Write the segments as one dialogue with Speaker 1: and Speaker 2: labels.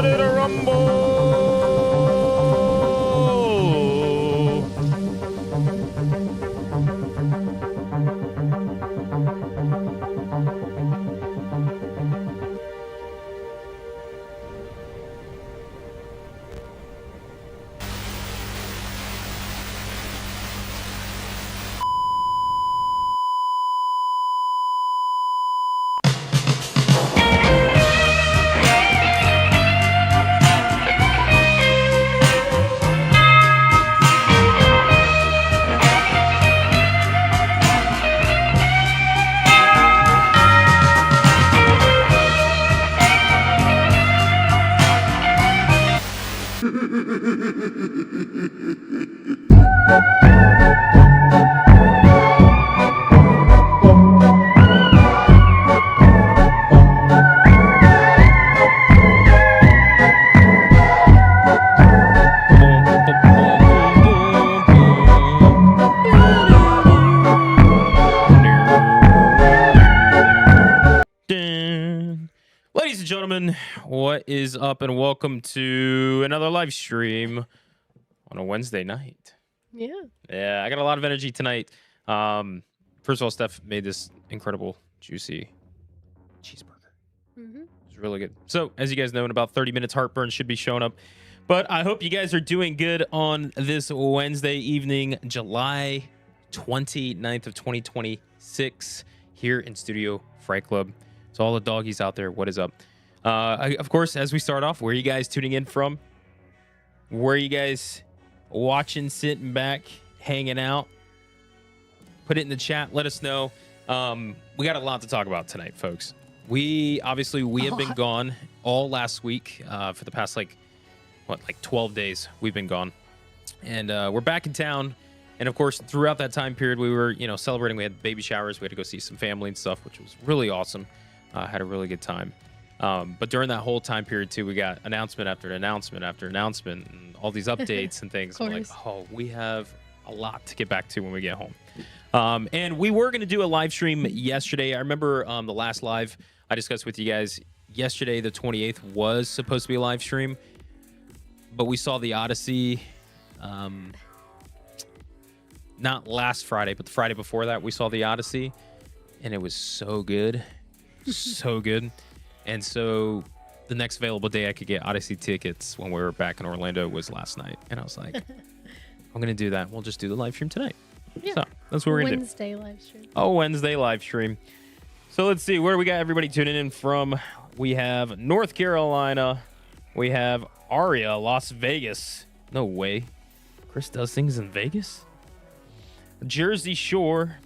Speaker 1: ready to rumble. Ladies and gentlemen, what is up, and welcome to another live stream on a Wednesday night. Yeah, I got a lot of energy tonight. First of all, Steph made this incredible juicy cheeseburger. It's really good. So, as you guys know, in about 30 minutes, heartburn should be showing up. But I hope you guys are doing good on this Wednesday evening, July 29th of 2026, here in Studio Fright Club. So all the doggies out there, what is up? Of course, as we start off, where are you guys tuning in from? Where are you guys watching, sitting back, hanging out? Put it in the chat. Let us know. We got a lot to talk about tonight, folks. We have been gone all last week for the past, like 12 days. We've been gone. And we're back in town. And, of course, throughout that time period, we were, celebrating. We had baby showers. We had to go see some family and stuff, which was really awesome. Had a really good time. But during that whole time period, too, we got announcement after announcement after announcement and all these updates and things. I'm like, oh, we have a lot to get back to when we get home. And we were going to do a live stream yesterday. I remember the last live I discussed with you guys yesterday, the 28th, was supposed to be a live stream. But we saw the Odyssey, not last Friday, but the Friday before that, we saw the Odyssey. And it was so good. So good. And so the next available day I could get Odyssey tickets when we were back in Orlando was last night. And I was like, I'm going to do that. We'll just do the live stream tonight. Yeah. So that's what we're going to do.
Speaker 2: Wednesday live stream.
Speaker 1: Oh, Wednesday live stream. So let's see where we got everybody tuning in from. We have North Carolina. We have Aria, Las Vegas. No way. Chris does things in Vegas? Jersey Shore.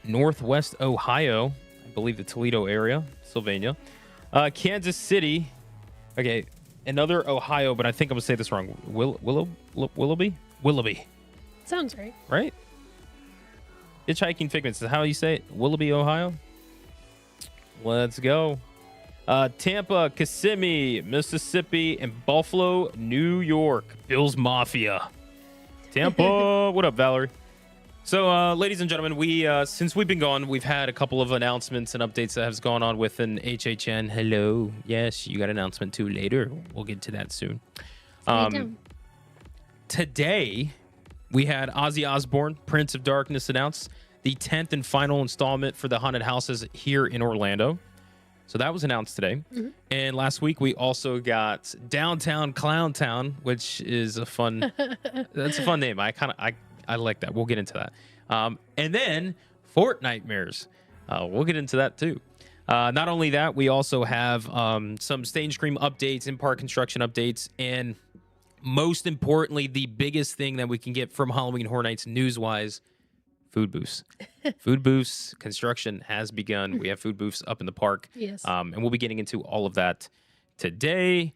Speaker 1: Northwest Ohio. I believe the Toledo area, Sylvania. Kansas City. Okay, another Ohio, but I think I'm going to say this wrong. Willoughby? Willoughby.
Speaker 2: Sounds right.
Speaker 1: Right? Hitchhiking Figments. Is how you say it? Willoughby, Ohio? Let's go. Tampa, Kissimmee, Mississippi, and Buffalo, New York. Bills Mafia. Tampa. What up, Valerie? So, ladies and gentlemen, we since we've been gone, we've had a couple of announcements and updates that has gone on within HHN. Hello. Yes, you got an announcement too later. We'll get to that soon. Today, we had Ozzy Osbourne, Prince of Darkness, announce the 10th and final installment for the haunted houses here in Orlando. So that was announced today. And last week, we also got Downtown Clown Town, which is a fun, that's a fun name. I like that. We'll get into that. And then Fortnitemares. We'll get into that too. Not only that, we also have some Stage Scream updates, in-park construction updates, and most importantly, the biggest thing that we can get from Halloween Horror Nights news-wise, food booths. Food booths construction has begun. We have food booths up in the park.
Speaker 2: Yes.
Speaker 1: And we'll be getting into all of that today.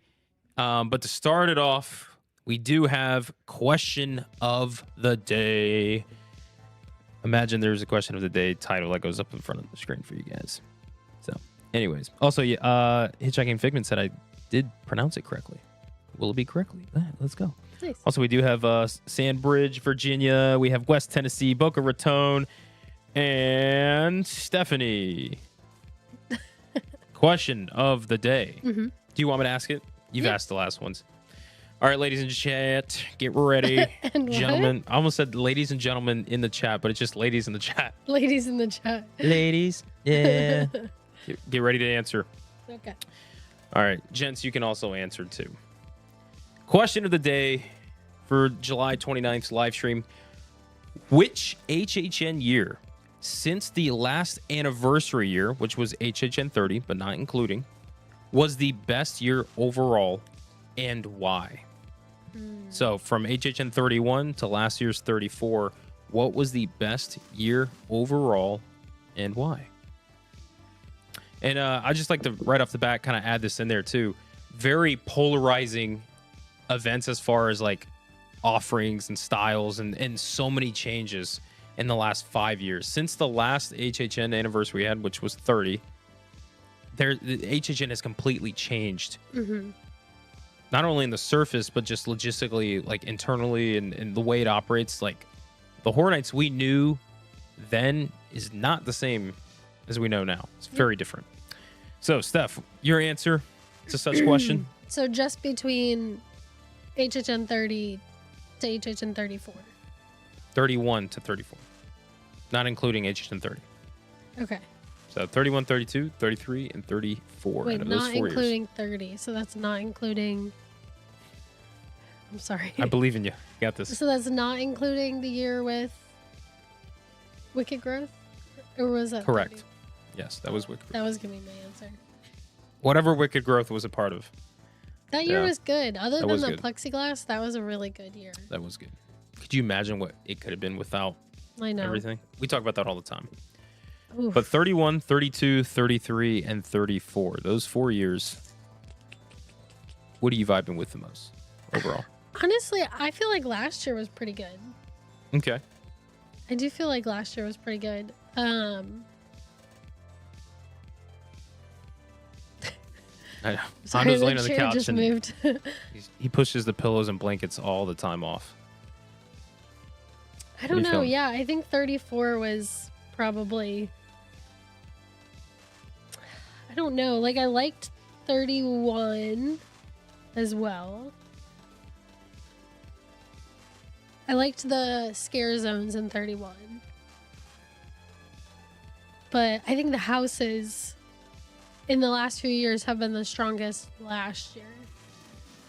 Speaker 1: But to start it off, we do have question of the day. Imagine there's a question of the day title that goes up in front of the screen for you guys. So, anyways. Also, Hitchhiking Figment said I did pronounce it correctly. Will it be correctly? Let's go.
Speaker 2: Nice.
Speaker 1: Also, we do have Sandbridge, Virginia. We have West Tennessee, Boca Raton, and Stephanie. Question of the day. Do you want me to ask it? You've asked the last ones. All right, ladies and chat, get ready.
Speaker 2: And
Speaker 1: gentlemen. I almost said ladies and gentlemen in the chat, but it's just ladies in the chat.
Speaker 2: Ladies in the chat.
Speaker 1: Ladies, yeah. Get ready to answer.
Speaker 2: Okay.
Speaker 1: All right, gents, you can also answer too. Question of the day for July 29th live stream. Which HHN year since the last anniversary year, which was HHN 30, but not including, was the best year overall and why? So from HHN 31 to last year's 34, what was the best year overall and why? And I just like to right off the bat kind of add this in there too. Very polarizing events as far as like offerings and styles and so many changes in the last 5 years. Since the last HHN anniversary we had, which was 30, the HHN has completely changed. Not only in the surface, but just logistically, like internally and the way it operates. Like the Horror Nights we knew then is not the same as we know now. It's very different. So, Steph, your answer to such question?
Speaker 2: So just between HHN 30 to HHN 34.
Speaker 1: 31 to 34. Not including HHN 30.
Speaker 2: Okay.
Speaker 1: So 31, 32, 33, and 34.
Speaker 2: Wait, not including
Speaker 1: years.
Speaker 2: 30. So that's not including... I'm sorry.
Speaker 1: I believe in you. You got this.
Speaker 2: So that's not including the year with Wicked Growth? Or was that
Speaker 1: correct?
Speaker 2: 30?
Speaker 1: Yes, that was Wicked Growth.
Speaker 2: That was going to be my answer.
Speaker 1: Whatever Wicked Growth was a part of.
Speaker 2: That year was good. Other than the
Speaker 1: good.
Speaker 2: plexiglass, that was a really good year.
Speaker 1: That was good. Could you imagine what it could have been without everything? We talk about that all the time.
Speaker 2: Oof.
Speaker 1: But 31, 32, 33, and 34. Those 4 years, what are you vibing with the most overall?
Speaker 2: Honestly, I feel like last year was pretty good.
Speaker 1: Okay.
Speaker 2: I do feel like last year was pretty good.
Speaker 1: I know.
Speaker 2: Sorry,
Speaker 1: Honda's
Speaker 2: the
Speaker 1: laying on the
Speaker 2: chair
Speaker 1: couch
Speaker 2: just
Speaker 1: and
Speaker 2: moved.
Speaker 1: he pushes the pillows and blankets all the time off.
Speaker 2: I don't
Speaker 1: you
Speaker 2: know.
Speaker 1: feeling?
Speaker 2: Yeah, I think 34 was probably... I don't know. Like, I liked 31 as well. I liked the scare zones in 31. But I think the houses in the last few years have been the strongest last year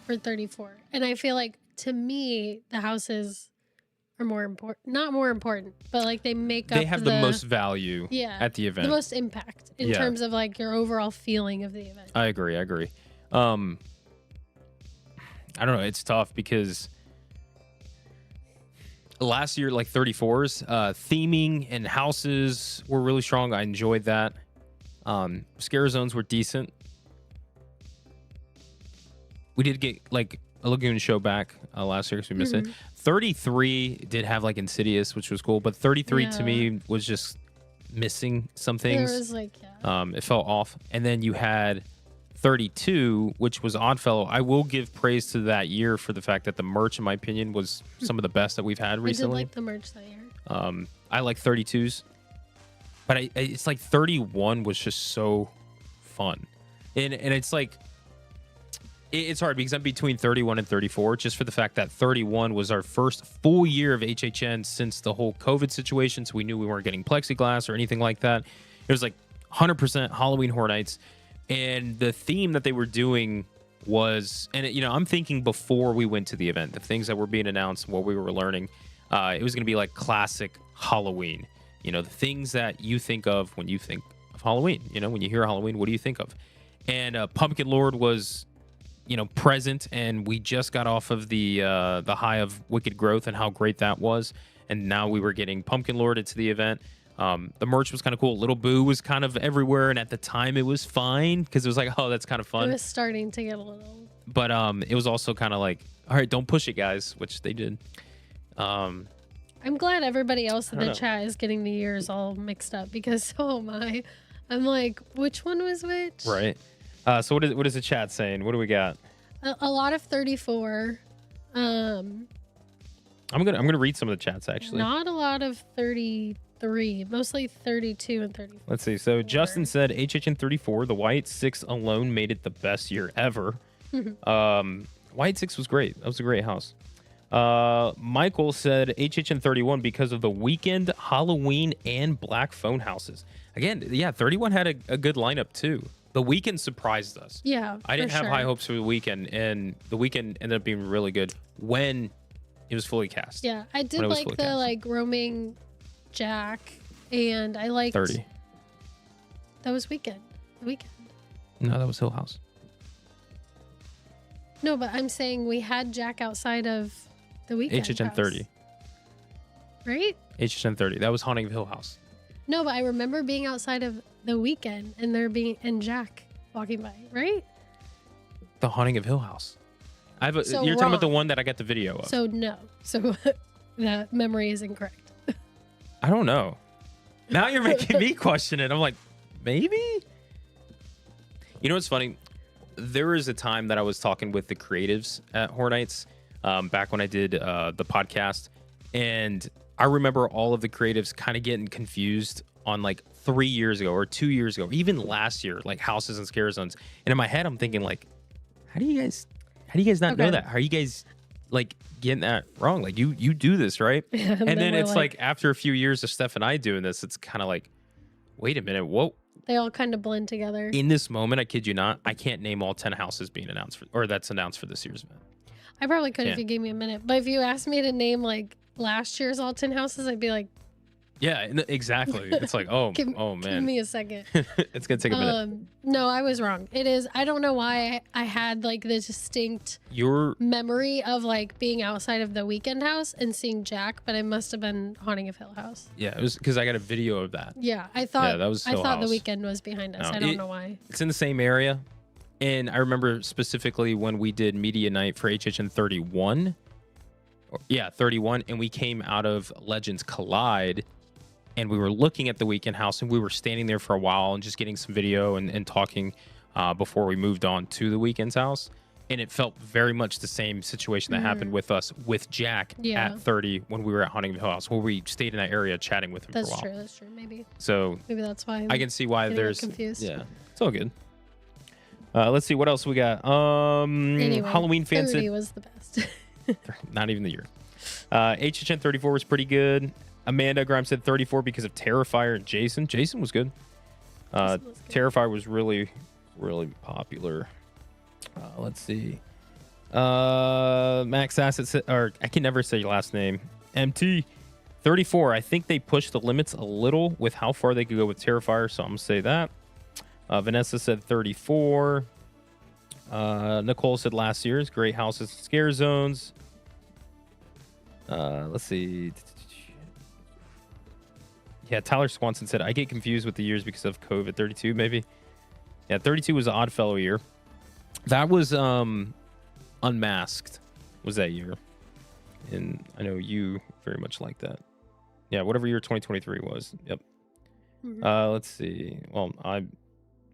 Speaker 2: for 34. And I feel like, to me, the houses are more important. Not more important, but like they make up
Speaker 1: They have the most value at the event.
Speaker 2: The most impact in terms of like your overall feeling of the event.
Speaker 1: I agree. I don't know. It's tough because last year, like 34s, theming and houses were really strong. I enjoyed that. Scare zones were decent. We did get like a Lagoon show back last year because we missed it. 33 did have like Insidious, which was cool, but 33 to me was just missing some things.
Speaker 2: There was like,
Speaker 1: it felt off. And then you had 32, which was Oddfellow. I will give praise to that year for the fact that the merch, in my opinion, was some of the best that we've had recently.
Speaker 2: I did like the merch that year.
Speaker 1: I like 32s, but it's like 31 was just so fun. And it's like, it's hard because I'm between 31 and 34, just for the fact that 31 was our first full year of HHN since the whole COVID situation. So we knew we weren't getting plexiglass or anything like that. It was like 100% Halloween Horror Nights. And the theme that they were doing was, and I'm thinking before we went to the event, the things that were being announced, what we were learning, it was going to be like classic Halloween. The things that you think of when you think of Halloween. When you hear Halloween, what do you think of? And Pumpkin Lord was present, and we just got off of the high of Wicked Growth and how great that was, and now we were getting Pumpkin Lord into the event. The merch was kind of cool. Little Boo was kind of everywhere, and at the time it was fine because it was like, oh, that's kind of fun.
Speaker 2: It was starting to get a little,
Speaker 1: but it was also kind of like, all right, don't push it, guys, which they did.
Speaker 2: I'm glad everybody else in the chat is getting the years all mixed up because so am I. I'm like, which one was which?
Speaker 1: Right. So what is the chat saying? What do we got?
Speaker 2: A lot of 34.
Speaker 1: I'm gonna read some of the chats actually.
Speaker 2: Not a lot of 32. 33, mostly 32 and 34.
Speaker 1: Let's see. So Justin said HHN 34, the White 6 alone made it the best year ever. White 6 was great. That was a great house. Michael said HHN 31 because of the weekend, Halloween, and Black Phone houses. Again, yeah, 31 had a good lineup too. The weekend surprised us.
Speaker 2: Yeah,
Speaker 1: I didn't have high hopes for the weekend, and the weekend ended up being really good when it was fully cast.
Speaker 2: Yeah, I did like the like roaming Jack, and I liked
Speaker 1: 30.
Speaker 2: That was weekend. The weekend.
Speaker 1: No, that was Hill House.
Speaker 2: No, but I'm saying we had Jack outside of the weekend.
Speaker 1: HHN
Speaker 2: house.
Speaker 1: 30.
Speaker 2: Right?
Speaker 1: HHN 30. That was Haunting of Hill House.
Speaker 2: No, but I remember being outside of the weekend and there being Jack walking by, right?
Speaker 1: The Haunting of Hill House. You're talking about the one that I got the video of.
Speaker 2: So no. So that memory is incorrect.
Speaker 1: I don't know. Now you're making me question it. I'm like, maybe? You know what's funny? There was a time that I was talking with the creatives at Hornites back when I did the podcast. And I remember all of the creatives kind of getting confused on like 3 years ago or 2 years ago, or even last year, like houses and scare zones. And in my head, I'm thinking like, how do you guys not know that? How are you guys like getting that wrong? Like you do this, right?
Speaker 2: Yeah,
Speaker 1: and then it's like after a few years of Steph and I doing this, it's kind of like, wait a minute, whoa.
Speaker 2: They all kind of blend together.
Speaker 1: In this moment, I kid you not, I can't name all 10 houses being announced that's announced for this year's event.
Speaker 2: I probably could if you gave me a minute. But if you asked me to name like last year's all 10 houses, I'd be like,
Speaker 1: yeah, exactly. It's like, oh man.
Speaker 2: Give me a second.
Speaker 1: It's going to take a minute.
Speaker 2: No, I was wrong. It is. I don't know why I had like the distinct memory of like being outside of the weekend house and seeing Jack, but it must have been Haunting of Hill House.
Speaker 1: Yeah, it was because I got a video of that.
Speaker 2: Yeah, I thought
Speaker 1: that was Hill House.
Speaker 2: The weekend was behind us. No, I don't know why.
Speaker 1: It's in the same area. And I remember specifically when we did media night for HHN 31. 31. And we came out of Legends Collide. And we were looking at the weekend house, and we were standing there for a while and just getting some video and talking before we moved on to the weekend's house. And it felt very much the same situation that happened with us with Jack at 30 when we were at Haunting of Hill House, where we stayed in that area chatting with him for a while.
Speaker 2: That's true. Maybe.
Speaker 1: So
Speaker 2: maybe that's why
Speaker 1: I can see why there's
Speaker 2: confused.
Speaker 1: Yeah, it's all good. Let's see what else we got. Anyway, Halloween fan
Speaker 2: 30 was the best.
Speaker 1: Not even the year. HHN 34 was pretty good. Amanda Grimes said 34 because of Terrifier and Jason. Jason was good. Terrifier was really, really popular. Let's see. Max Asset said, or I can never say your last name. MT 34. I think they pushed the limits a little with how far they could go with Terrifier, so I'm gonna say that. Vanessa said 34. Nicole said last year's great houses and scare zones. Let's see. Yeah, Tyler Swanson said, I get confused with the years because of COVID. 32, maybe. Yeah, 32 was an Odd Fellow year. That was Unmasked was that year. And I know you very much like that. Yeah, whatever year 2023 was. Yep. Let's see. Well,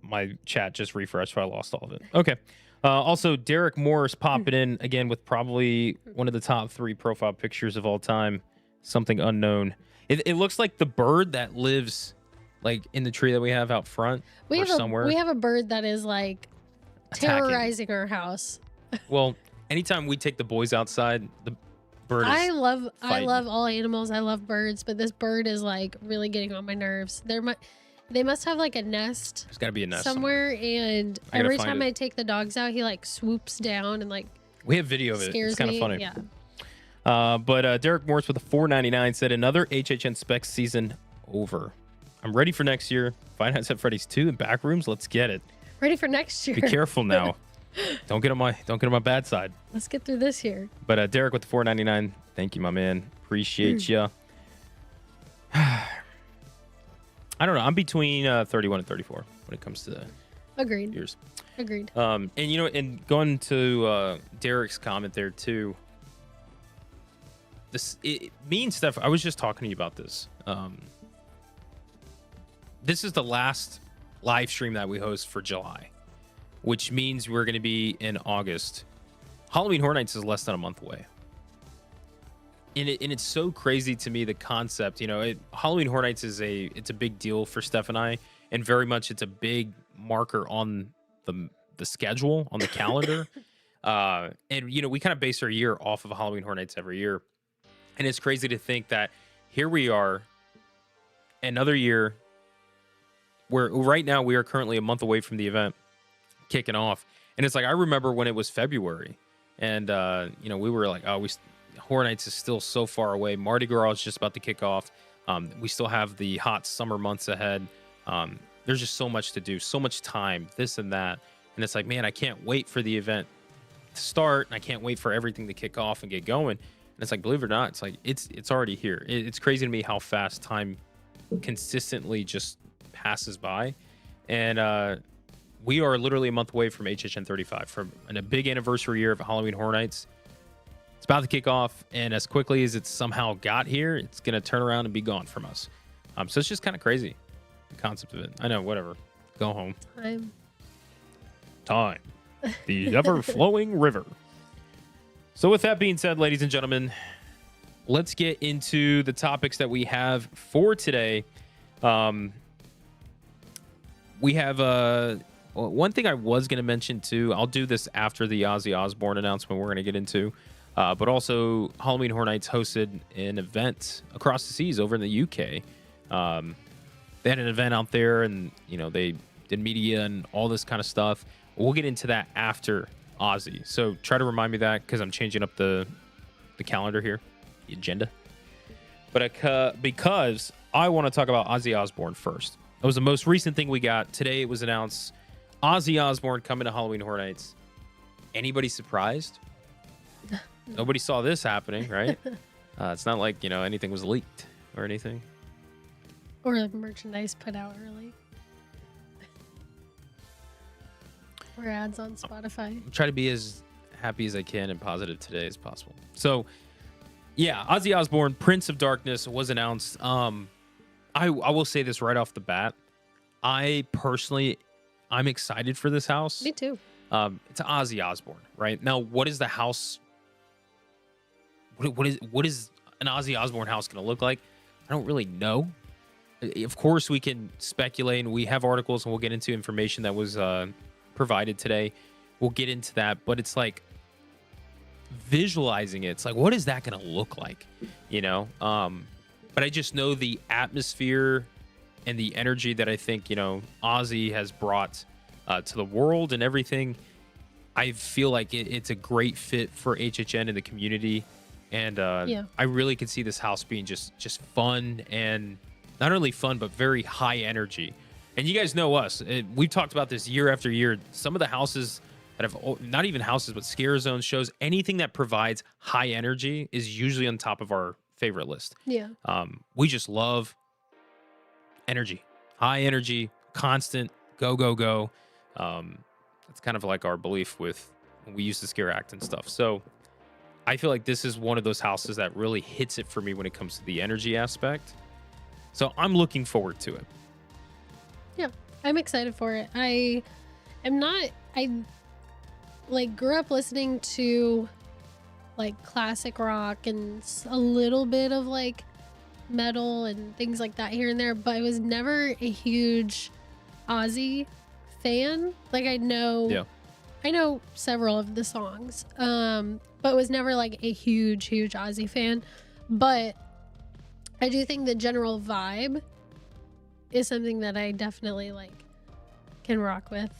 Speaker 1: my chat just refreshed, so I lost all of it. Okay. Also, Derek Morris popping in again with probably one of the top 3 profile pictures of all time. Something unknown. It looks like the bird that lives like in the tree that we have out front somewhere.
Speaker 2: We have a bird that is like terrorizing our house.
Speaker 1: Well, anytime we take the boys outside, the bird is
Speaker 2: I love
Speaker 1: fighting.
Speaker 2: all animals. I love birds, but this bird is like really getting on my nerves. They must have like a nest.
Speaker 1: There's got to be a nest
Speaker 2: somewhere. And every time I take the dogs out, he like swoops down and like
Speaker 1: we have video of it. It's kind of funny.
Speaker 2: Yeah.
Speaker 1: But Derek Morris with a $4.99 said another HHN Specs season over. I'm ready for next year. Five Nights at Freddy's 2 and Backrooms. Let's get it.
Speaker 2: Ready for next year.
Speaker 1: Be careful now. Don't get on my bad side.
Speaker 2: Let's get through this year.
Speaker 1: But Derek with the $4.99. Thank you, my man. Appreciate ya. I don't know. I'm between 31 and 34 when it comes to
Speaker 2: Agreed.
Speaker 1: years.
Speaker 2: Agreed.
Speaker 1: And you know, and going to Derek's comment there too. Me and Steph, I was just talking to you about this. This is the last live stream that we host for July, which means we're going to be in August. Halloween Horror Nights is less than a month away. and it's so crazy to me, the concept. Halloween Horror Nights it's a big deal for Steph and I, and very much it's a big marker on the schedule, on the calendar. And we kind of base our year off of Halloween Horror Nights every year, and it's crazy to think that here we are, another year, where right now we are currently a month away from the event kicking off, and it's like I remember when it was February, and we were like, oh, Horror Nights is still so far away. Mardi Gras is just about to kick off. We still have the hot summer months ahead. There's just so much to do, so much time, this and that. And it's like, man, I can't wait for the event to start. And I can't wait for everything to kick off and get going. And it's like, believe it or not, it's like, it's already here. It's crazy to me how fast time consistently just passes by. And we are literally a month away from HHN 35, from a big anniversary year of Halloween Horror Nights. It's about to kick off, and as quickly as it's somehow got here, it's going to turn around and be gone from us. So it's just kind of crazy, the concept of it. I know, whatever. Go home. Time. The ever-flowing river. So with that being said, ladies and gentlemen, let's get into the topics that we have for today. We have one thing I was going to mention, too. I'll do this after the Ozzy Osbourne announcement we're going to get into. But also, Halloween Horror Nights hosted an event across the seas over in the UK. They had an event out there, and they did media and all this kind of stuff. We'll get into that after Ozzy. So try to remind me that, because I'm changing up the calendar here, the agenda. But because I want to talk about Ozzy Osbourne first. It was the most recent thing we got today. It was announced Ozzy Osbourne coming to Halloween Horror Nights. Anybody surprised? Nobody saw this happening, right? It's not like, anything was leaked or anything.
Speaker 2: Or like merchandise put out early. Or ads on Spotify.
Speaker 1: I'll try to be as happy as I can and positive today as possible. So, yeah, Ozzy Osbourne, Prince of Darkness, was announced. I will say this right off the bat. I'm excited for this house.
Speaker 2: Me too.
Speaker 1: It's Ozzy Osbourne, right? Now, what is the house... What is an Ozzy Osbourne house going to look like? I don't really know. Of course, we can speculate, and we have articles, and we'll get into information that was provided today. We'll get into that, but it's like visualizing it. It's like, what is that going to look like? But I just know the atmosphere and the energy that I think Ozzy has brought to the world and everything. I feel like it's a great fit for HHN and the community. And I really could see this house being just fun, and not only fun, but very high energy. And you guys know us. We've talked about this year after year. Some of the houses that have, not even houses, but Scarezone shows, anything that provides high energy is usually on top of our favorite list.
Speaker 2: Yeah.
Speaker 1: We just love energy. High energy, constant, go, go, go. That's kind of like our belief with when we use the Scare Act and stuff. So I feel like this is one of those houses that really hits it for me when it comes to the energy aspect. So I'm looking forward to it.
Speaker 2: Yeah, I'm excited for it. I grew up listening to like classic rock and a little bit of like metal and things like that here and there, but I was never a huge Ozzy fan. Like I know several of the songs, but was never like a huge Ozzy fan. But I do think the general vibe is something that I definitely can rock with.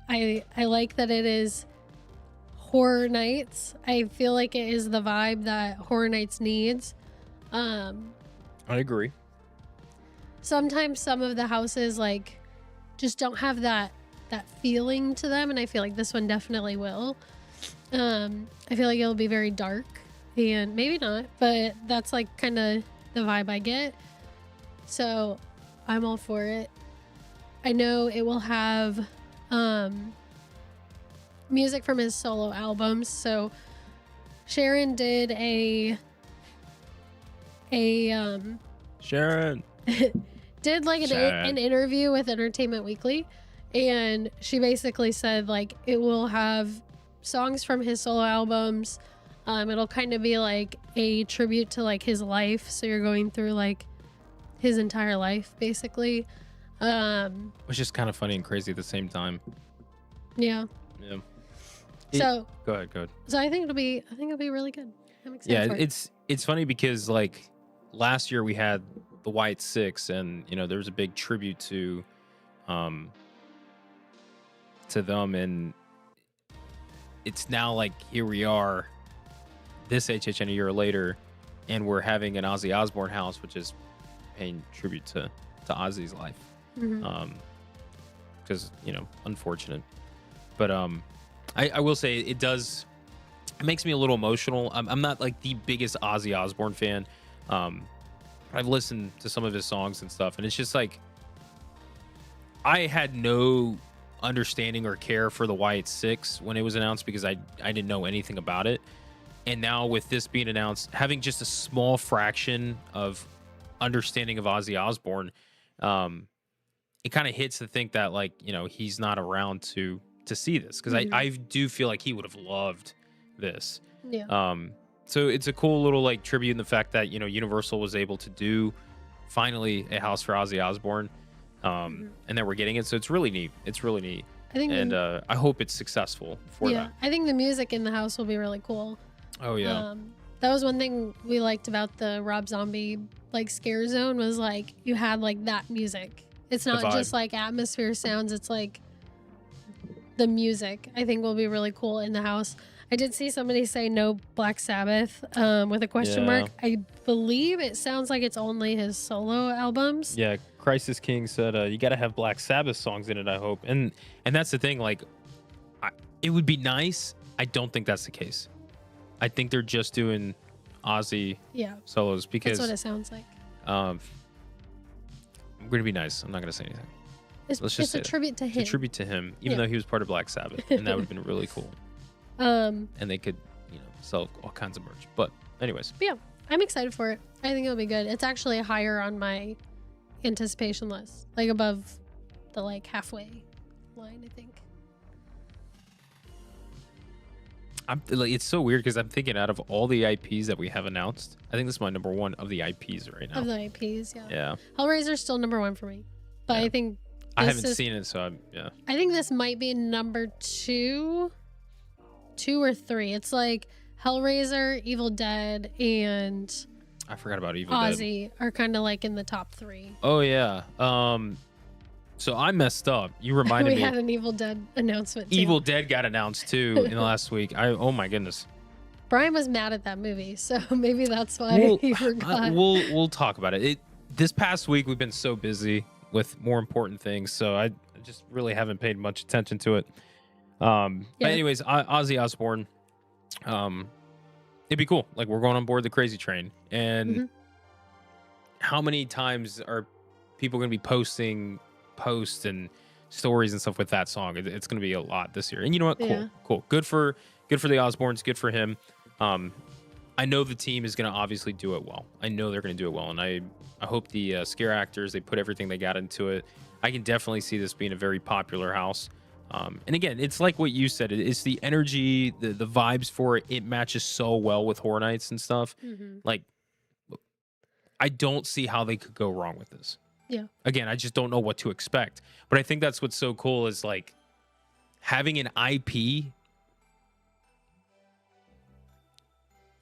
Speaker 2: I like that it is Horror Nights. I feel like it is the vibe that Horror Nights needs.
Speaker 1: I agree.
Speaker 2: Sometimes some of the houses just don't have that feeling to them, and I feel like this one definitely will. I feel like it'll be very dark, and maybe not, but that's kind of the vibe I get. So I'm all for it. I know it will have music from his solo albums. So Sharon did
Speaker 1: Sharon
Speaker 2: did an interview with Entertainment Weekly, and she basically said it will have songs from his solo albums, It'll kind of be like a tribute to like his life. So you're going through like his entire life, basically.
Speaker 1: Which is kind of funny and crazy at the same time.
Speaker 2: Yeah.
Speaker 1: Yeah.
Speaker 2: So
Speaker 1: go ahead.
Speaker 2: So I think it'll be really good. I'm excited.
Speaker 1: Yeah, it's funny because like last year we had the White Six, and there was a big tribute to them, and it's now like here we are, this HHN a year later, and we're having an Ozzy Osbourne house, which is paying tribute to Ozzy's life. Because unfortunate, but I will say it makes me a little emotional. I'm not like the biggest Ozzy Osbourne fan. I've listened to some of his songs and stuff, and it's just like I had no understanding or care for the Wyatt Six when it was announced because I didn't know anything about it. And now with this being announced, having just a small fraction of understanding of Ozzy Osbourne, it kind of hits to think that like he's not around to see this, because I do feel like he would have loved this.
Speaker 2: Yeah.
Speaker 1: So it's a cool little like tribute in the fact that Universal was able to do finally a house for Ozzy Osbourne, and that we're getting it. So it's really neat.
Speaker 2: I think,
Speaker 1: and I hope it's successful for that.
Speaker 2: I think the music in the house will be really cool.
Speaker 1: Oh yeah.
Speaker 2: That was one thing we liked about the Rob Zombie like Scarezone, was like you had like that music. It's not just like atmosphere sounds. It's like the music, I think, will be really cool in the house. I did see somebody say no Black Sabbath with a question mark. I believe it sounds like it's only his solo albums.
Speaker 1: Yeah, Crisis King said you got to have Black Sabbath songs in it, I hope. And that's the thing, like it would be nice. I don't think that's the case. I think they're just doing Ozzy solos because
Speaker 2: that's what it sounds like.
Speaker 1: I'm going to be nice. I'm not going to say anything.
Speaker 2: It's a tribute to him.
Speaker 1: It's a tribute to him, even though he was part of Black Sabbath, and that would have been really cool. And they could, sell all kinds of merch. But anyways.
Speaker 2: But yeah, I'm excited for it. I think it'll be good. It's actually higher on my anticipation list, like above the like halfway line, I think.
Speaker 1: It's so weird because I'm thinking out of all the IPs that we have announced, I think this is my number one of the IPs right now.
Speaker 2: Of the IPs, yeah.
Speaker 1: Yeah.
Speaker 2: Hellraiser's still number one for me, but I think
Speaker 1: I haven't seen it, so
Speaker 2: I think this might be number two or three. It's like Hellraiser, Evil Dead, and
Speaker 1: I forgot about Evil
Speaker 2: Ozzy
Speaker 1: Dead.
Speaker 2: are kind of like in the top three.
Speaker 1: Oh yeah. So I messed up. You reminded me.
Speaker 2: We had an Evil Dead announcement too.
Speaker 1: Evil Dead got announced too in the last week. Oh my goodness.
Speaker 2: Brian was mad at that movie, so maybe that's why he forgot.
Speaker 1: We'll talk about it. This past week we've been so busy with more important things, so I just really haven't paid much attention to it. But anyways, Ozzy Osbourne, it'd be cool. Like, we're going on board the crazy train. And how many times are people going to be posting posts and stories and stuff with that song? It's going to be a lot this year. And you know what? Cool. Good for the Osbournes. Good for him. I know the team is going to obviously do it well. I know they're going to do it well. And I hope the scare actors, they put everything they got into it. I can definitely see this being a very popular house. And again, it's like what you said. It's the energy, the vibes for it. It matches so well with Horror Nights and stuff. Like, I don't see how they could go wrong with this.
Speaker 2: Yeah.
Speaker 1: Again, I just don't know what to expect. But I think that's what's so cool is like having an IP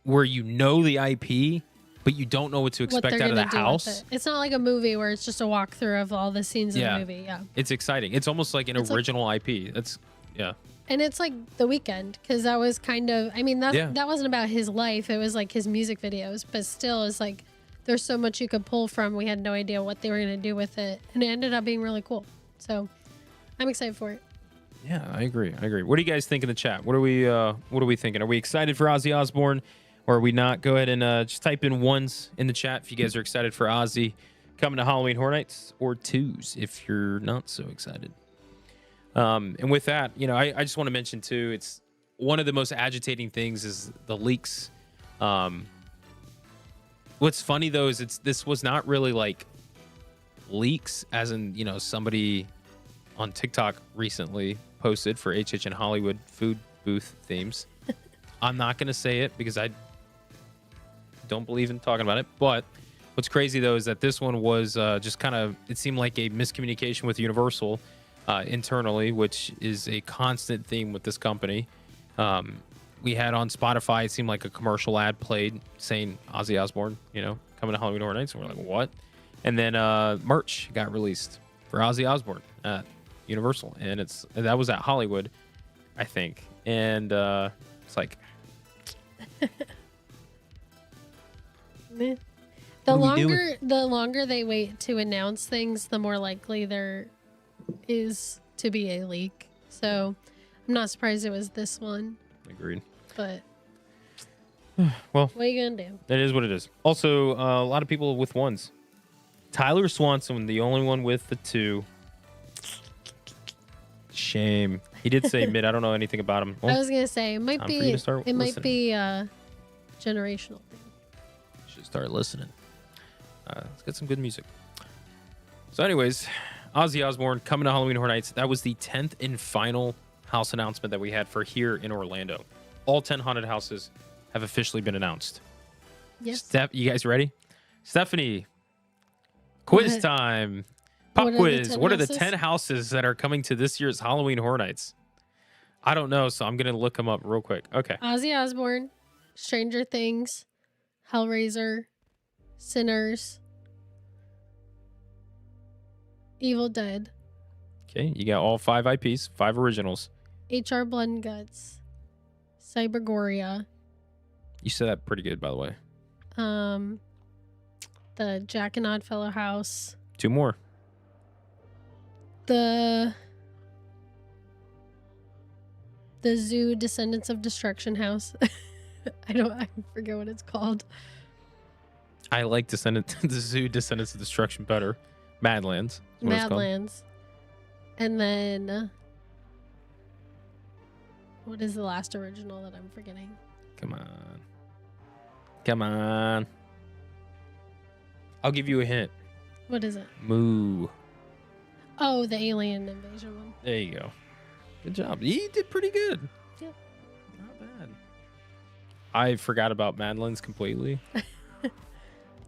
Speaker 1: where the IP, but you don't know what to expect out of the house.
Speaker 2: It's not like a movie where it's just a walkthrough of all the scenes in the movie. Yeah.
Speaker 1: It's exciting. It's almost like an original IP. That's
Speaker 2: And it's like The Weeknd, because that was kind of, I mean, that wasn't about his life. It was like his music videos, but still it's like there's so much you could pull from. We had no idea what they were going to do with it, and it ended up being really cool. So I'm excited for it.
Speaker 1: Yeah, I agree. What do you guys think in the chat? What are we thinking? Are we excited for Ozzy Osbourne? Or are we not? Go ahead and just type in ones in the chat if you guys are excited for Ozzy coming to Halloween Horror Nights, or twos if you're not so excited. And with that, I just want to mention too, it's one of the most agitating things is the leaks. What's funny though is this was not really like leaks, as in somebody on TikTok recently posted for HHN Hollywood food booth themes. I'm not going to say it because I don't believe in talking about it. But what's crazy, though, is that this one was just kind of, it seemed like a miscommunication with Universal internally, which is a constant theme with this company. We had on Spotify, it seemed like a commercial ad played saying Ozzy Osbourne, coming to Halloween Horror Nights. And we're like, what? And then merch got released for Ozzy Osbourne at Universal. And that was at Hollywood, I think. And it's like...
Speaker 2: The longer they wait to announce things, the more likely there is to be a leak. So I'm not surprised it was this one.
Speaker 1: Agreed.
Speaker 2: But
Speaker 1: well,
Speaker 2: what are you gonna do?
Speaker 1: It is what it is. Also, a lot of people with ones. Tyler Swanson, the only one with the 2. Shame. He did say mid. I don't know anything about him. Well,
Speaker 2: I was gonna say it might be. It might be a generational thing.
Speaker 1: Should start listening. Let's get some good music. So, anyways, Ozzy Osbourne coming to Halloween Horror Nights. That was the 10th and final house announcement that we had for here in Orlando. All 10 haunted houses have officially been announced.
Speaker 2: Yes.
Speaker 1: You guys ready? Stephanie, quiz time. Pop quiz. What are the 10 houses that are coming to this year's Halloween Horror Nights? I don't know, so I'm going to look them up real quick. Okay.
Speaker 2: Ozzy Osbourne, Stranger Things, Hellraiser, Sinners, Evil Dead.
Speaker 1: Okay, you got all 5 IPs, 5 originals.
Speaker 2: HR Blood and Guts, Cybergoria.
Speaker 1: You said that pretty good, by the way.
Speaker 2: The Jack and Oddfellow house.
Speaker 1: 2 more.
Speaker 2: The Zoo Descendants of Destruction house. I forget what it's called.
Speaker 1: I like the Zoo Descendants of Destruction better. Madlands.
Speaker 2: Madlands. And then what is the last original that I'm forgetting?
Speaker 1: Come on. I'll give you a hint.
Speaker 2: What is it?
Speaker 1: Moo.
Speaker 2: Oh, the alien invasion one.
Speaker 1: There you go. Good job. You did pretty good.
Speaker 2: Yeah.
Speaker 1: Not bad. I forgot about Madlands completely.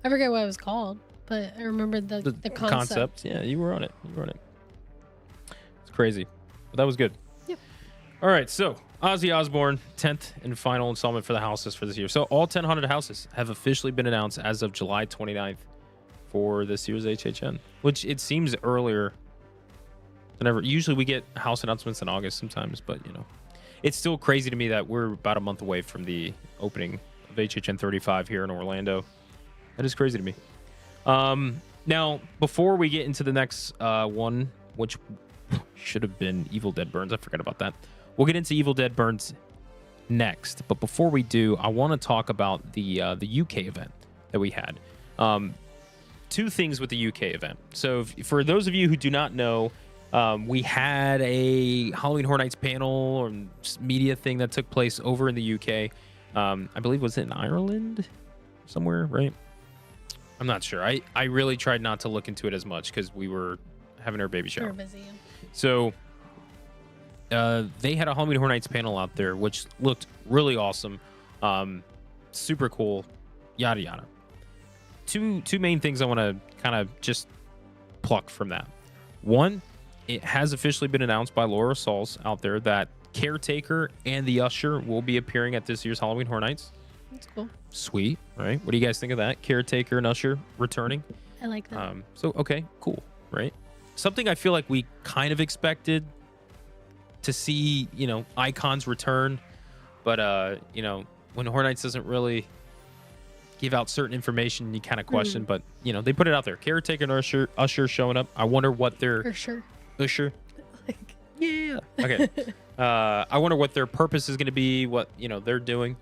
Speaker 2: I forget what it was called, but I remember the concept.
Speaker 1: Yeah, you were on it. It's crazy. But that was good.
Speaker 2: Yep.
Speaker 1: All right, so Ozzy Osbourne, 10th and final installment for the houses for this year. So all 10 haunted houses have officially been announced as of July 29th for this year's HHN, which it seems earlier than ever. Usually we get house announcements in August sometimes, but it's still crazy to me that we're about a month away from the opening of HHN 35 here in Orlando. That is crazy to me. Now, before we get into the next one, which should have been Evil Dead Burns, I forgot about that. We'll get into Evil Dead Burns next, but before we do, I want to talk about the UK event that we had. 2 things with the UK event. So for those of you who do not know, we had a Halloween Horror Nights panel or media thing that took place over in the UK. I believe, was it in Ireland somewhere, right? I'm not sure. I really tried not to look into it as much because we were having our baby shower.
Speaker 2: We were busy.
Speaker 1: So they had a Halloween Horror Nights panel out there, which looked really awesome. Super cool, yada, yada. Two main things I want to kind of just pluck from that. One, it has officially been announced by Laura Sauls out there that Caretaker and the Usher will be appearing at this year's Halloween Horror Nights.
Speaker 2: That's cool.
Speaker 1: Sweet, right? What do you guys think of that? Caretaker and Usher returning.
Speaker 2: I like that.
Speaker 1: So, okay, cool, right? Something I feel like we kind of expected to see, icons return. But, when Horror Nights doesn't really give out certain information, you kind of question. But, they put it out there. Caretaker and Usher showing up. I wonder what they're...
Speaker 2: For sure.
Speaker 1: Usher. Yeah. Okay. I wonder what their purpose is going to be, what, they're doing.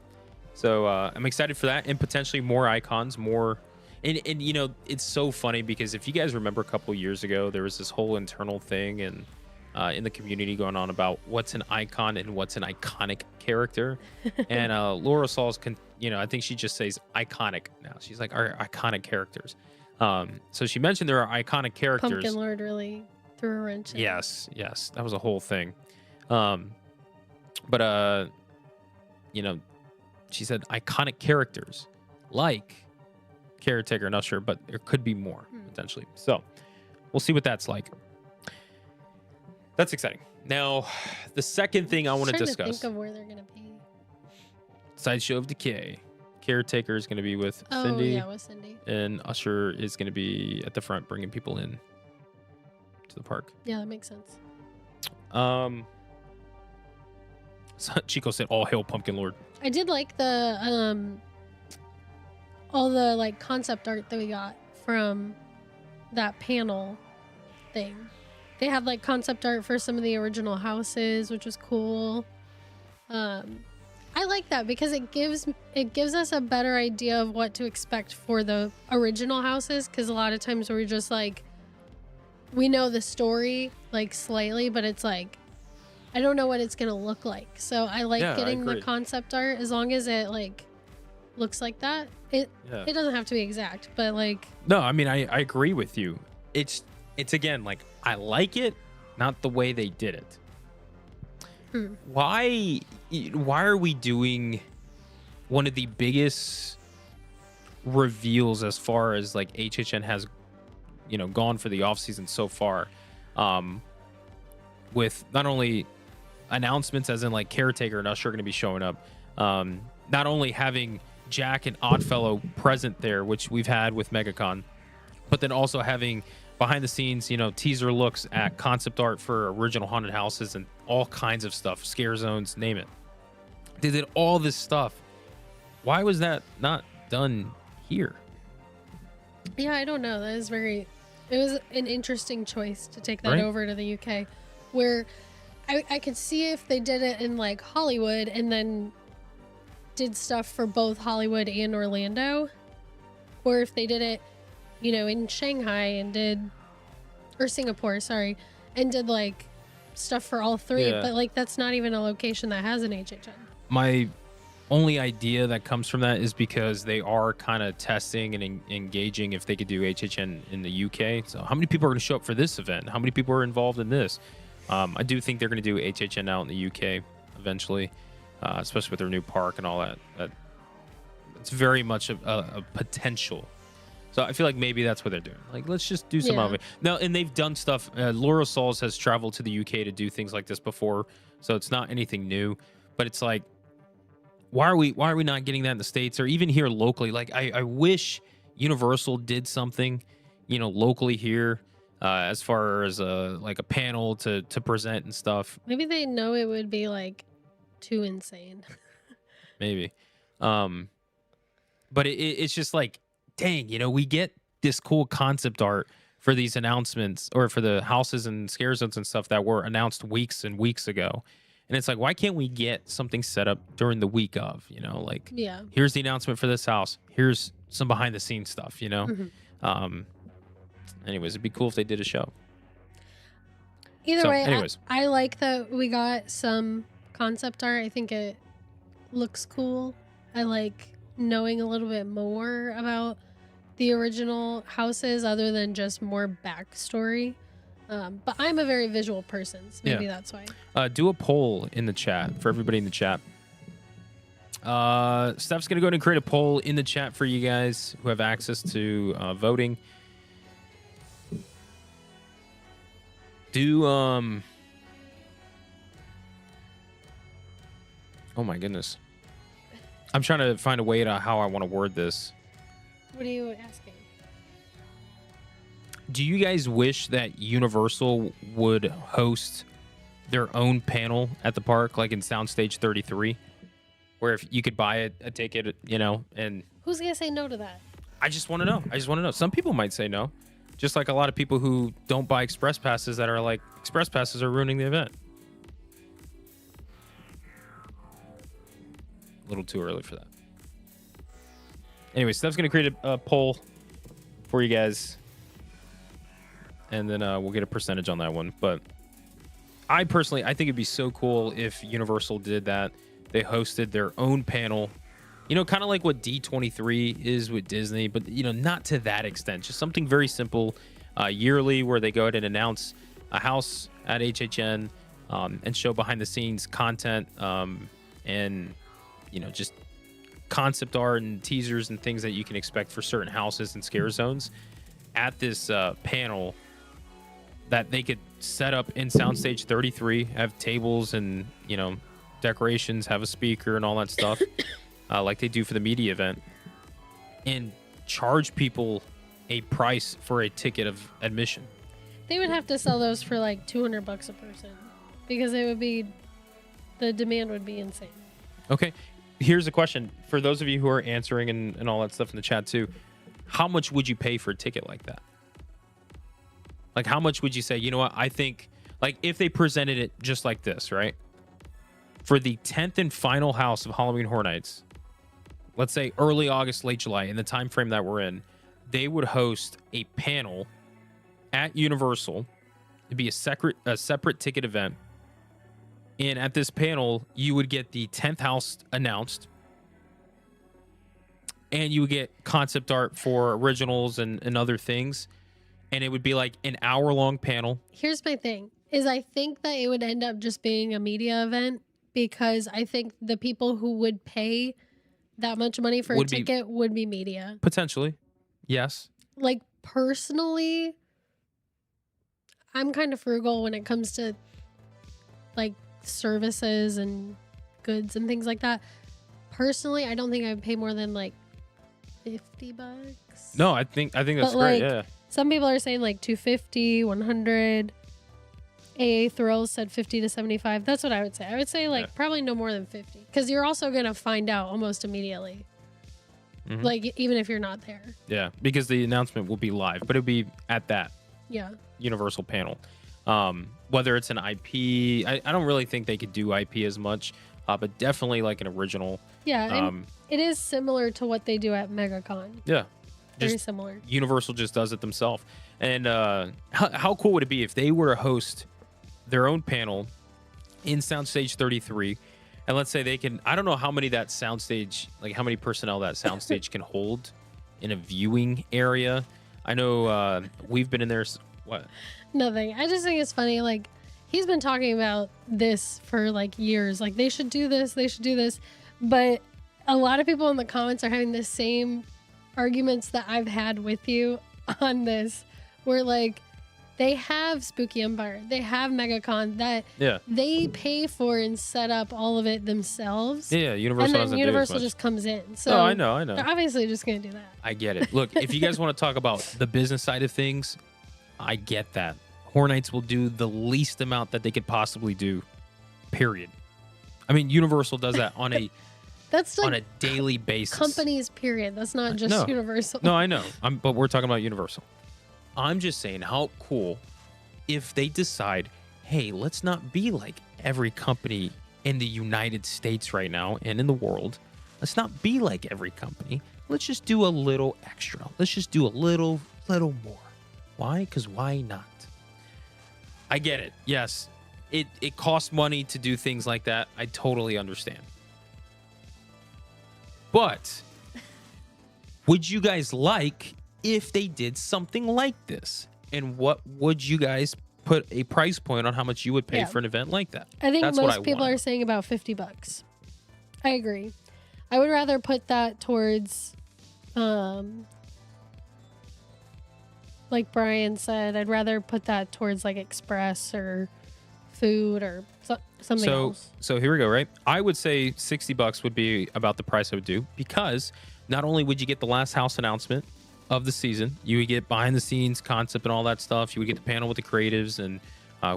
Speaker 1: So I'm excited for that and potentially more icons, more. And it's so funny because if you guys remember a couple years ago, there was this whole internal thing and in the community going on about what's an icon and what's an iconic character. And Laura Sauls I think she just says iconic now. She's like, our iconic characters. So she mentioned there are iconic characters.
Speaker 2: Pumpkin Lord really threw a wrench in.
Speaker 1: Yes. That was a whole thing. But she said iconic characters like Caretaker and Usher, but there could be more potentially. So we'll see what that's like. That's exciting. Now, the second thing I want to discuss.
Speaker 2: Think of where they're gonna be.
Speaker 1: Sideshow of Decay. Caretaker is going to be with Cindy.
Speaker 2: Yeah, with Cindy.
Speaker 1: And Usher is going to be at the front, bringing people in to the park.
Speaker 2: Yeah, that makes sense.
Speaker 1: So Chico said, "All hail Pumpkin Lord."
Speaker 2: I did like the all the like concept art that we got from that panel thing. They have like concept art for some of the original houses, which was cool. I like that because it gives us a better idea of what to expect for the original houses, because a lot of times we're just like, we know the story like slightly, but it's like, I don't know what it's gonna look like. So I like getting the concept art as long as it like looks like that. It doesn't have to be exact, but like,
Speaker 1: no, I mean I agree with you. It's again like, I like it, not the way they did it. Why are we doing one of the biggest reveals as far as like HHN has, gone for the off season so far, with not only announcements as in like Caretaker and Usher going to be showing up, not only having Jack and Oddfellow present there, which we've had with MegaCon, but then also having behind the scenes, teaser looks at concept art for original haunted houses and all kinds of stuff, scare zones, name it. They did all this stuff. Why was that not done here?
Speaker 2: Yeah, I don't know. It was an interesting choice to take that over to the UK, where I could see if they did it in like Hollywood and then did stuff for both Hollywood and Orlando, or if they did it, in Shanghai or Singapore, sorry, and did like stuff for all three. Yeah. But like, that's not even a location that has an HHN.
Speaker 1: My only idea that comes from that is because they are kind of testing and engaging if they could do HHN in the UK. So how many people are going to show up for this event? How many people are involved in this? I do think they're going to do HHN out in the UK eventually, especially with their new park and all that. It's very much a potential. So I feel like maybe that's what they're doing. Like, let's just do some of it. Now, and they've done stuff. Laura Sauls has traveled to the UK to do things like this before, so it's not anything new. But it's like, why are we not getting that in the States or even here locally? Like, I wish Universal did something, locally here, as far as like a panel to present and stuff.
Speaker 2: Maybe they know it would be like too insane.
Speaker 1: Maybe, but it's just like, dang, we get this cool concept art for these announcements or for the houses and scare zones and stuff that were announced weeks and weeks ago. And it's like, why can't we get something set up during the week of, like, here's the announcement for this house. Here's some behind the scenes stuff, Mm-hmm. Anyways, it'd be cool if they did a show.
Speaker 2: Either way, I like that we got some concept art. I think it looks cool. I like knowing a little bit more about the original houses other than just more backstory. But I'm a very visual person, so maybe that's why.
Speaker 1: Do a poll in the chat for everybody in the chat. Steph's going to go ahead and create a poll in the chat for you guys who have access to voting. Oh my goodness. I'm trying to find a way to how I want to word this.
Speaker 2: What are you asking?
Speaker 1: Do you guys wish that Universal would host their own panel at the park, like in Soundstage 33, where if you could buy a ticket, and
Speaker 2: who's gonna say no to that?
Speaker 1: I just want to know. Some people might say no, just like a lot of people who don't buy express passes that are like, express passes are ruining the event. A little too early for that. Anyway, Steph's gonna create a poll for you guys, and then we'll get a percentage on that one. But I think it'd be so cool if Universal did that. They hosted their own panel, kind of like what D23 is with Disney, but not to that extent. Just something very simple, yearly, where they go ahead and announce a house at HHN, and show behind the scenes content, and just concept art and teasers and things that you can expect for certain houses and scare zones at this panel that they could set up in Soundstage 33, have tables and, you know, decorations, have a speaker and all that stuff, like they do for the media event, and charge people a price for a ticket of admission.
Speaker 2: They would have to sell those for like $200 a person because it would be, the demand would be insane.
Speaker 1: Okay. Here's a question for those of you who are answering and all that stuff in the chat too. How much would you pay for a ticket like that? Like, how much would you say, you know what, I think, like, if they presented it just like this, right? For the 10th and final house of Halloween Horror Nights, let's say early August, late July, in the time frame that we're in, they would host a panel at Universal. It'd be a separate ticket event. And at this panel, you would get the 10th house announced. And you would get concept art for originals and other things. And it would be like an hour-long panel.
Speaker 2: Here's my thing, is I think that it would end up just being a media event because I think the people who would pay that much money for a ticket would be media.
Speaker 1: Potentially. Yes.
Speaker 2: Like, personally, I'm kind of frugal when it comes to, like, services and goods and things like that. Personally, I don't think I would pay more than, like, $50.
Speaker 1: No, I think that's
Speaker 2: but,
Speaker 1: great,
Speaker 2: like,
Speaker 1: yeah.
Speaker 2: Some people are saying like $250, $100. AA Thrills said $50 to $75. That's what I would say. I would say like probably no more than $50 because you're also going to find out almost immediately. Mm-hmm. Like even if you're not there.
Speaker 1: Yeah, because the announcement will be live, but it'll be at that Universal panel. Whether it's an IP, I don't really think they could do IP as much, but definitely like an original.
Speaker 2: Yeah, and it is similar to what they do at MegaCon.
Speaker 1: Yeah.
Speaker 2: Very similar.
Speaker 1: Universal just does it themselves. And how cool would it be if they were to host their own panel in Soundstage 33? And let's say they can, I don't know how many that soundstage, like how many personnel that soundstage can hold in a viewing area. I know we've been in there. What?
Speaker 2: Nothing. I just think it's funny. Like, he's been talking about this for like years. Like, they should do this. They should do this. But a lot of people in the comments are having the same arguments that I've had with you on this, where like they have Spooky Empire, they have MegaCon that they pay for and set up all of it themselves.
Speaker 1: Yeah, Universal
Speaker 2: and then Universal just comes in. So
Speaker 1: I know.
Speaker 2: They're obviously just gonna do that.
Speaker 1: I get it. Look, if you guys want to talk about the business side of things, I get that. Horror Nights will do the least amount that they could possibly do. Period. I mean, Universal does that on a
Speaker 2: that's like
Speaker 1: on a daily basis.
Speaker 2: Companies, period. That's not just Universal.
Speaker 1: No, I know. But we're talking about Universal. I'm just saying, how cool if they decide, hey, let's not be like every company in the United States right now and in the world. Let's not be like every company. Let's just do a little extra. Let's just do a little more. Why? Because why not? I get it. Yes, it costs money to do things like that. I totally understand. But would you guys like if they did something like this? And what would you guys put a price point on how much you would pay for an event like that?
Speaker 2: I think most people are saying about $50. I agree. I would rather put that towards, like Brian said, I'd rather put that towards like Express or food or something else.
Speaker 1: So here we go, right? I would say $60 would be about the price I would do, because not only would you get the last house announcement of the season, you would get behind the scenes concept and all that stuff. You would get the panel with the creatives and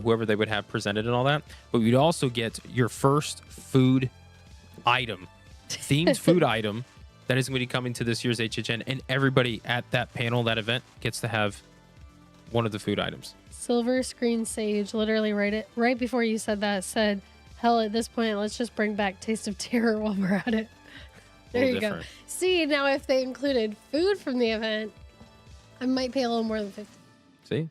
Speaker 1: whoever they would have presented and all that. But you'd also get your first food item, themed food item that is going to be coming to this year's HHN. And everybody at that panel, that event, gets to have one of the food items.
Speaker 2: Silver Screen Sage literally right before you said that said, hell, at this point, let's just bring back Taste of Terror while we're at it. There you go. See, now if they included food from the event, I might pay a little more than $50.
Speaker 1: See?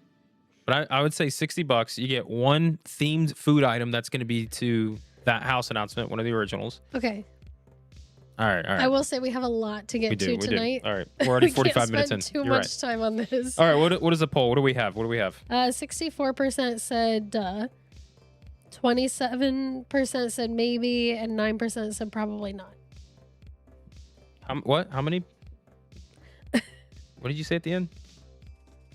Speaker 1: But I would say $60. You get one themed food item that's going to be to that house announcement, one of the originals.
Speaker 2: Okay.
Speaker 1: All right.
Speaker 2: I will say we have a lot to get to tonight.
Speaker 1: All right. We're already 45 minutes in.
Speaker 2: Too much time on this.
Speaker 1: All right. What is the poll? What do we have?
Speaker 2: 64% said duh. 27% said maybe, and 9% said probably not.
Speaker 1: What? How many? What did you say at the end?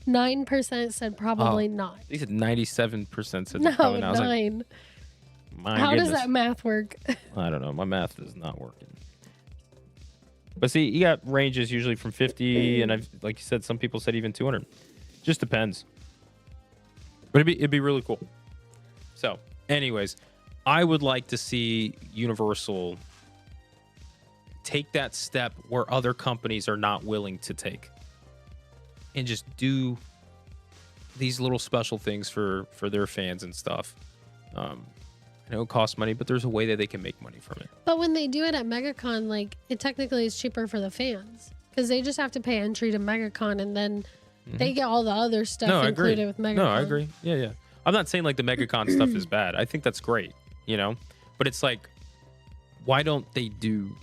Speaker 2: 9% said probably not.
Speaker 1: They said 97% said
Speaker 2: No,
Speaker 1: probably not.
Speaker 2: 9.
Speaker 1: How
Speaker 2: does that math work?
Speaker 1: I don't know. My math is not working. But see, you got ranges usually from 50, and like you said, some people said even 200. Just depends. But it'd be really cool. So, anyways, I would like to see Universal take that step where other companies are not willing to take, and just do these little special things for their fans and stuff. I know it costs money, but there's a way that they can make money from it.
Speaker 2: But when they do it at MegaCon, like, it technically is cheaper for the fans because they just have to pay entry to MegaCon, and then they get all the other stuff included with MegaCon.
Speaker 1: No, I agree. Yeah. I'm not saying like the MegaCon stuff is bad. I think that's great, but it's like, why don't they do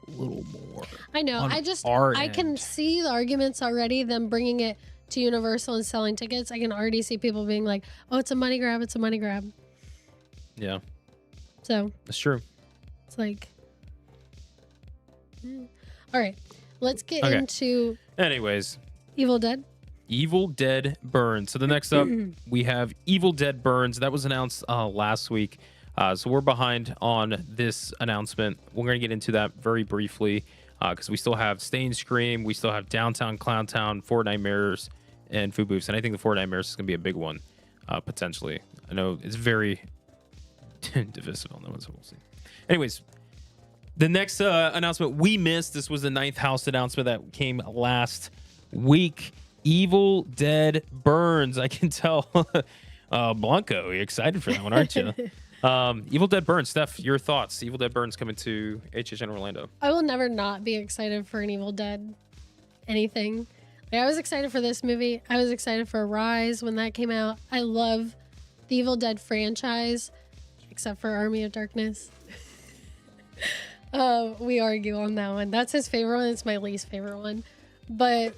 Speaker 1: a little more?
Speaker 2: I know. I can see the arguments already, them bringing it to Universal and selling tickets. I can already see people being like, oh, it's a money grab. It's a money grab.
Speaker 1: Yeah.
Speaker 2: So.
Speaker 1: That's true.
Speaker 2: It's like. All right. Let's get into.
Speaker 1: Anyways.
Speaker 2: Evil Dead.
Speaker 1: Evil Dead Burns. So the next up, we have Evil Dead Burns. That was announced last week. So we're behind on this announcement. We're going to get into that very briefly because we still have Stain Scream. We still have Downtown Clowntown, Fortnitemares, and Food Booths. And I think the Fortnitemares is going to be a big one, potentially. I know it's very divisive on that one, so we'll see. Anyways, the next announcement we missed. This was the 9th house announcement that came last week. Evil Dead Burns. I can tell. Blanco, you're excited for that one, aren't you? Evil Dead Burns. Steph, your thoughts? Evil Dead Burns coming to HHN Orlando.
Speaker 2: I will never not be excited for an Evil Dead anything. Like, I was excited for this movie. I was excited for Rise when that came out. I love the Evil Dead franchise, except for Army of Darkness. We argue on that one. That's his favorite one. It's my least favorite one. But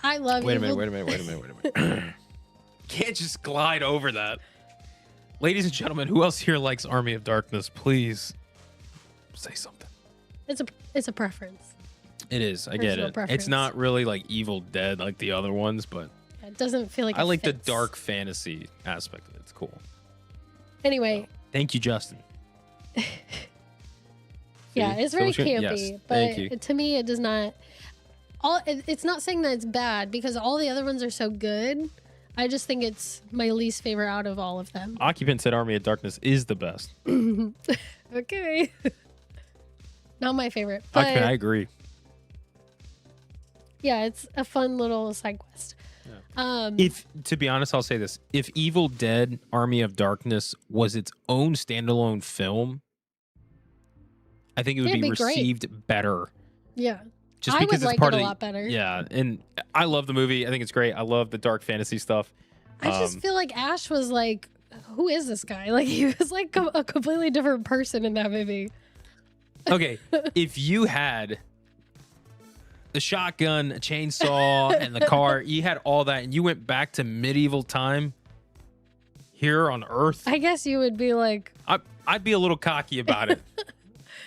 Speaker 2: I love
Speaker 1: Wait a minute. Can't just glide over that. Ladies and gentlemen, who else here likes Army of Darkness? Please say something.
Speaker 2: It's a preference.
Speaker 1: It is. I get it.
Speaker 2: Preference.
Speaker 1: It's not really like Evil Dead like the other ones, but
Speaker 2: it doesn't feel like
Speaker 1: I like
Speaker 2: fits.
Speaker 1: the dark fantasy aspect of it. It's cool.
Speaker 2: Anyway.
Speaker 1: So, thank you, Justin.
Speaker 2: Yeah, it's very campy,
Speaker 1: yes,
Speaker 2: but to me, it does not. It's not saying that it's bad because all the other ones are so good. I just think it's my least favorite out of all of them.
Speaker 1: Occupant said Army of Darkness is the best.
Speaker 2: Okay. Not my favorite. But
Speaker 1: Occupant, I agree.
Speaker 2: Yeah, it's a fun little side quest.
Speaker 1: Yeah. To be honest, I'll say this. If Evil Dead Army of Darkness was its own standalone film, I think it would be received better.
Speaker 2: Yeah.
Speaker 1: Just
Speaker 2: I
Speaker 1: because
Speaker 2: would
Speaker 1: it's
Speaker 2: like it a lot better.
Speaker 1: Yeah, and I love the movie. I think it's great. I love the dark fantasy stuff.
Speaker 2: I just feel like Ash was like, who is this guy? Like, he was like a completely different person in that movie.
Speaker 1: Okay, if you had the shotgun, a chainsaw, and the car, you had all that, and you went back to medieval time here on Earth,
Speaker 2: I guess you would be like...
Speaker 1: I'd be a little cocky about it.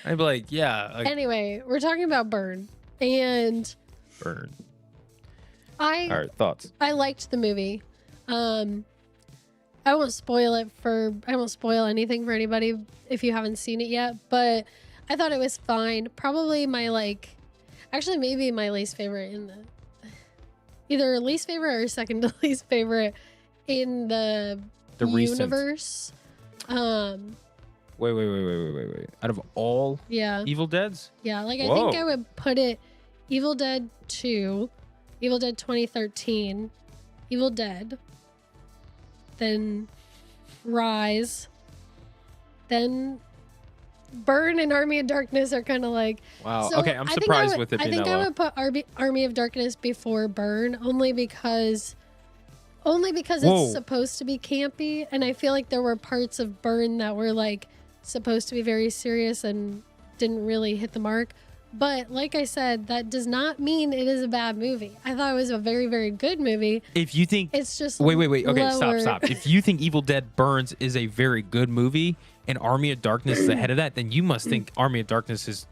Speaker 1: I'd be like, yeah. Like,
Speaker 2: anyway, we're talking about Burn. And
Speaker 1: Burn. All right, thoughts.
Speaker 2: I liked the movie. I won't spoil anything for anybody if you haven't seen it yet, but I thought it was fine. Probably maybe my least favorite in the either least favorite or second to least favorite in the universe.
Speaker 1: Wait. Out of all Evil Deads?
Speaker 2: Yeah, like I think I would put it Evil Dead 2, Evil Dead 2013, Evil Dead, then Rise, then Burn and Army of Darkness are kind of like...
Speaker 1: Wow, so okay, I'm surprised with it being that low.
Speaker 2: I think I would put Army of Darkness before Burn, only because it's supposed to be campy, and I feel like there were parts of Burn that were like supposed to be very serious and didn't really hit the mark. But like I said, that does not mean it is a bad movie. I thought it was a very, very good movie.
Speaker 1: If you think
Speaker 2: it's just
Speaker 1: wait. Okay, stop. If you think Evil Dead Burns is a very good movie and Army of Darkness is ahead of that, then you must think Army of Darkness is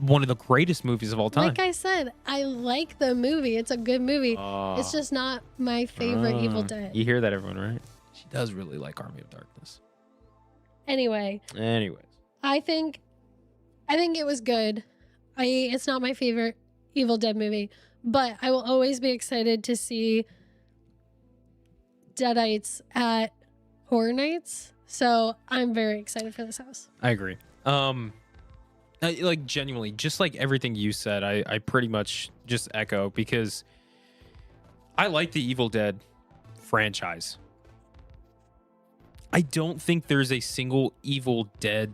Speaker 1: one of the greatest movies of all time.
Speaker 2: Like I said, I like the movie. It's a good movie. It's just not my favorite Evil Dead.
Speaker 1: You hear that, everyone, right? She does really like Army of Darkness.
Speaker 2: Anyways, I think it was good. It's not my favorite Evil Dead movie, but I will always be excited to see Deadites at Horror Nights. So I'm very excited for this house.
Speaker 1: I agree. Like genuinely, just like everything you said, I pretty much just echo, because I like the Evil Dead franchise. I don't think there's a single Evil Dead.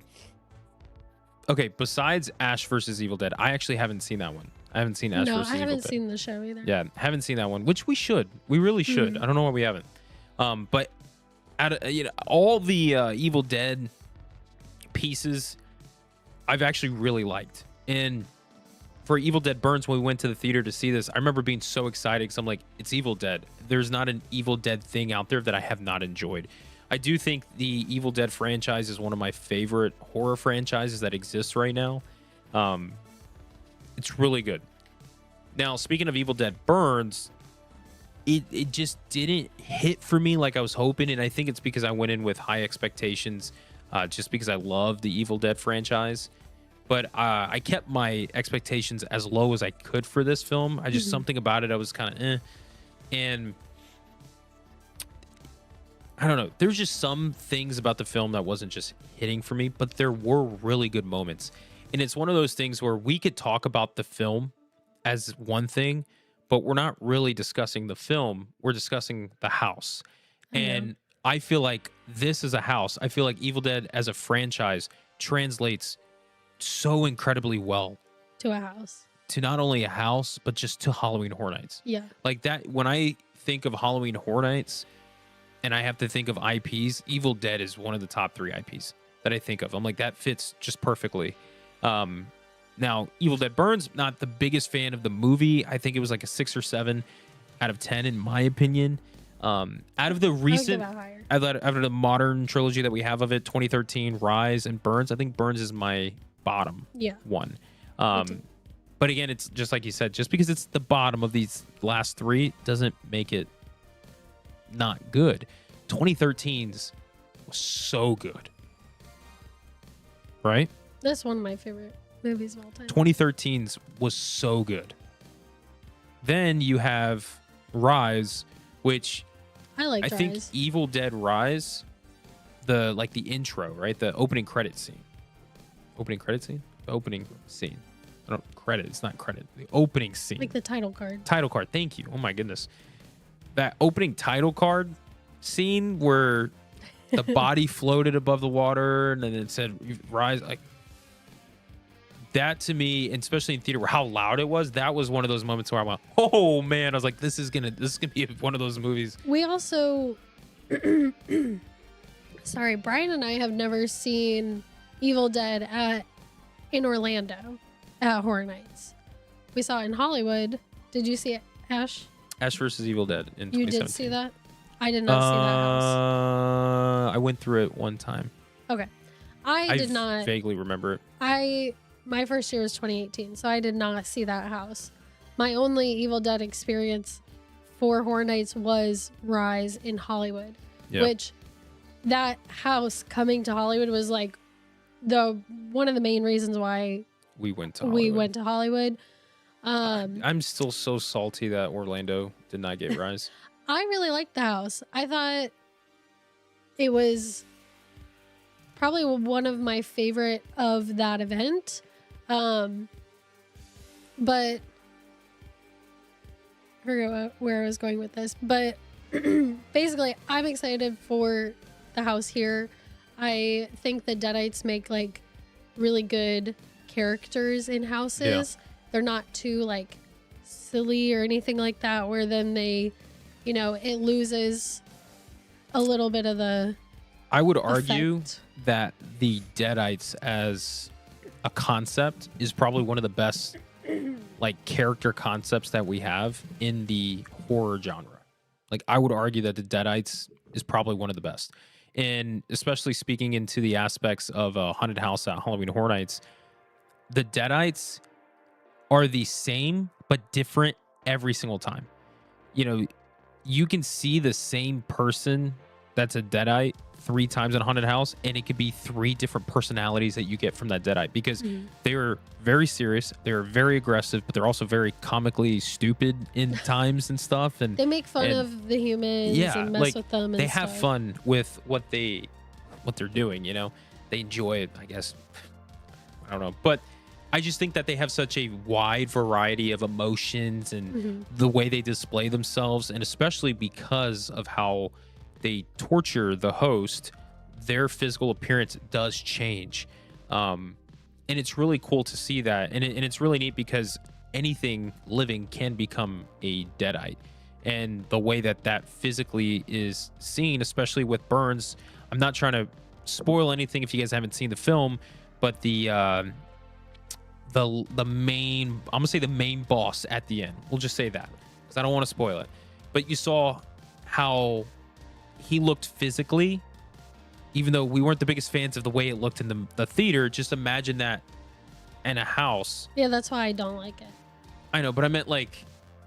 Speaker 1: Okay, besides Ash versus Evil Dead, I actually haven't seen that one. I haven't seen Ash versus Evil Dead.
Speaker 2: No, I haven't seen the show either.
Speaker 1: Yeah, haven't seen that one, which we should. We really should. I don't know why we haven't. But out of, all the Evil Dead pieces, I've actually really liked. And for Evil Dead Burns, when we went to the theater to see this, I remember being so excited because I'm like, it's Evil Dead. There's not an Evil Dead thing out there that I have not enjoyed. I do think the Evil Dead franchise is one of my favorite horror franchises that exists right now. It's really good. Now, speaking of Evil Dead Burns, it just didn't hit for me like I was hoping, and I think it's because I went in with high expectations, just because I love the Evil Dead franchise. But I kept my expectations as low as I could for this film. I just something about it, I was kind of and I don't know. There's just some things about the film that wasn't just hitting for me, but there were really good moments. And it's one of those things where we could talk about the film as one thing, but we're not really discussing the film. We're discussing the house. And I feel like this is a house. I feel like Evil Dead as a franchise translates so incredibly well
Speaker 2: to a house.
Speaker 1: To not only a house, but just to Halloween Horror Nights.
Speaker 2: Yeah.
Speaker 1: Like that, when I think of Halloween Horror Nights and I have to think of IPs, Evil Dead is one of the top 3 IPs that I think of. I'm like, that fits just perfectly. Now, Evil Dead Burns, not the biggest fan of the movie. I think it was like a 6 or 7 out of 10 in my opinion. Out of the recent, out of the modern trilogy that we have of it, 2013, Rise, and Burns, I think Burns is my bottom one. But again, it's just like you said, just because it's the bottom of these last 3 doesn't make it not good. 2013's was so good. Right?
Speaker 2: That's one of my favorite movies of all time.
Speaker 1: 2013's was so good. Then you have Rise, which I think Evil Dead Rise, the intro, right? The opening credit scene. Opening credit scene? The opening scene. I don't credit. It's not credit. The opening scene.
Speaker 2: Like the title card.
Speaker 1: Title card. Thank you. Oh my goodness. That opening title card scene where the body floated above the water and then it said Rise, like that to me, and especially in theater where how loud it was, that was one of those moments where I went, oh man, I was like, this is gonna be one of those movies.
Speaker 2: We also sorry, Brian and I have never seen Evil Dead in Orlando at Horror Nights. We saw it in Hollywood. Did you see it, Ash?
Speaker 1: Ash versus Evil Dead in 2017.
Speaker 2: You did see that? I did not see that house.
Speaker 1: I went through it one time.
Speaker 2: Okay. I did not
Speaker 1: vaguely remember it.
Speaker 2: My first year was 2018, so I did not see that house. My only Evil Dead experience for Horror Nights was Rise in Hollywood, which that house coming to Hollywood was like one of the main reasons why
Speaker 1: we went to Hollywood. I'm still so salty that Orlando did not get Rise.
Speaker 2: I really liked the house. I thought it was probably one of my favorite of that event. But I forget where I was going with this. But basically, I'm excited for the house here. I think the Deadites make like really good characters in houses. Yeah. They're not too like silly or anything like that, where then they, it loses a little bit of the
Speaker 1: I would argue that the Deadites as a concept is probably one of the best like character concepts that we have in the horror genre. Like I would argue that the Deadites is probably one of the best. And especially speaking into the aspects of a haunted house at Halloween Horror Nights, the Deadites are the same but different every single time. You know, you can see the same person that's a Deadite 3 times in a haunted house, and it could be 3 different personalities that you get from that Deadite, because they are very serious, they're very aggressive, but they're also very comically stupid in times and stuff. And
Speaker 2: they make fun of the humans and mess with them. And
Speaker 1: they have fun with what they're doing. You know, they enjoy it, I guess. I don't know, but I just think that they have such a wide variety of emotions and the way they display themselves, and especially because of how they torture the host, their physical appearance does change. And it's really cool to see that. And it's really neat because anything living can become a Deadite. And the way that physically is seen, especially with burns, I'm not trying to spoil anything if you guys haven't seen the film, but the main, I'm gonna say the main boss at the end, we'll just say that because I don't want to spoil it, but you saw how he looked physically, even though we weren't the biggest fans of the way it looked in the theater. Just imagine that in a house.
Speaker 2: Yeah, that's why I don't like it.
Speaker 1: I know, but I meant like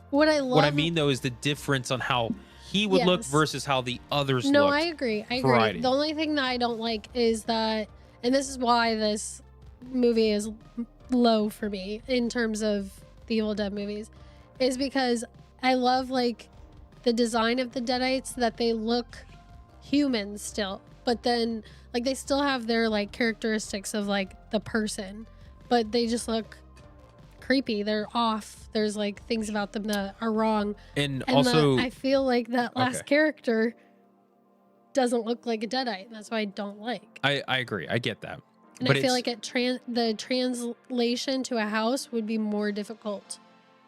Speaker 2: what I
Speaker 1: mean though is the difference on how he would look versus how the others looked.
Speaker 2: No, I agree. The only thing that I don't like is that, and this is why this movie is low for me in terms of the Evil Dead movies, is because I love like the design of the Deadites, that they look human still, but then like they still have their like characteristics of like the person, but they just look creepy. They're off. There's like things about them that are wrong.
Speaker 1: And also
Speaker 2: I feel like that last character doesn't look like a Deadite. That's why I don't like.
Speaker 1: I agree. I get that.
Speaker 2: And I feel like the translation to a house would be more difficult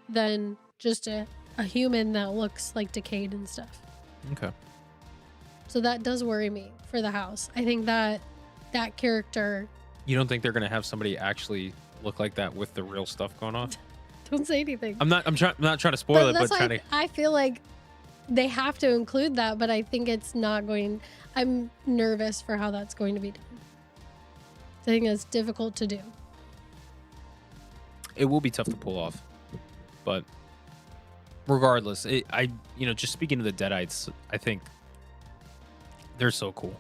Speaker 2: than just a human that looks like decayed and stuff.
Speaker 1: Okay.
Speaker 2: So that does worry me for the house. I think that character.
Speaker 1: You don't think they're gonna have somebody actually look like that with the real stuff going on?
Speaker 2: Don't say anything.
Speaker 1: I'm not trying to spoil it, but trying to.
Speaker 2: I feel like they have to include that, but I think it's not going. I'm nervous for how that's going to be done. I think it's difficult to do.
Speaker 1: It will be tough to pull off, but regardless, just speaking of the Deadites, I think they're so cool.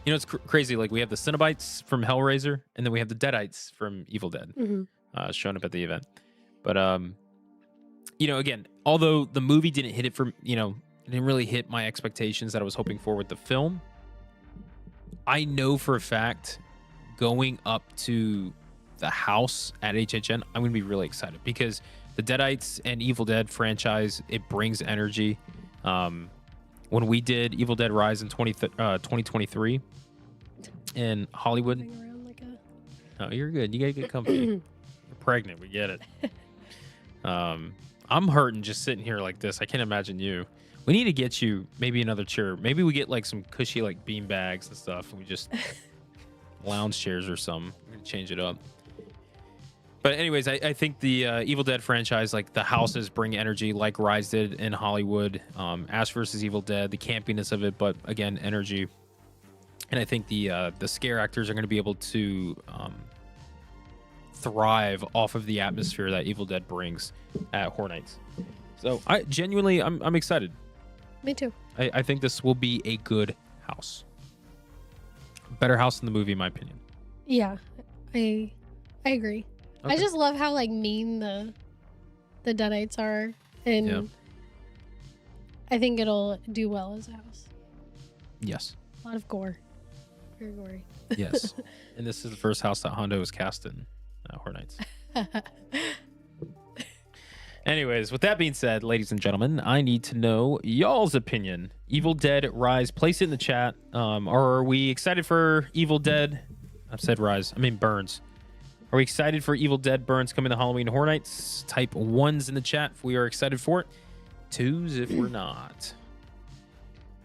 Speaker 1: You know, it's crazy. Like, we have the Cenobites from Hellraiser, and then we have the Deadites from Evil Dead showing up at the event. But again, although the movie didn't hit it for, it didn't really hit my expectations that I was hoping for with the film, I know for a fact going up to the house at HHN, I'm going to be really excited because the Deadites and Evil Dead franchise, it brings energy. When we did Evil Dead Rise in 2023 in Hollywood. Oh, you're good. You got good company. You're pregnant. We get it. I'm hurting just sitting here like this. I can't imagine you. We need to get you maybe another chair. Maybe we get like some cushy like bean bags and stuff, and we just lounge chairs or something. We're gonna change it up. But anyways, I think the Evil Dead franchise, like the houses bring energy like Rise did in Hollywood. Ash vs. Evil Dead, the campiness of it, but again, energy. And I think the scare actors are going to be able to thrive off of the atmosphere that Evil Dead brings at Horror Nights. So I genuinely, I'm excited.
Speaker 2: Me too.
Speaker 1: I think this will be a good house. Better house than the movie, in my opinion.
Speaker 2: Yeah, I agree. Okay. I just love how like mean the Deadites are, and I think it'll do well as a house.
Speaker 1: Yes.
Speaker 2: A lot of gore. Very gory.
Speaker 1: Yes. And this is the first house that Hondo was cast in Horror Nights. Anyways, with that being said, ladies and gentlemen, I need to know y'all's opinion. Evil Dead Rise. Place it in the chat. Are we excited for Evil Dead? I've said Rise. I mean Burns. Are we excited for Evil Dead Burns coming to Halloween Horror Nights? Type 1s in the chat if we are excited for it. 2s if we're not.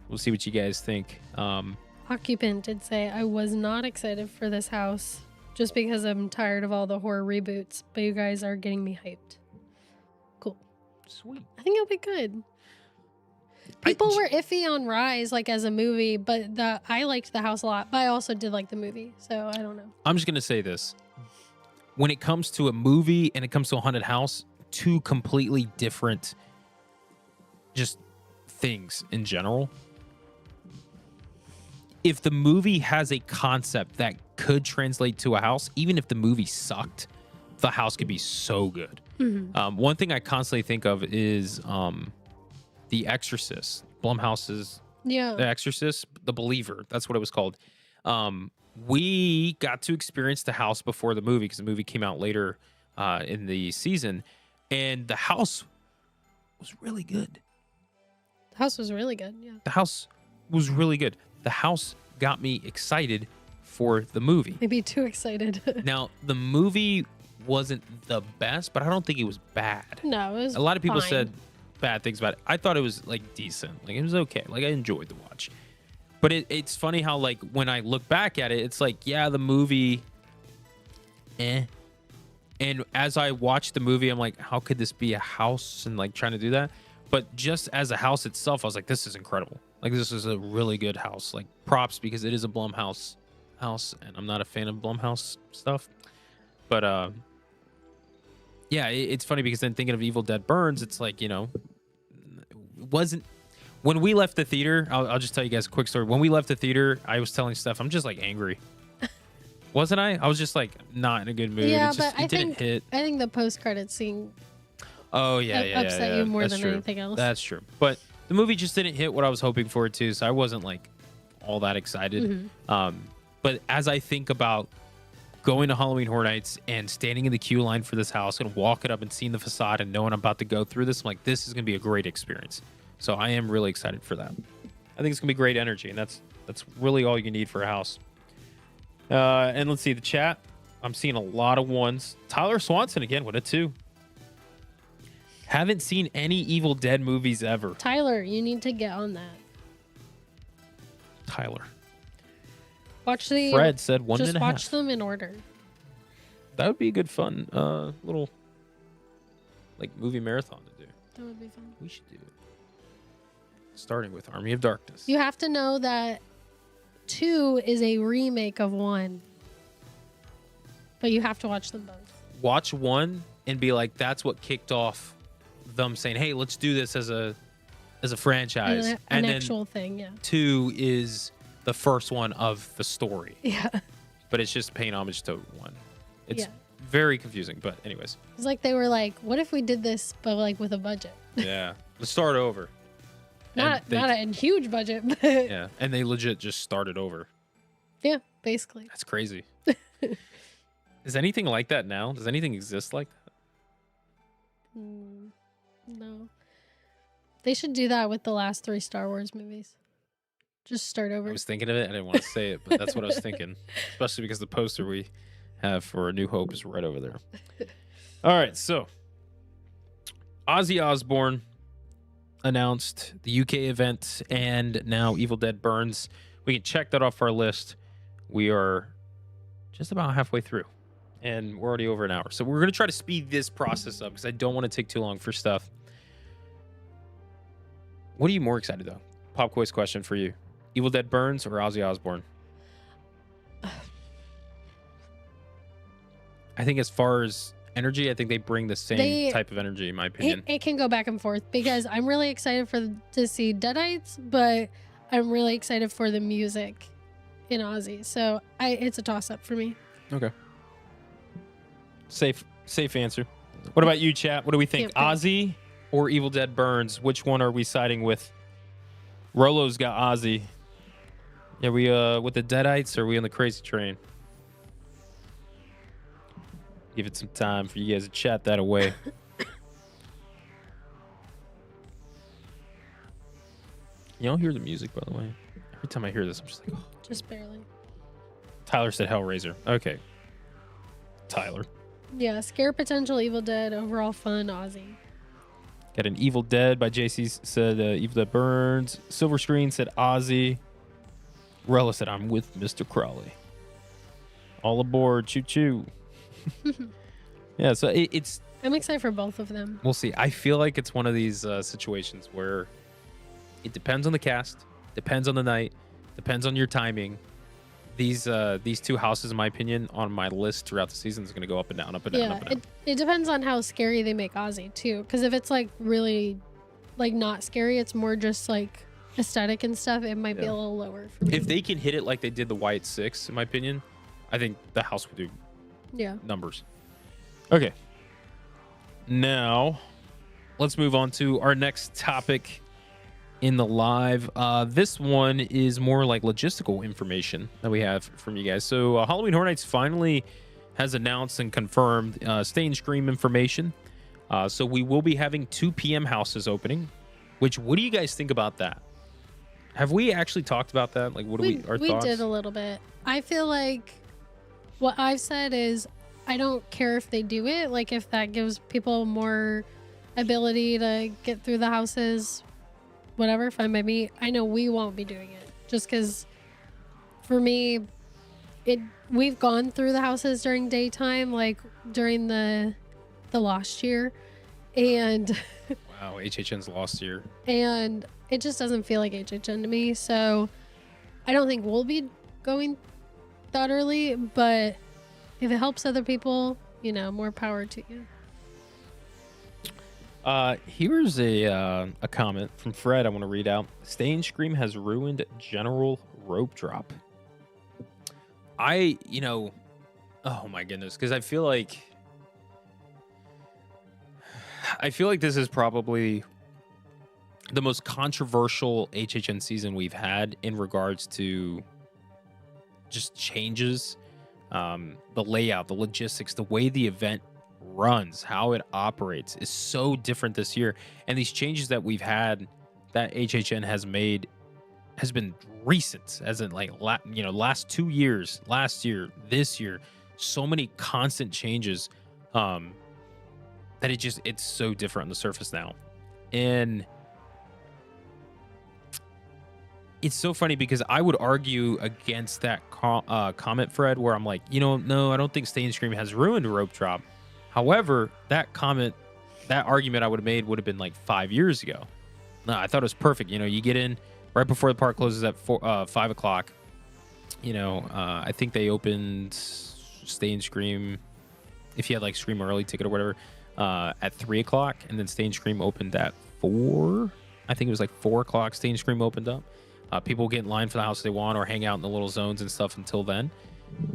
Speaker 1: We'll see what you guys think.
Speaker 2: Occupant did say, I was not excited for this house just because I'm tired of all the horror reboots, but you guys are getting me hyped. Cool.
Speaker 1: Sweet.
Speaker 2: I think it'll be good. People were iffy on Rise, like as a movie, but I liked the house a lot, but I also did like the movie, so I don't know.
Speaker 1: I'm just going to say this. when it comes to a movie and it comes to a haunted house, two completely different just things in general. If the movie has a concept that could translate to a house, even if the movie sucked, the house could be so good. One thing I constantly think of is The Exorcist. Blumhouse's The Exorcist, The Believer. That's what it was called. We got to experience the house before the movie because the movie came out later in the season, and the house was really good.
Speaker 2: The house was really good. Yeah.
Speaker 1: The house was really good. The house got me excited for the movie.
Speaker 2: Maybe too excited.
Speaker 1: Now, the movie wasn't the best, but I don't think it was bad.
Speaker 2: No, it was
Speaker 1: a lot of people
Speaker 2: fine.
Speaker 1: said bad things about it. I thought it was like decent. Like it was okay. Like I enjoyed the watch. But it's funny how like when I look back at it, it's like, yeah, the movie, And as I watched the movie, I'm like, how could this be a house and like trying to do that? But just as a house itself, I was like, this is incredible. Like this is a really good house. Like props because it is a Blumhouse house, and I'm not a fan of Blumhouse stuff. But yeah, it's funny because then thinking of Evil Dead Burns, it's like, you know, it wasn't when we left the theater. I'll just tell you guys a quick story. When we left the theater, I was telling Steph, I'm just like angry. Wasn't I? I was just like not in a good mood.
Speaker 2: Yeah,
Speaker 1: it just,
Speaker 2: but I
Speaker 1: didn't hit.
Speaker 2: I think the post-credit scene upset you more
Speaker 1: That's
Speaker 2: than
Speaker 1: true.
Speaker 2: anything else.
Speaker 1: That's true. But the movie just didn't hit what I was hoping for it to, so I wasn't like all that excited. But as I think about going to Halloween Horror Nights and standing in the queue line for this house and walking up and seeing the facade and knowing I'm about to go through this, I'm like, this is going to be a great experience. So I am really excited for that. I think it's going to be great energy, and that's really all you need for a house. And let's see the chat. I'm seeing a lot of ones. Tyler Swanson again with a 2. Haven't seen any Evil Dead movies ever.
Speaker 2: Tyler, you need to get on that.
Speaker 1: Tyler.
Speaker 2: Watch the.
Speaker 1: Fred said 1.5.
Speaker 2: Just watch them in order.
Speaker 1: That would be a good fun little like movie marathon to do.
Speaker 2: That would be fun.
Speaker 1: We should do it. Starting with Army of Darkness.
Speaker 2: You have to know that 2 is a remake of 1. But you have to watch them both.
Speaker 1: Watch 1 and be like, that's what kicked off them saying, hey, let's do this as a franchise.
Speaker 2: An
Speaker 1: then
Speaker 2: actual thing, yeah.
Speaker 1: 2 is the first one of the story.
Speaker 2: Yeah.
Speaker 1: But it's just paying homage to 1. It's
Speaker 2: Yeah.
Speaker 1: very confusing, but anyways.
Speaker 2: It's like they were like, what if we did this, but like with a budget?
Speaker 1: Yeah. Let's start over.
Speaker 2: Not a huge budget, but
Speaker 1: Yeah. And they legit just started over.
Speaker 2: yeah, basically.
Speaker 1: That's crazy. Is anything like that now? Does anything exist like that?
Speaker 2: No. They should do that with the last 3 Star Wars movies. Just start over.
Speaker 1: I was thinking of it. I didn't want to say it, but that's what I was thinking. Especially because the poster we have for A New Hope is right over there. All right, so Ozzy Osbourne announced the UK event, and now Evil Dead Burns. We can check that off our list. We are just about halfway through, and we're already over an hour. So we're going to try to speed this process up because I don't want to take too long for stuff. What are you more excited though? Pop quiz question for you. Evil Dead Burns or Ozzy Osbourne? I think as far as energy, I think they bring the same type of energy, in my opinion.
Speaker 2: It can go back and forth because I'm really excited to see Deadites, but I'm really excited for the music in Ozzy. So it's a toss-up for me.
Speaker 1: Okay. Safe answer. What about you, chat? What do we think? Ozzy or Evil Dead Burns? Which one are we siding with? Rolo's got Ozzy. Are we with the Deadites or are we on the crazy train? Give it some time for you guys to chat that away. You don't hear the music, by the way. Every time I hear this, I'm just like, oh.
Speaker 2: Just barely.
Speaker 1: Tyler said Hellraiser. Okay. Tyler.
Speaker 2: Yeah, scare potential, Evil Dead, overall fun, Ozzy.
Speaker 1: Got an Evil Dead by JC said Evil Dead Burns. Silver Screen said Ozzy. Rella said I'm with Mr. Crowley. All aboard, choo choo. Yeah, so it's.
Speaker 2: I'm excited for both of them.
Speaker 1: We'll see. I feel like it's one of these situations where it depends on the cast, depends on the night, depends on your timing. these two houses, in my opinion, on my list throughout the season is going to go up and down, up and down, up and down.
Speaker 2: It depends on how scary they make Ozzy too. Because if it's like really like not scary, it's more just like aesthetic and stuff, it might be a little lower for me.
Speaker 1: If they can hit it like they did the White 6, in my opinion, I think the house would do numbers. Okay. Now, let's move on to our next topic in the live. This one is more like logistical information that we have from you guys. So Halloween Horror Nights finally has announced and confirmed Stay and Scream information. So we will be having 2 p.m. houses opening, which, what do you guys think about that? Have we actually talked about that? Like, what our thoughts?
Speaker 2: We did a little bit. I feel like what I've said is I don't care if they do it. Like, if that gives people more ability to get through the houses, whatever, fine by me. I know we won't be doing it just because for me, we've gone through the houses during daytime, like during the last year, and
Speaker 1: wow, HHN's lost year,
Speaker 2: and it just doesn't feel like HHN to me. So I don't think we'll be going that early, but if it helps other people, you know, more power to you.
Speaker 1: Here's a comment from Fred I want to read out. Stay and Scream has ruined general rope drop. Oh my goodness, because I feel like this is probably the most controversial HHN season we've had in regards to just changes, the layout, the logistics, the way the event runs, how it operates is so different this year. And these changes that we've had that HHN has made has been recent, as in like last 2 years, last year, this year, so many constant changes that it's so different on the surface now. And it's so funny because I would argue against that comment, Fred, where I'm like, no, I don't think Stay and Scream has ruined rope drop. However, that argument I would have made would have been like 5 years ago. No, I thought it was perfect. You get in right before the park closes at 5 o'clock. I think they opened Stay and Scream, if you had like Scream early ticket or whatever, at 3 o'clock, and then Stay and Scream opened at 4. I think it was like 4 o'clock. Stay and Scream opened up. People get in line for the house they want or hang out in the little zones and stuff until then.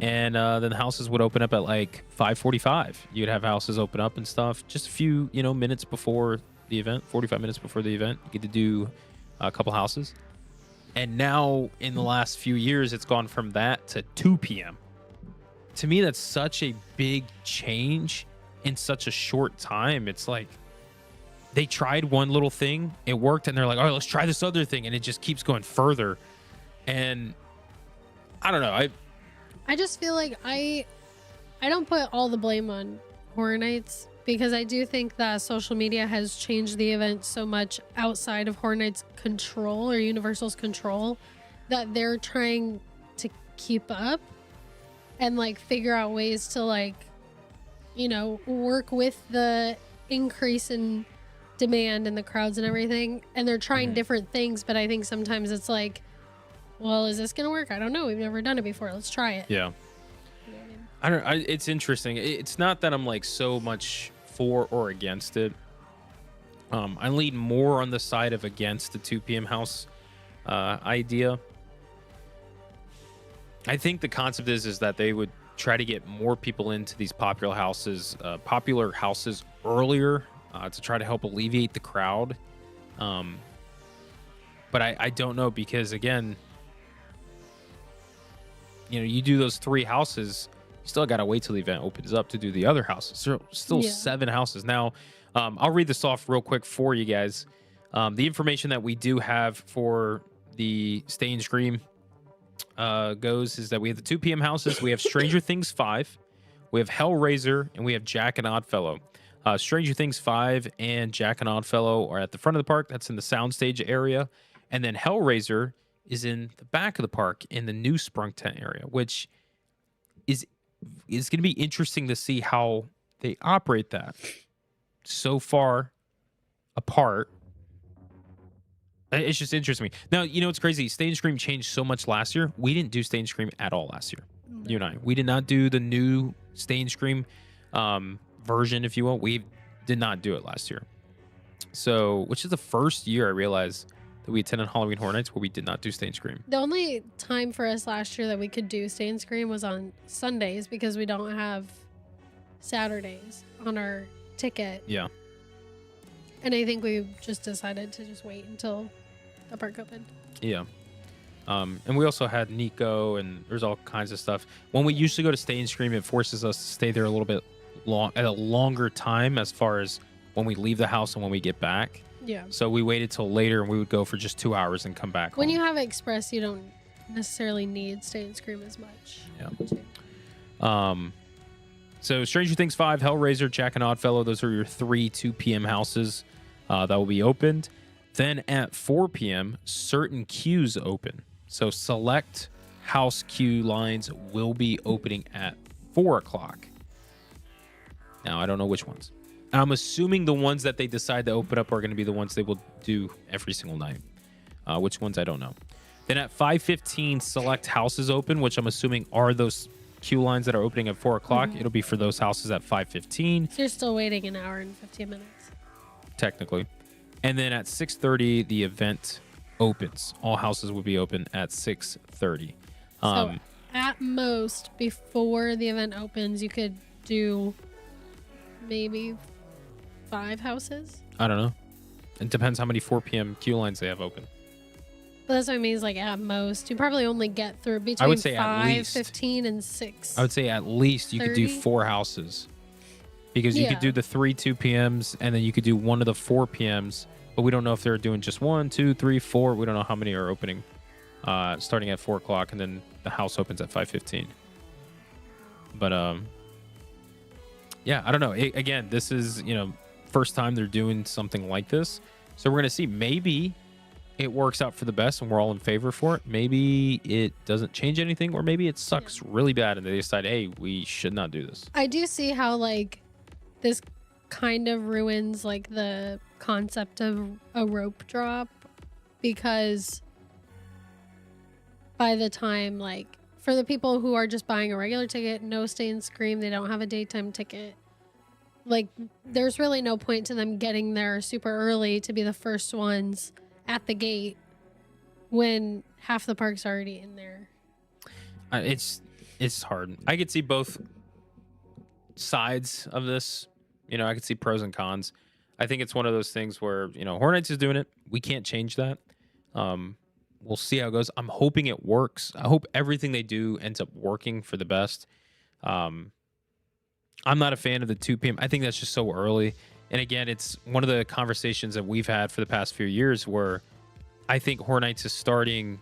Speaker 1: And then the houses would open up at like 5:45. You'd have houses open up and stuff just a few, minutes before the event, 45 minutes before the event. You get to do a couple houses. And now in the last few years, it's gone from that to 2 p.m. To me, that's such a big change in such a short time. It's like they tried one little thing, it worked, and they're like, all right, let's try this other thing. And it just keeps going further. And I don't know.
Speaker 2: I just feel like I don't put all the blame on Horror Nights, because I do think that social media has changed the event so much outside of Horror Nights' control or Universal's control that they're trying to keep up and like figure out ways to like, work with the increase in demand and the crowds and everything. And they're trying different things, but I think sometimes it's like, well, is this gonna work? I don't know. We've never done it before. Let's try it.
Speaker 1: Yeah. It's interesting. It's not that I'm like so much for or against it. I lean more on the side of against the 2 p.m. house idea. I think the concept is that they would try to get more people into these popular houses earlier to try to help alleviate the crowd. But I don't know, because again, you do those 3 houses, you still got to wait till the event opens up to do the other houses. So still 7 houses. Now, I'll read this off real quick for you guys. The information that we do have for the Stay and Scream goes is that we have the 2 p.m. houses. We have Stranger Things 5. We have Hellraiser, and we have Jack and Oddfellow. Stranger Things 5 and Jack and Oddfellow are at the front of the park. That's in the soundstage area. And then Hellraiser is in the back of the park in the new Sprung tent area, which is going to be interesting to see how they operate that. So far apart, It's just interesting to me. Now, you know what's crazy? Stay and Scream changed so much last year. We didn't do Stay and Scream at all last year.
Speaker 2: No.
Speaker 1: You and I. We did not do the new Stay and Scream version, if you will. We did not do it last year. So, which is the first year I realized that we attended Halloween Horror Nights where we did not do Stay and Scream.
Speaker 2: The only time for us last year that we could do Stay and Scream was on Sundays because we don't have Saturdays on our ticket.
Speaker 1: Yeah.
Speaker 2: And I think we just decided to just wait until the park opened.
Speaker 1: Yeah. And we also had Nico, and there's all kinds of stuff. When we usually go to Stay and Scream, it forces us to stay there a little bit at a longer time as far as when we leave the house and when we get back.
Speaker 2: Yeah.
Speaker 1: So we waited till later, and we would go for just 2 hours and come back
Speaker 2: When
Speaker 1: home.
Speaker 2: you have Express, you don't necessarily need Stay and Scream as much.
Speaker 1: Yeah. So Stranger Things 5, Hellraiser, Jack and Oddfellow, those are your 3 2 p.m. houses that will be opened. Then at 4 p.m., certain queues open. So select house queue lines will be opening at 4 o'clock. Now, I don't know which ones. I'm assuming the ones that they decide to open up are going to be the ones they will do every single night. Which ones, I don't know. Then at 5:15, select houses open, which I'm assuming are those queue lines that are opening at 4 o'clock. It'll be for those houses at 5:15.
Speaker 2: So you're still waiting an hour and 15 minutes.
Speaker 1: Technically. And then at 6:30, the event opens. All houses will be open at 6:30.
Speaker 2: So at most, before the event opens, you could do maybe 5 houses.
Speaker 1: I don't know. It depends how many 4 p.m. queue lines they have open.
Speaker 2: But that's what I mean. Is like at most, you probably only get through between
Speaker 1: I would say
Speaker 2: 5,
Speaker 1: at least
Speaker 2: 15, and 6.
Speaker 1: I would say at least you could do
Speaker 2: 30?
Speaker 1: 4 houses. Because you could
Speaker 2: Yeah.
Speaker 1: do the 3 2 p.m.s and then you could do one of the 4 p.m.s. But we don't know if they're doing just 1, 2, 3, 4. We don't know how many are opening starting at 4 o'clock, and then the house opens at 5:15. But yeah, I don't know. Again, this is, first time they're doing something like this. So we're going to see. Maybe it works out for the best and we're all in favor for it. Maybe it doesn't change anything, or maybe it sucks really bad and they decide, hey, we should not do this.
Speaker 2: I do see how like this kind of ruins like the concept of a rope drop, because by the time, like, for the people who are just buying a regular ticket, no Stay and Scream, they don't have a daytime ticket, like, there's really no point to them getting there super early to be the first ones at the gate when half the park's already in there.
Speaker 1: It's hard. I could see both sides of this. I could see pros and cons. I think it's one of those things where, Horror Nights is doing it. We can't change that. We'll see how it goes. I'm hoping it works. I hope everything they do ends up working for the best. I'm not a fan of the 2 p.m. I think that's just so early. And again, it's one of the conversations that we've had for the past few years where I think Horror Nights is starting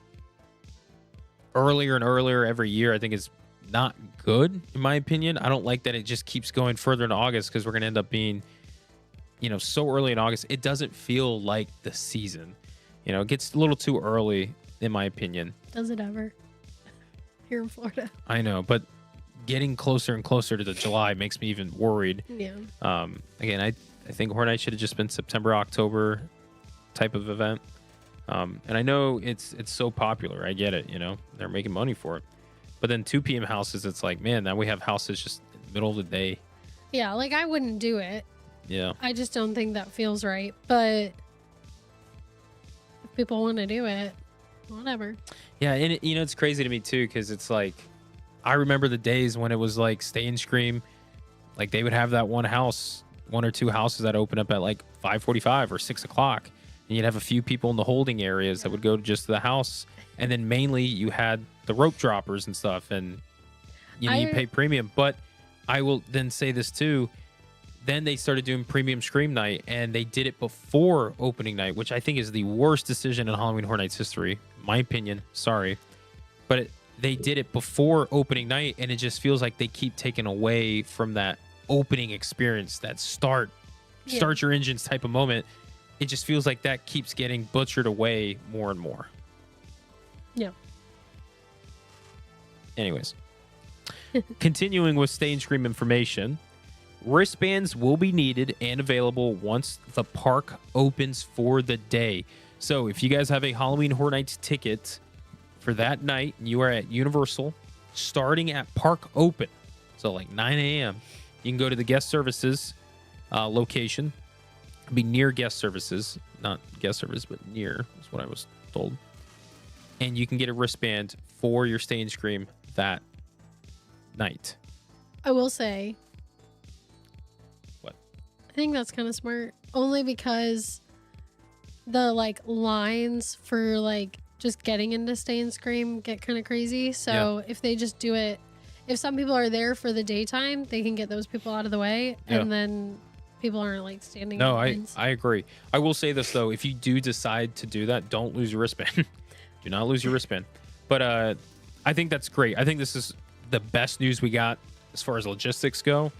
Speaker 1: earlier and earlier every year. I think is not good, in my opinion. I don't like that it just keeps going further into August, because we're going to end up being, so early in August. It doesn't feel like the season. It gets a little too early, in my opinion.
Speaker 2: Does it ever? Here in Florida.
Speaker 1: I know, but getting closer and closer to the July makes me even worried.
Speaker 2: Yeah.
Speaker 1: Again, I think Horror Nights should have just been September, October type of event. And I know it's so popular. I get it. They're making money for it. But then 2 p.m. houses, it's like, man, now we have houses just in the middle of the day.
Speaker 2: Yeah, like I wouldn't do it.
Speaker 1: Yeah.
Speaker 2: I just don't think that feels right. But if people want to do it, whatever.
Speaker 1: Yeah, and it's crazy to me too, because it's like, I remember the days when it was like Stay and Scream, like they would have that one or 2 houses that open up at like 5:45 or 6 o'clock, and you'd have a few people in the holding areas that would go to just the house, and then mainly you had the rope droppers and stuff, and you pay premium. But I will then say this too. Then they started doing premium Scream night, and they did it before opening night, which I think is the worst decision in Halloween Horror Nights history. My opinion. Sorry. But they did it before opening night, and it just feels like they keep taking away from that opening experience, that start your engines type of moment. It just feels like that keeps getting butchered away more and more.
Speaker 2: Yeah.
Speaker 1: Anyways. Continuing with Stay and Scream information. Wristbands will be needed and available once the park opens for the day. So if you guys have a Halloween Horror Nights ticket for that night, and you are at Universal, starting at Park Open, so like 9 a.m., you can go to the guest services location. It'll be near guest services, not guest service, but near is what I was told. And you can get a wristband for your Stay and Scream that night.
Speaker 2: I will say,
Speaker 1: what?
Speaker 2: I think that's kind of smart, only because the like lines for like just getting into Stay and Scream get kind of crazy. So if they just do it, if some people are there for the daytime, they can get those people out of the way, and then people aren't like standing.
Speaker 1: No, I agree. I will say this though: if you do decide to do that, don't lose your wristband. Do not lose your wristband. But I think that's great. I think this is the best news we got as far as logistics go.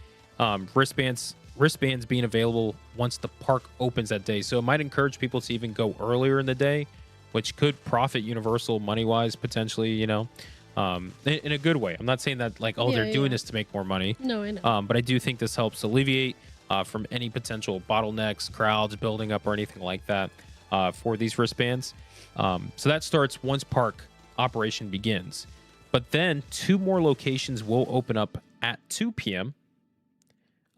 Speaker 1: Wristbands being available once the park opens that day. So it might encourage people to even go earlier in the day, which could profit Universal money-wise, potentially, you know, in a good way. I'm not saying that like, they're doing this to make more money.
Speaker 2: No, I know.
Speaker 1: But I do think this helps alleviate from any potential bottlenecks, crowds building up or anything like that for these wristbands. So that starts once park operation begins. But then 2 more locations will open up at 2 p.m.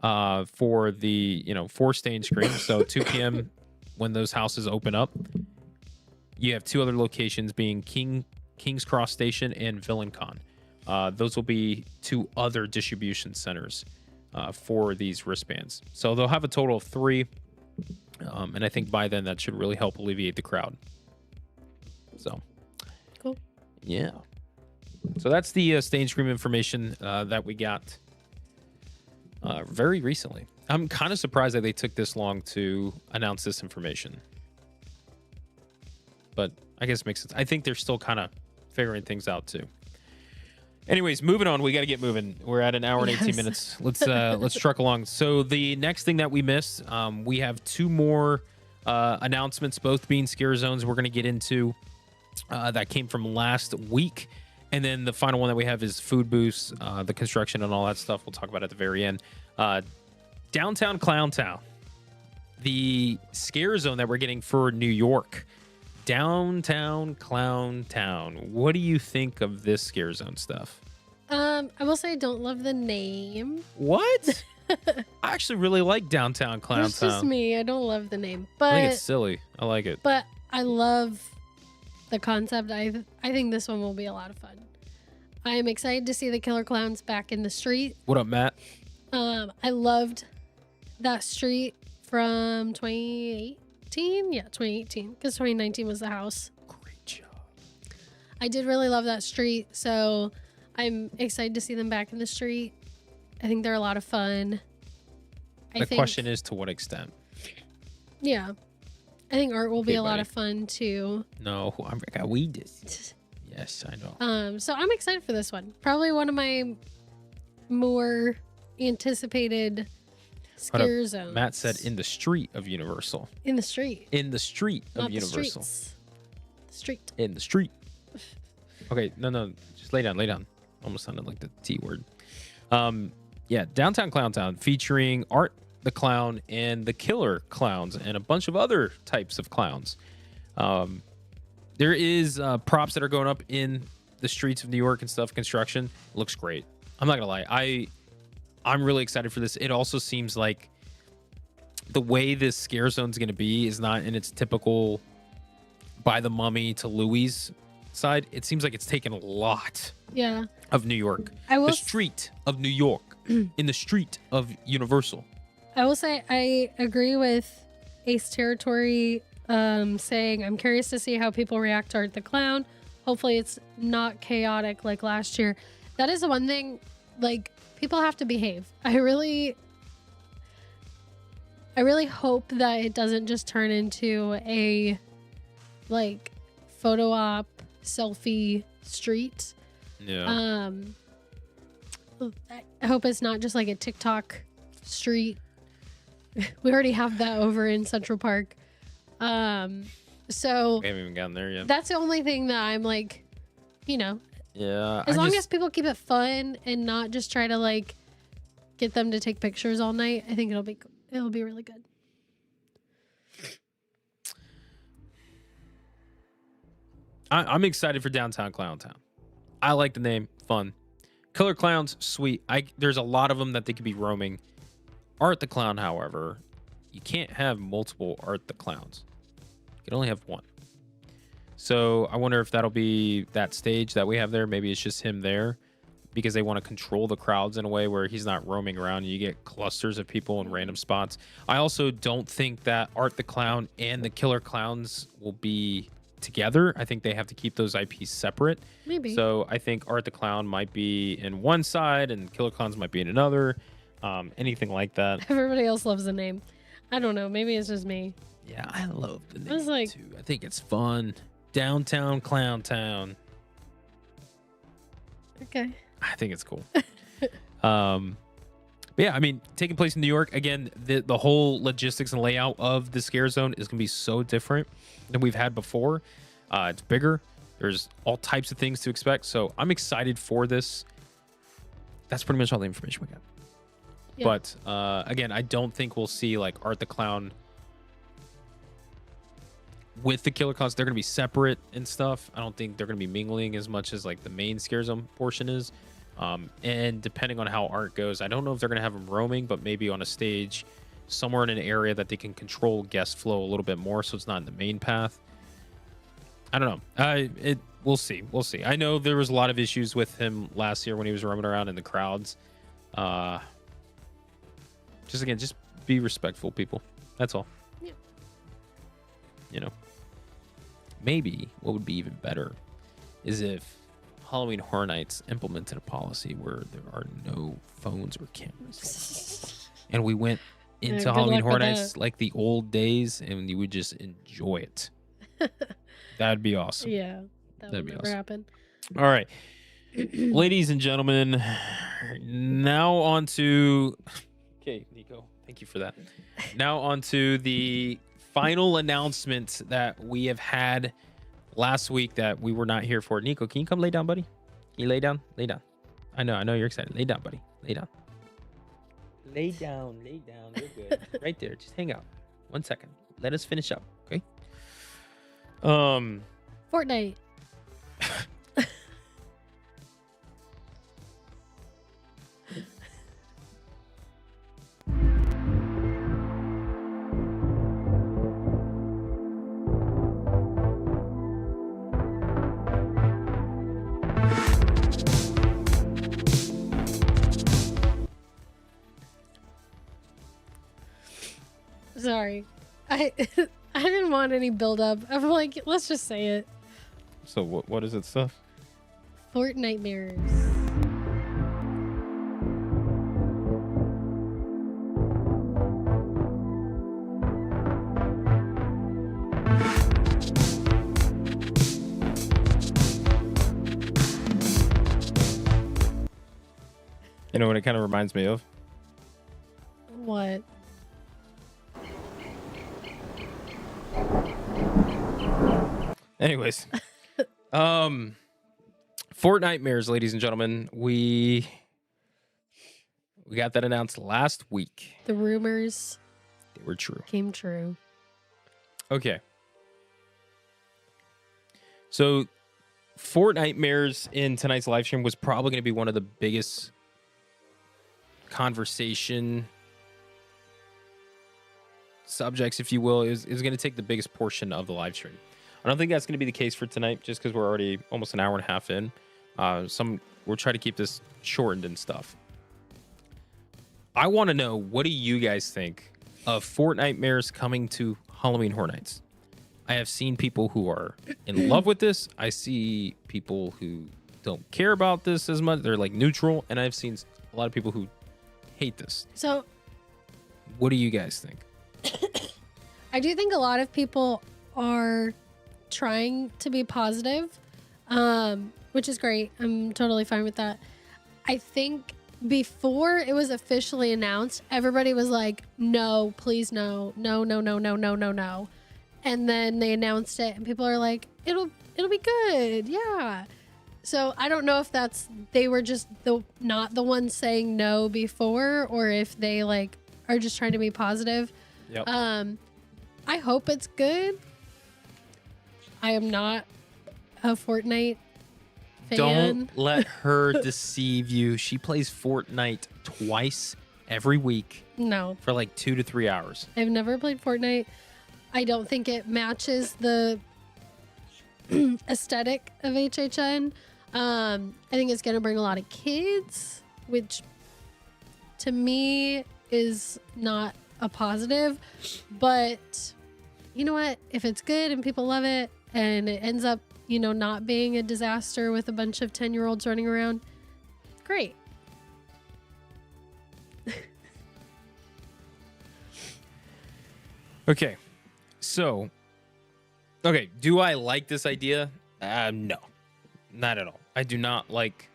Speaker 1: For the, for Stay and Scream. So 2 p.m. when those houses open up. You have 2 other locations being King's Cross Station and VillainCon. Those will be 2 other distribution centers for these wristbands. So they'll have a total of 3. And I think by then that should really help alleviate the crowd. So,
Speaker 2: cool.
Speaker 1: Yeah. So that's the Stay and Scream information that we got very recently. I'm kind of surprised that they took this long to announce this information. But I guess it makes sense. I think they're still kind of figuring things out too. Anyways, moving on. We got to get moving. We're at an hour and 18 minutes. Let's truck along. So the next thing that we missed, we have 2 more announcements, both being Scarezones we're going to get into that came from last week. And then the final one that we have is Food Boost, the construction and all that stuff. We'll talk about at the very end. Downtown Clowntown, the Scarezone that we're getting for New York. Downtown Clowntown. What do you think of this Scarezone stuff?
Speaker 2: I will say I don't love the name.
Speaker 1: What? I actually really like Downtown Clowntown.
Speaker 2: It's just me. I don't love the name, but
Speaker 1: I think it's silly. I like it.
Speaker 2: But I love the concept. I think this one will be a lot of fun. I am excited to see the killer clowns back in the street.
Speaker 1: What up, Matt?
Speaker 2: I loved that street from 2018. Yeah, 2018, because 2019 was the house.
Speaker 1: Great job.
Speaker 2: I did really love that street, so I'm excited to see them back in the street. I think they're a lot of fun.
Speaker 1: The question is, to what extent?
Speaker 2: Yeah. I think art will be a lot of fun too.
Speaker 1: No, I got weed this. Yes, I know.
Speaker 2: So I'm excited for this one. Probably one of my more anticipated scare zones.
Speaker 1: Matt said in the street of Universal.
Speaker 2: In the street.
Speaker 1: In the street of
Speaker 2: Not
Speaker 1: Universal.
Speaker 2: The street.
Speaker 1: In the street. Okay, no, just lay down. Almost sounded like the T word. Yeah, Downtown Clowntown featuring Art the Clown and the Killer Clowns and a bunch of other types of clowns. There is props that are going up in the streets of New York and stuff. Construction looks great. I'm not gonna lie. I'm really excited for this. It also seems like the way this scare zone is gonna be is not in its typical by the Mummy to Louis side. It seems like it's taken a lot of New York. The street of New York in the street of Universal.
Speaker 2: I will say I agree with Ace Territory saying I'm curious to see how people react to Art the Clown. Hopefully it's not chaotic like last year. That is the one thing, like, people have to behave. I really hope that it doesn't just turn into a like photo op selfie street.
Speaker 1: Yeah.
Speaker 2: I hope it's not just like a TikTok street. We already have that over in Central Park. So
Speaker 1: we haven't even gotten there yet.
Speaker 2: That's the only thing that I'm like,
Speaker 1: yeah.
Speaker 2: As long as people keep it fun and not just try to like get them to take pictures all night, I think it'll be really good.
Speaker 1: I'm excited for Downtown Clown Town. I like the name, fun. Killer Clowns, sweet. There's a lot of them that they could be roaming. Art the Clown, however, you can't have multiple Art the Clowns. You can only have one. So I wonder if that'll be that stage that we have there. Maybe it's just him there because they want to control the crowds in a way where he's not roaming around. You get clusters of people in random spots. I also don't think that Art the Clown and the Killer Clowns will be together. I think they have to keep those IPs separate.
Speaker 2: Maybe.
Speaker 1: So I think Art the Clown might be in one side and Killer Clowns might be in another. Anything like that.
Speaker 2: Everybody else loves the name. I don't know. Maybe it's just me.
Speaker 1: Yeah, I love the name
Speaker 2: I was like,
Speaker 1: too. I think it's fun. Downtown Clown Town.
Speaker 2: Okay.
Speaker 1: I think it's cool. But yeah, I mean, taking place in New York, again, the whole logistics and layout of the Scarezone is going to be so different than we've had before. It's bigger. There's all types of things to expect. So I'm excited for this. That's pretty much all the information we got. Yeah. But again, I don't think we'll see like Art the Clown with the Killer Clowns. They're going to be separate and stuff. I don't think they're going to be mingling as much as like the main Scarezone portion is. And depending on how Art goes, I don't know if they're going to have them roaming, but maybe on a stage somewhere in an area that they can control guest flow a little bit more, so it's not in the main path. I don't know. We'll see. We'll see. I know there was a lot of issues with him last year when he was roaming around in the crowds. Just be respectful, people. That's all. Yeah. You know, maybe what would be even better is if Halloween Horror Nights implemented a policy where there are no phones or cameras. And we went into Halloween Horror Nights like the old days and you would just enjoy it. That'd be awesome.
Speaker 2: Yeah. That'd be awesome. Happen.
Speaker 1: All right. Ladies and gentlemen, now on to... Okay, Nico, thank you for that. Now on to the final announcement that we have had last week that we were not here for. Nico, can you come lay down, buddy? Can you lay down? Lay down. I know you're excited. Lay down, buddy. Lay down. Lay down. You're good. Right there. Just hang out. 1 second. Let us finish up, okay?
Speaker 2: Fortnite. Sorry. I didn't want any build up. I'm like, let's just say it.
Speaker 1: So what is it stuff?
Speaker 2: Fortnitemares.
Speaker 1: You know what it kind of reminds me of?
Speaker 2: What?
Speaker 1: Anyways, Fortnitemares, ladies and gentlemen, we got that announced last week.
Speaker 2: The rumors,
Speaker 1: they were true.
Speaker 2: Came true.
Speaker 1: Okay. So, Fortnitemares in tonight's live stream was probably going to be one of the biggest conversation subjects, if you will. Is going to take the biggest portion of the live stream. I don't think that's going to be the case for tonight, just because we're already almost an hour and a half in. We'll try to keep this shortened and stuff. I want to know, what do you guys think of Fortnitemares coming to Halloween Horror Nights? I have seen people who are in love with this. I see people who don't care about this as much. They're like neutral. And I've seen a lot of people who hate this.
Speaker 2: So,
Speaker 1: what do you guys think?
Speaker 2: I do think a lot of people are trying to be positive, which is great. I'm totally fine with that. I think before it was officially announced, everybody was like, no, please, no. And then they announced it and people are like, it'll be good. Yeah. So I don't know if they were just not the ones saying no before, or if they like are just trying to be positive.
Speaker 1: Yep.
Speaker 2: I hope it's good. I am not a Fortnite fan.
Speaker 1: Don't let her deceive you. She plays Fortnite twice every week.
Speaker 2: No.
Speaker 1: For like 2 to 3 hours.
Speaker 2: I've never played Fortnite. I don't think it matches the aesthetic of HHN. I think it's going to bring a lot of kids, which to me is not a positive. But you know what? If it's good and people love it and it ends up, you know, not being a disaster with a bunch of 10-year-olds running around, great.
Speaker 1: Okay. So, okay, do I like this idea? No, not at all. I do not like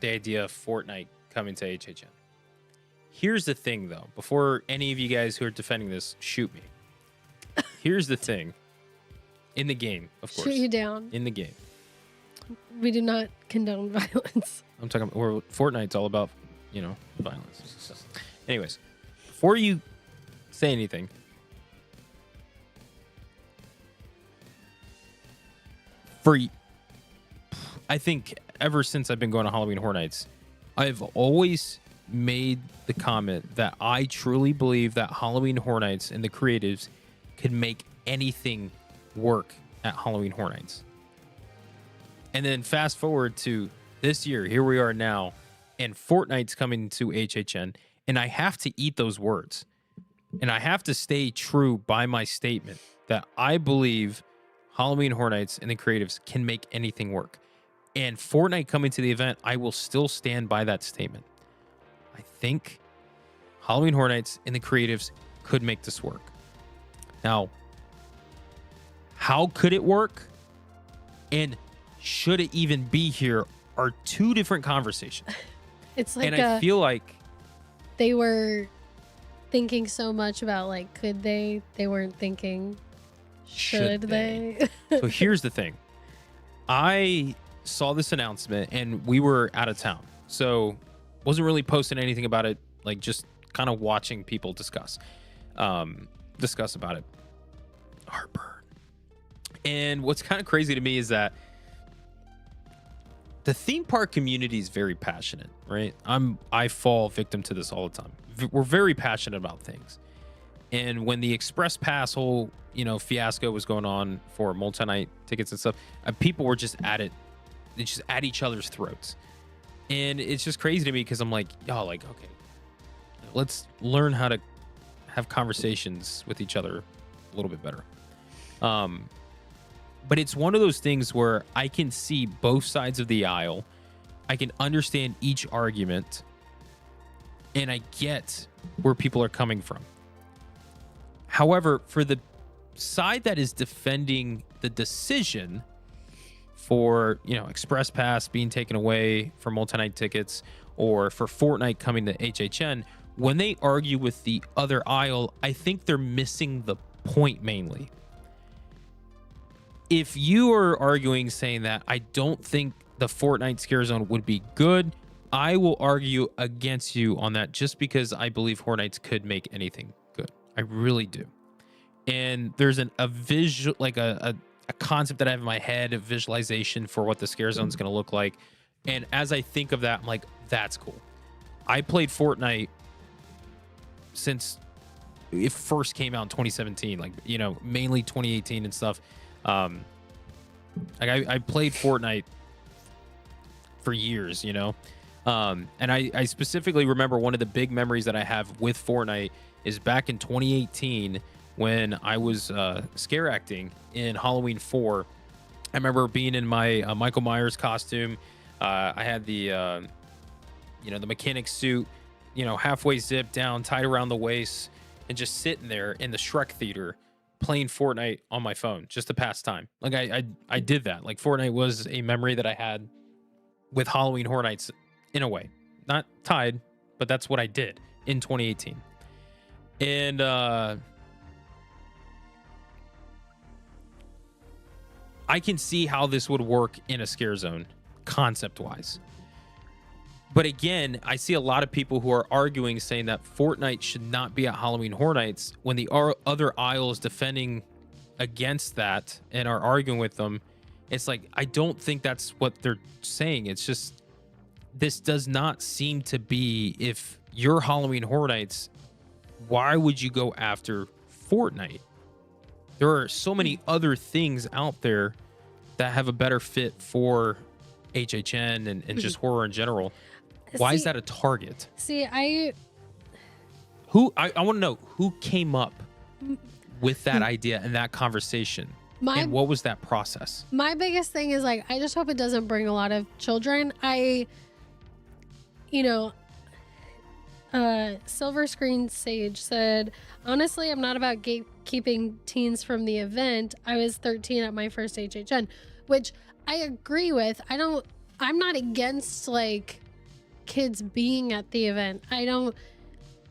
Speaker 1: the idea of Fortnite coming to HHN. Here's the thing, though. Before any of you guys who are defending this shoot me, here's the thing. In the game, of course.
Speaker 2: Shoot you down.
Speaker 1: In the game.
Speaker 2: We do not condone violence.
Speaker 1: I'm talking about Fortnite's all about, you know, violence. So, anyways, before you say anything, I think ever since I've been going to Halloween Horror Nights, I've always made the comment that I truly believe that Halloween Horror Nights and the creatives can make anything work at Halloween Horror Nights. And then fast forward to this year, here we are now, and Fortnite's coming to HHN, and I have to eat those words. And I have to stay true by my statement that I believe Halloween Horror Nights and the creatives can make anything work. And Fortnite coming to the event, I will still stand by that statement. I think Halloween Horror Nights and the creatives could make this work. Now, how could it work? And should it even be here are two different conversations.
Speaker 2: It's like,
Speaker 1: and I feel like
Speaker 2: they were thinking so much about, like, could they? They weren't thinking, should they?
Speaker 1: So here's the thing. I saw this announcement and we were out of town. So wasn't really posting anything about it, like just kind of watching people discuss about it. Heartburn. And what's kind of crazy to me is that the theme park community is very passionate, right? I fall victim to this all the time. We're very passionate about things. And when the Express Pass whole, you know, fiasco was going on for multi-night tickets and stuff, people were just at it, just at each other's throats. And it's just crazy to me because I'm like, y'all, like, okay, let's learn how to have conversations with each other a little bit better. But it's one of those things where I can see both sides of the aisle. I can understand each argument, and I get where people are coming from. However, for the side that is defending the decision for, you know, Express Pass being taken away for multi-night tickets or for Fortnite coming to HHN, when they argue with the other aisle, I think they're missing the point mainly. If you are arguing saying that I don't think the Fortnite Scarezone would be good, I will argue against you on that just because I believe Horror Nights could make anything good. I really do. And there's a visual, like a concept that I have in my head, a visualization for what the Scarezone is going to look like. And as I think of that, I'm like, that's cool. I played Fortnite since it first came out in 2017, like, you know, mainly 2018 and stuff. Like I played Fortnite for years, you know. And I specifically remember one of the big memories that I have with Fortnite is back in 2018 when I was scare acting in Halloween 4. I remember being in my Michael Myers costume. I had the you know, the mechanic suit, you know, halfway zipped down, tied around the waist, and just sitting there in the Shrek theater playing Fortnite on my phone just to pass time. Like I did that. Like Fortnite was a memory that I had with Halloween Horror Nights in a way. Not tied, but that's what I did in 2018. And I can see how this would work in a Scarezone concept-wise. But again, I see a lot of people who are arguing, saying that Fortnite should not be at Halloween Horror Nights when the other aisle is defending against that and are arguing with them. It's like, I don't think that's what they're saying. It's just, this does not seem to be, if you're Halloween Horror Nights, why would you go after Fortnite? There are so many other things out there that have a better fit for HHN and just horror in general. Why is that a target?
Speaker 2: See, I
Speaker 1: want to know who came up with that idea and that conversation. And what was that process?
Speaker 2: My biggest thing is like, I just hope it doesn't bring a lot of children. Silver Screen Sage said, honestly, I'm not about gatekeeping teens from the event. I was 13 at my first HHN, which I agree with. I'm not against like kids being at the event.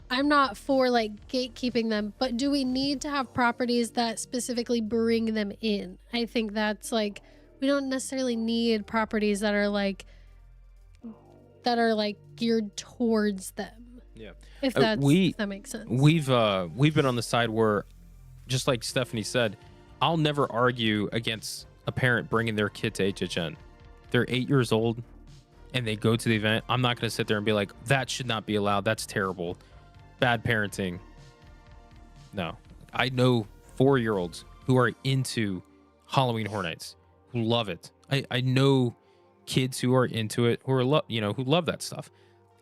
Speaker 2: I'm not for like gatekeeping them, but do we need to have properties that specifically bring them in? I think that's like, we don't necessarily need properties that are like geared towards them.
Speaker 1: Yeah.
Speaker 2: If that makes sense.
Speaker 1: We've been on the side where, just like Stephanie said, I'll never argue against a parent bringing their kid to HHN. They're 8 years old and they go to the event. I'm not going to sit there and be like, that should not be allowed. That's terrible. Bad parenting. No. I know 4-year-olds who are into Halloween Horror Nights, who love it. I know kids who are into it, who love that stuff.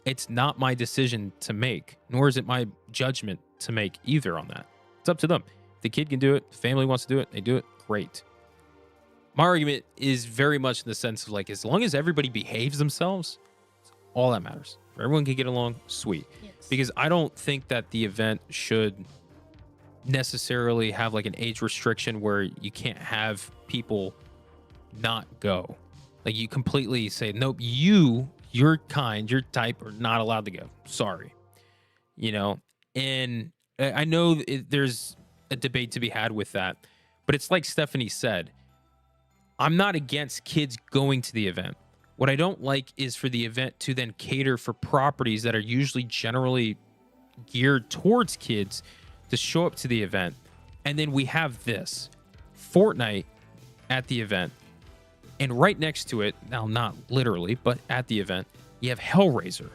Speaker 1: It's not my decision to make, nor is it my judgment to make either on that. It's up to them. If the kid can do it, the family wants to do it, they do it, great. My argument is very much in the sense of like, as long as everybody behaves themselves, it's all that matters. If everyone can get along, sweet.
Speaker 2: Yes.
Speaker 1: Because I don't think that the event should necessarily have like an age restriction where you can't have people not go. Like you completely say, nope, your kind, your type are not allowed to go. Sorry. And I know there's a debate to be had with that, but it's like Stephanie said, I'm not against kids going to the event. What I don't like is for the event to then cater for properties that are usually generally geared towards kids to show up to the event. And then we have this Fortnite at the event. And right next to it, now not literally, but at the event, you have Hellraiser.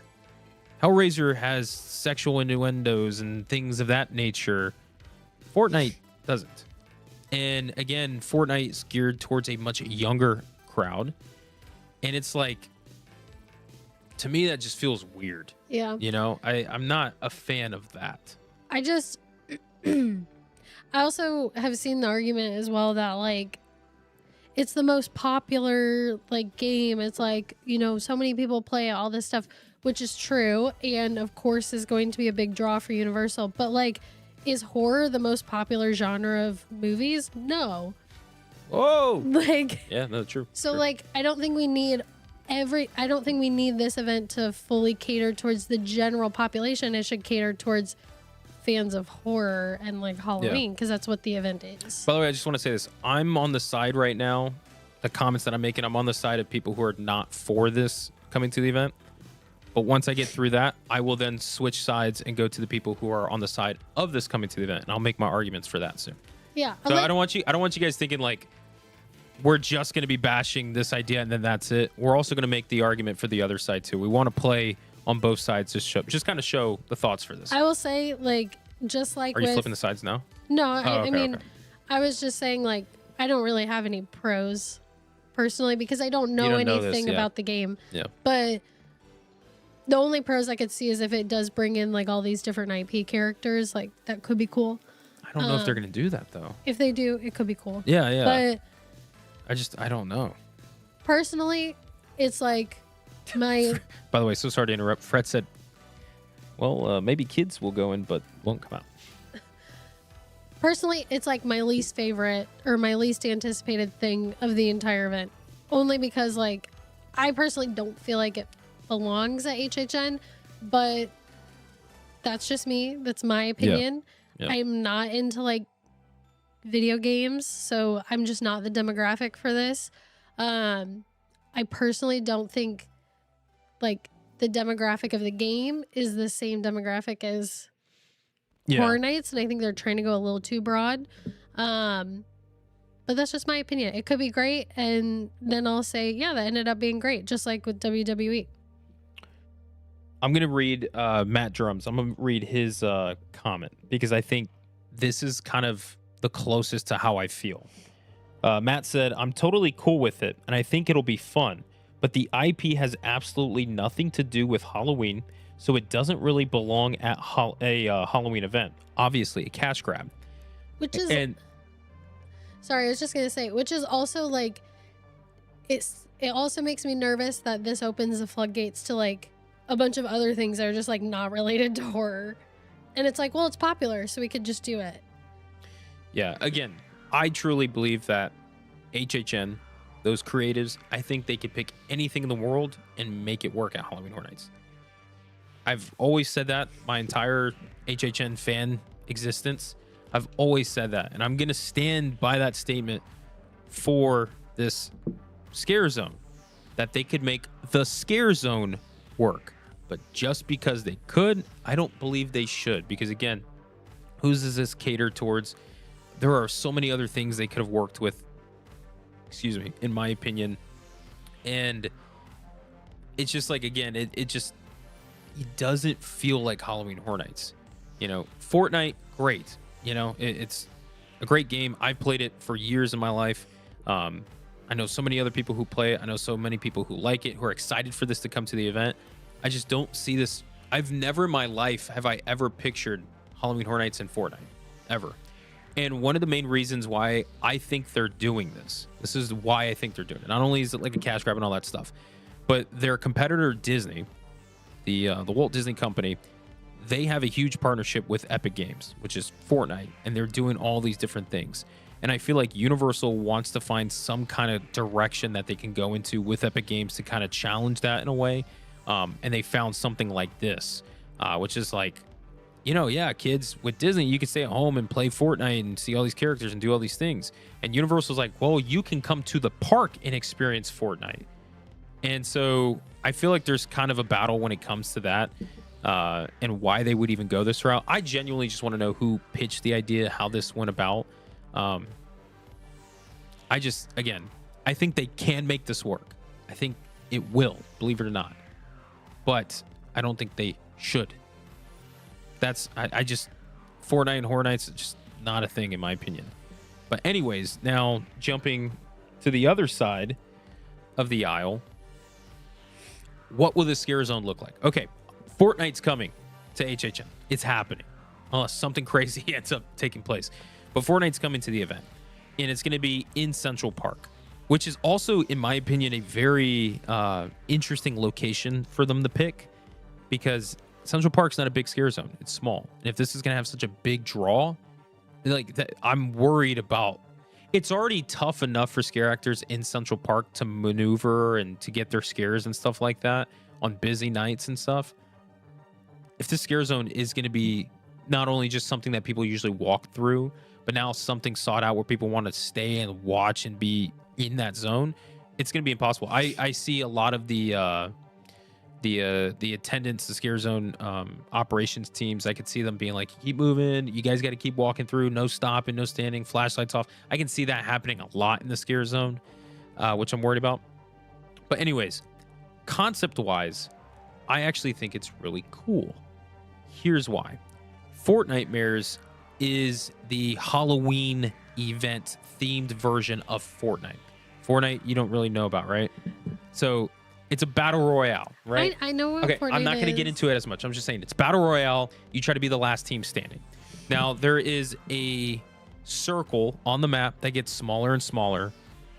Speaker 1: Hellraiser has sexual innuendos and things of that nature. Fortnite doesn't. And again, Fortnite is geared towards a much younger crowd. And it's like, to me, that just feels weird.
Speaker 2: Yeah.
Speaker 1: I'm not a fan of that.
Speaker 2: I also have seen the argument as well that like, it's the most popular like game. It's like, so many people play all this stuff, which is true. And of course is going to be a big draw for Universal. But like, is horror the most popular genre of movies? No.
Speaker 1: Whoa.
Speaker 2: Like,
Speaker 1: yeah, no, true.
Speaker 2: So
Speaker 1: true.
Speaker 2: like, I don't think we need this event to fully cater towards the general population. It should cater towards fans of horror and like Halloween, because that's what the event is.
Speaker 1: By the way, I just want to say this. I'm on the side right now. The comments that I'm making, I'm on the side of people who are not for this coming to the event. But once I get through that, I will then switch sides and go to the people who are on the side of this coming to the event, and I'll make my arguments for that soon.
Speaker 2: Yeah.
Speaker 1: So I don't want you guys thinking like we're just going to be bashing this idea and then that's it. We're also going to make the argument for the other side too. We want to play on both sides to just kind of show the thoughts for this.
Speaker 2: I will say, like, just like
Speaker 1: Are you flipping the sides now?
Speaker 2: No,
Speaker 1: I mean,
Speaker 2: okay. I was just saying, like, I don't really have any pros personally because I don't know anything about the game.
Speaker 1: Yeah.
Speaker 2: But the only pros I could see is if it does bring in like all these different IP characters, like that could be cool.
Speaker 1: I don't know if they're going to do that though.
Speaker 2: If they do, it could be cool.
Speaker 1: Yeah, yeah.
Speaker 2: But
Speaker 1: I don't know.
Speaker 2: Personally, it's like my...
Speaker 1: By the way, so sorry to interrupt. Fred said, well, maybe kids will go in, but won't come out.
Speaker 2: Personally, it's like my least favorite or my least anticipated thing of the entire event. Only because, like, I personally don't feel like it belongs at HHN, but that's just me. That's my opinion.
Speaker 1: Yeah.
Speaker 2: I'm not into, like, video games, so I'm just not the demographic for this. I personally don't think, like, the demographic of the game is the same demographic as Horror Nights, and I think they're trying to go a little too broad. But But that's just my opinion. It could be great, and then I'll say, yeah, that ended up being great, just like with WWE.
Speaker 1: I'm going to read Matt Drums. I'm going to read his comment because I think this is kind of the closest to how I feel. Matt said, I'm totally cool with it, and I think it'll be fun, but the IP has absolutely nothing to do with Halloween, so it doesn't really belong at a Halloween event. Obviously, a cash grab.
Speaker 2: Which is... Sorry, I was just going to say, which is also like... It also makes me nervous that this opens the floodgates to like a bunch of other things that are just like not related to horror. And it's like, well, it's popular, so we could just do it.
Speaker 1: Yeah, again, I truly believe that HHN, those creatives, I think they could pick anything in the world and make it work at Halloween Horror Nights. I've always said that my entire HHN fan existence. I've always said that. And I'm going to stand by that statement for this Scarezone, that they could make the Scarezone work. But just because they could, I don't believe they should. Because again, whose does this cater towards? There are so many other things they could have worked with, excuse me, in my opinion. And it's just like, again, it doesn't feel like Halloween Horror Nights. You know, Fortnite, great. You know, it's a great game. I've played it for years in my life. I know so many other people who play it. I know so many people who like it, who are excited for this to come to the event. I just don't see this. I've never in my life have I ever pictured Halloween Horror Nights in Fortnite, ever. And one of the main reasons why I think they're doing this is why I think they're doing it. Not only is it like a cash grab and all that stuff, but their competitor Disney, the Walt Disney Company, they have a huge partnership with Epic Games, which is Fortnite, and they're doing all these different things. And I feel like Universal wants to find some kind of direction that they can go into with Epic Games to kind of challenge that in a way. And they found something like this, which is like, you know, yeah, kids, with Disney, you can stay at home and play Fortnite and see all these characters and do all these things. And Universal's like, well, you can come to the park and experience Fortnite. And so I feel like there's kind of a battle when it comes to that, and why they would even go this route. I genuinely just want to know who pitched the idea, how this went about. Again, I think they can make this work. I think it will, believe it or not. But I don't think they should. Fortnite and Horror Nights is just not a thing in my opinion. But anyways, now jumping to the other side of the aisle, what will the Scarezone look like? Okay, Fortnite's coming to HHN. It's happening. Unless something crazy ends up taking place. But Fortnite's coming to the event. And it's going to be in Central Park, which is also, in my opinion, a very interesting location for them to pick, because Central Park's not a big Scarezone. It's small. And if this is going to have such a big draw, like that, I'm worried about. It's already tough enough for scare actors in Central Park to maneuver and to get their scares and stuff like that on busy nights and stuff. If this Scarezone is going to be not only just something that people usually walk through, but now something sought out where people want to stay and watch and be in that zone, it's going to be impossible. I see a lot of the attendants, the Scarezone operations teams. I could see them being like, keep moving, you guys got to keep walking through, no stopping, no standing, flashlights off. I can see that happening a lot in the Scarezone, which I'm worried about. But anyways, concept wise, I actually think it's really cool. Here's why. Fortnitemares is the Halloween event themed version of Fortnite. Fortnite you don't really know about, right? So it's a battle royale, right?
Speaker 2: I know what
Speaker 1: okay,
Speaker 2: Fortnite
Speaker 1: I'm not going to get into it as much. I'm just saying it's battle royale. You try to be the last team standing. Now, there is a circle on the map that gets smaller and smaller,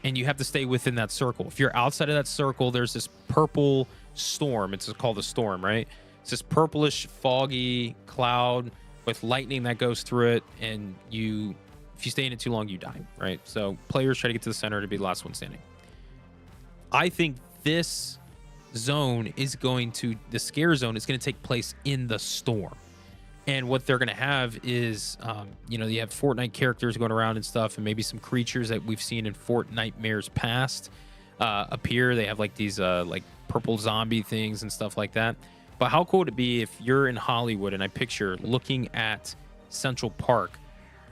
Speaker 1: and you have to stay within that circle. If you're outside of that circle, there's this purple storm. It's called a storm, right? It's this purplish, foggy cloud with lightning that goes through it, and if you stay in it too long, you die, right? So players try to get to the center to be the last one standing. I think this zone is the Scarezone is going to take place in the storm. And what they're going to have is, you have Fortnite characters going around and stuff, and maybe some creatures that we've seen in Fortnitemares past appear. They have like these like purple zombie things and stuff like that. But how cool would it be if you're in Hollywood and I picture looking at Central Park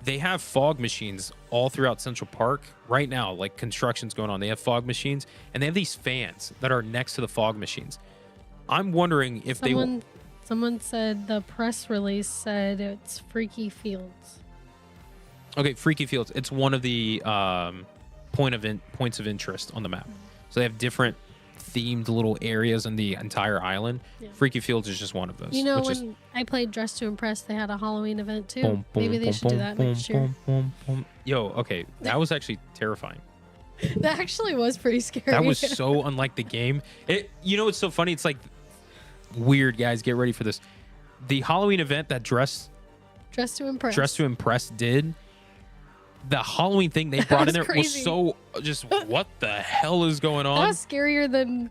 Speaker 1: they have fog machines all throughout Central Park right now. Like construction's going on. They have fog machines, and they have these fans that are next to the fog machines. I'm wondering if
Speaker 2: someone said the press release said it's Freaky Fields.
Speaker 1: Okay, Freaky Fields. It's one of the points of interest on the map. So they have different themed little areas in the entire island. Yeah. Freaky Fields is just one of those.
Speaker 2: You know, when I played Dress to Impress, they had a Halloween event too. Maybe they should do that next year.
Speaker 1: Yo, okay, that was actually terrifying.
Speaker 2: That actually was pretty scary.
Speaker 1: That was so unlike the game. You know, it's so funny. It's like weird, guys. Get ready for this. The Halloween event that Dress to Impress did. The Halloween thing they brought in there was so just what the hell is going on?
Speaker 2: That was scarier than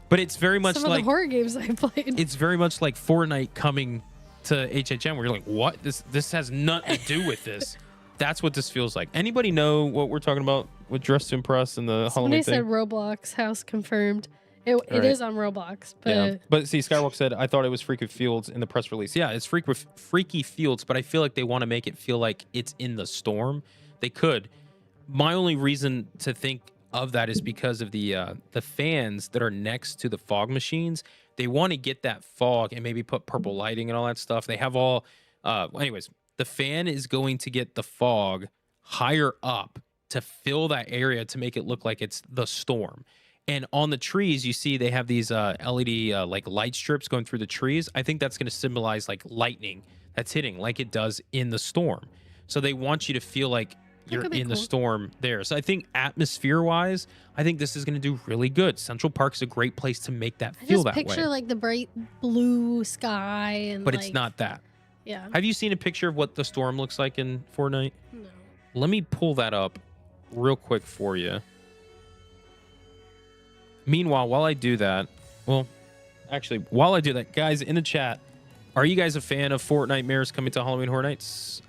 Speaker 1: but it's very much
Speaker 2: some
Speaker 1: like
Speaker 2: of the horror games I played.
Speaker 1: It's very much like Fortnite coming to HHN, where you're like, what? This has nothing to do with this. That's what this feels like. Anybody know what we're talking about with Dress to Impress and the Halloween thing?
Speaker 2: Somebody said Roblox house confirmed. It is on Roblox, but
Speaker 1: But see, Skywalk said I thought it was Freaky Fields in the press release. Yeah, it's Freaky Fields, but I feel like they want to make it feel like it's in the storm. They could. My only reason to think of that is because of the fans that are next to the fog machines. They want to get that fog and maybe put purple lighting and all that stuff. They have all. Anyways, the fan is going to get the fog higher up to fill that area to make it look like it's the storm. And on the trees, you see they have these LED like light strips going through the trees. I think that's going to symbolize like lightning that's hitting like it does in the storm. So they want you to feel like you're in the storm there. So I think atmosphere-wise, I think this is going to do really good. Central Park's a great place to make that feel that way.
Speaker 2: Just picture like the bright blue sky and.
Speaker 1: But it's not that.
Speaker 2: Yeah.
Speaker 1: Have you seen a picture of what the storm looks like in Fortnite?
Speaker 2: No.
Speaker 1: Let me pull that up real quick for you. Meanwhile, while I do that, guys, in the chat, are you guys a fan of Fortnitemares coming to Halloween Horror Nights?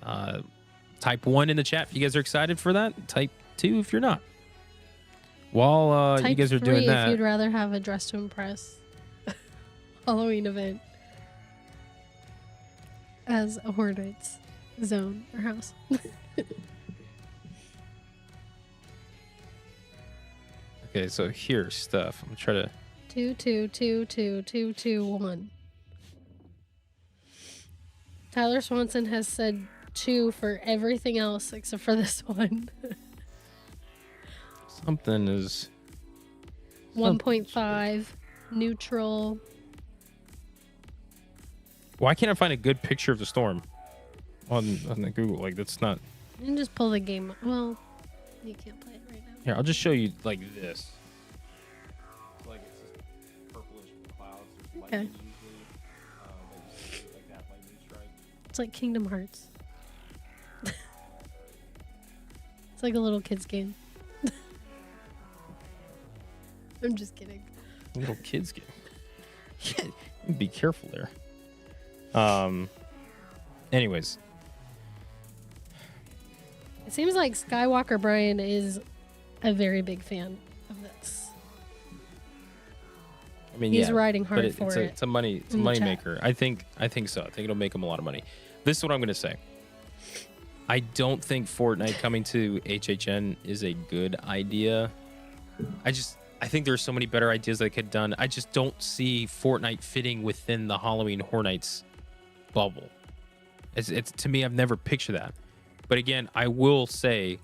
Speaker 1: Type 1 in the chat if you guys are excited for that. Type 2 if you're not. While you guys are doing that,
Speaker 2: if you'd rather have a Dress to Impress Halloween event as a Horror Nights zone or house.
Speaker 1: Okay, so here's stuff. I'm gonna try to
Speaker 2: 2 2 2 2 2 2 1. Tyler Swanson has said 2 for everything else except for this one.
Speaker 1: Something is
Speaker 2: 1.5 neutral.
Speaker 1: Why can't I find a good picture of the storm on the Google? Like that's not.
Speaker 2: You can just pull the game. Well, you can't play it right now.
Speaker 1: Here, I'll just show you like this. Like it's just purplish clouds.
Speaker 2: Okay.
Speaker 1: Usually, like that lightning strike.
Speaker 2: It's like Kingdom Hearts. It's like a little kid's game. I'm just kidding.
Speaker 1: Little kids game. Yeah, be careful there. Anyways.
Speaker 2: It seems like Skywalker Brian is a very big fan of this.
Speaker 1: I mean,
Speaker 2: he's riding hard for it.
Speaker 1: It's a money maker. I think so. I think it'll make him a lot of money. This is what I'm gonna say. I don't think Fortnite coming to HHN is a good idea. I think there's so many better ideas that could done. I just don't see Fortnite fitting within the Halloween Horror Nights bubble. It's to me, I've never pictured that. But again, I will say,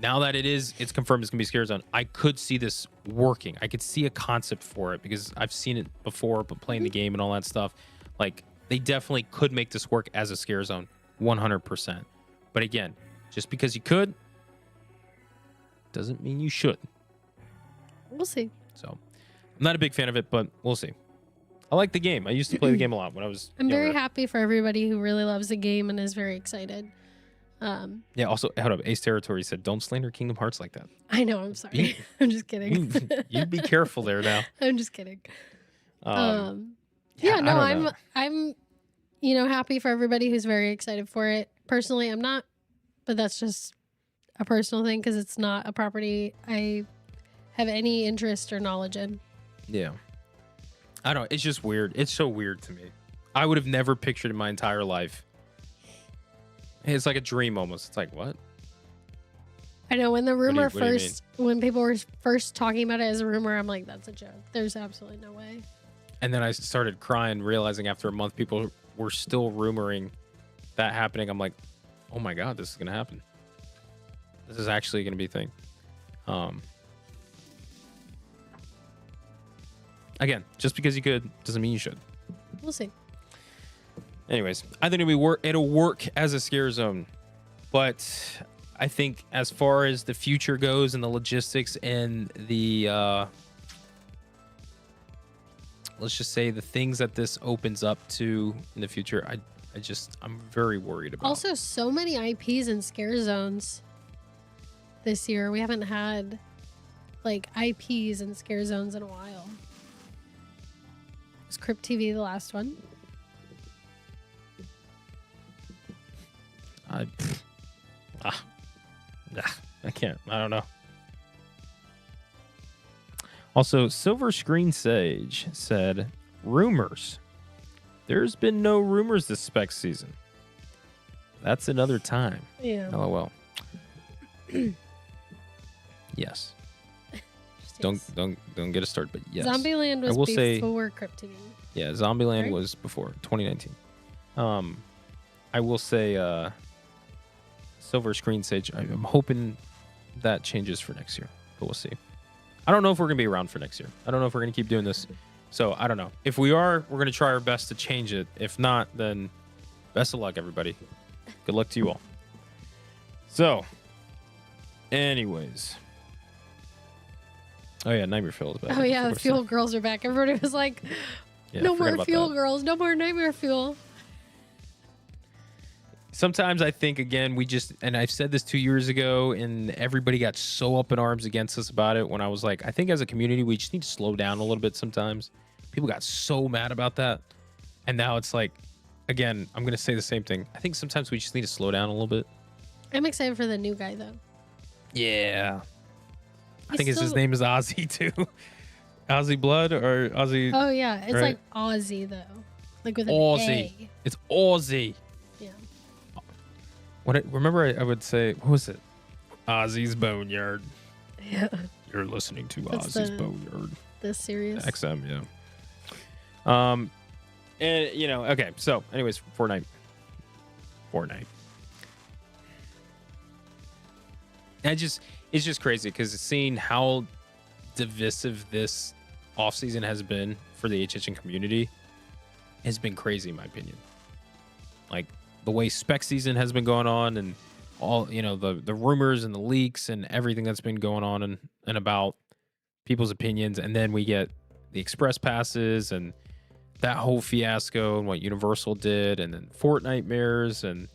Speaker 1: now that it's confirmed it's gonna be Scarezone, I could see this working. I could see a concept for it because I've seen it before, but playing the game and all that stuff, like they definitely could make this work as a Scarezone, 100%. But again, just because you could, doesn't mean you should.
Speaker 2: We'll see.
Speaker 1: So, I'm not a big fan of it, but we'll see. I like the game. I used to play the game a lot when I was
Speaker 2: I'm very happy for everybody who really loves the game and is very excited.
Speaker 1: Yeah, also, hold up. Ace Territory said, don't slander Kingdom Hearts like that.
Speaker 2: I know, I'm sorry. I'm just kidding.
Speaker 1: You be careful there now.
Speaker 2: I'm just kidding. Yeah, no, I'm happy for everybody who's very excited for it. Personally, I'm not, but that's just a personal thing because it's not a property I have any interest or knowledge in.
Speaker 1: Yeah. I don't know. It's just weird. It's so weird to me. I would have never pictured in my entire life It's like a dream almost. It's like, what?
Speaker 2: I know when the rumor
Speaker 1: what do you
Speaker 2: when people were first talking about it as a rumor, I'm like, that's a joke. There's absolutely no way.
Speaker 1: And then I started crying, realizing after a month, people were still rumoring that happening. I'm like, oh my God, this is going to happen. This is actually going to be a thing. Again, just because you could doesn't mean you should.
Speaker 2: We'll see.
Speaker 1: Anyways, I think it'll work as a scare zone, but I think as far as the future goes and the logistics and the let's just say the things that this opens up to in the future, I'm very worried about.
Speaker 2: Also, so many IPs and scare zones this year. We haven't had like IPs and scare zones in a while. Was Crypt TV the last one?
Speaker 1: I can't. I don't know. Also, Silver Screen Sage said, rumors. There's been no rumors this spec season. That's another time.
Speaker 2: Yeah.
Speaker 1: LOL. Yes. Don't get us started, but yes.
Speaker 2: Zombieland was before Crypt TV.
Speaker 1: Yeah, Zombieland
Speaker 2: right?
Speaker 1: was before 2019. I will say Silver Screen Sage, I'm hoping that changes for next year, but we'll see. I don't know if we're going to be around for next year. I don't know if we're going to keep doing this. So I don't know. If we are, we're going to try our best to change it. If not, then best of luck, everybody. Good luck to you all. So, anyways. Oh, yeah, Nightmare Fuel is back.
Speaker 2: Oh, yeah, the Fuel Girls are back. Everybody was like, no more Fuel Girls, no more Nightmare Fuel.
Speaker 1: Sometimes I think, again, and I've said this 2 years ago, and everybody got so up in arms against us about it when I was like, I think as a community, we just need to slow down a little bit sometimes. People got so mad about that. And now it's like, again, I'm going to say the same thing. I think sometimes we just need to slow down a little bit.
Speaker 2: I'm excited for the new guy, though.
Speaker 1: Yeah. I think his name is Ozzy, too. Ozzy Blood or Ozzy?
Speaker 2: Oh, yeah. It's
Speaker 1: right?
Speaker 2: like Ozzy, though. Like with an
Speaker 1: Ozzy.
Speaker 2: A.
Speaker 1: It's Ozzy.
Speaker 2: Yeah.
Speaker 1: Remember I would say, what was it? Ozzy's Boneyard.
Speaker 2: Yeah.
Speaker 1: You're listening to Ozzy's Boneyard.
Speaker 2: The serious
Speaker 1: XM, yeah. And okay. So, anyways, Fortnite. It's just crazy because seeing how divisive this offseason has been for the HHN community has been crazy, in my opinion. Like the way spec season has been going on, and all the rumors and the leaks and everything that's been going on and about people's opinions, and then we get the express passes and that whole fiasco and what Universal did, and then Fortnitemares, and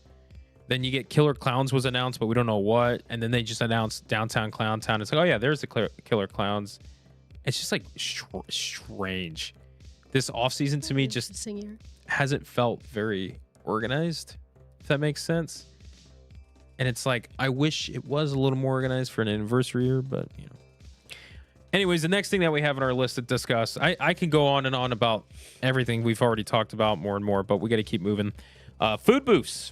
Speaker 1: then you get Killer Clowns was announced, but we don't know what, and then they just announced Downtown Clown Town. It's like, oh yeah, there's the Killer Clowns. It's just like strange. This offseason to me just hasn't felt very organized, if that makes sense. And it's like, I wish it was a little more organized for an anniversary year, but Anyways, the next thing that we have on our list to discuss, I can go on and on about everything we've already talked about more and more, but we got to keep moving. Food booths.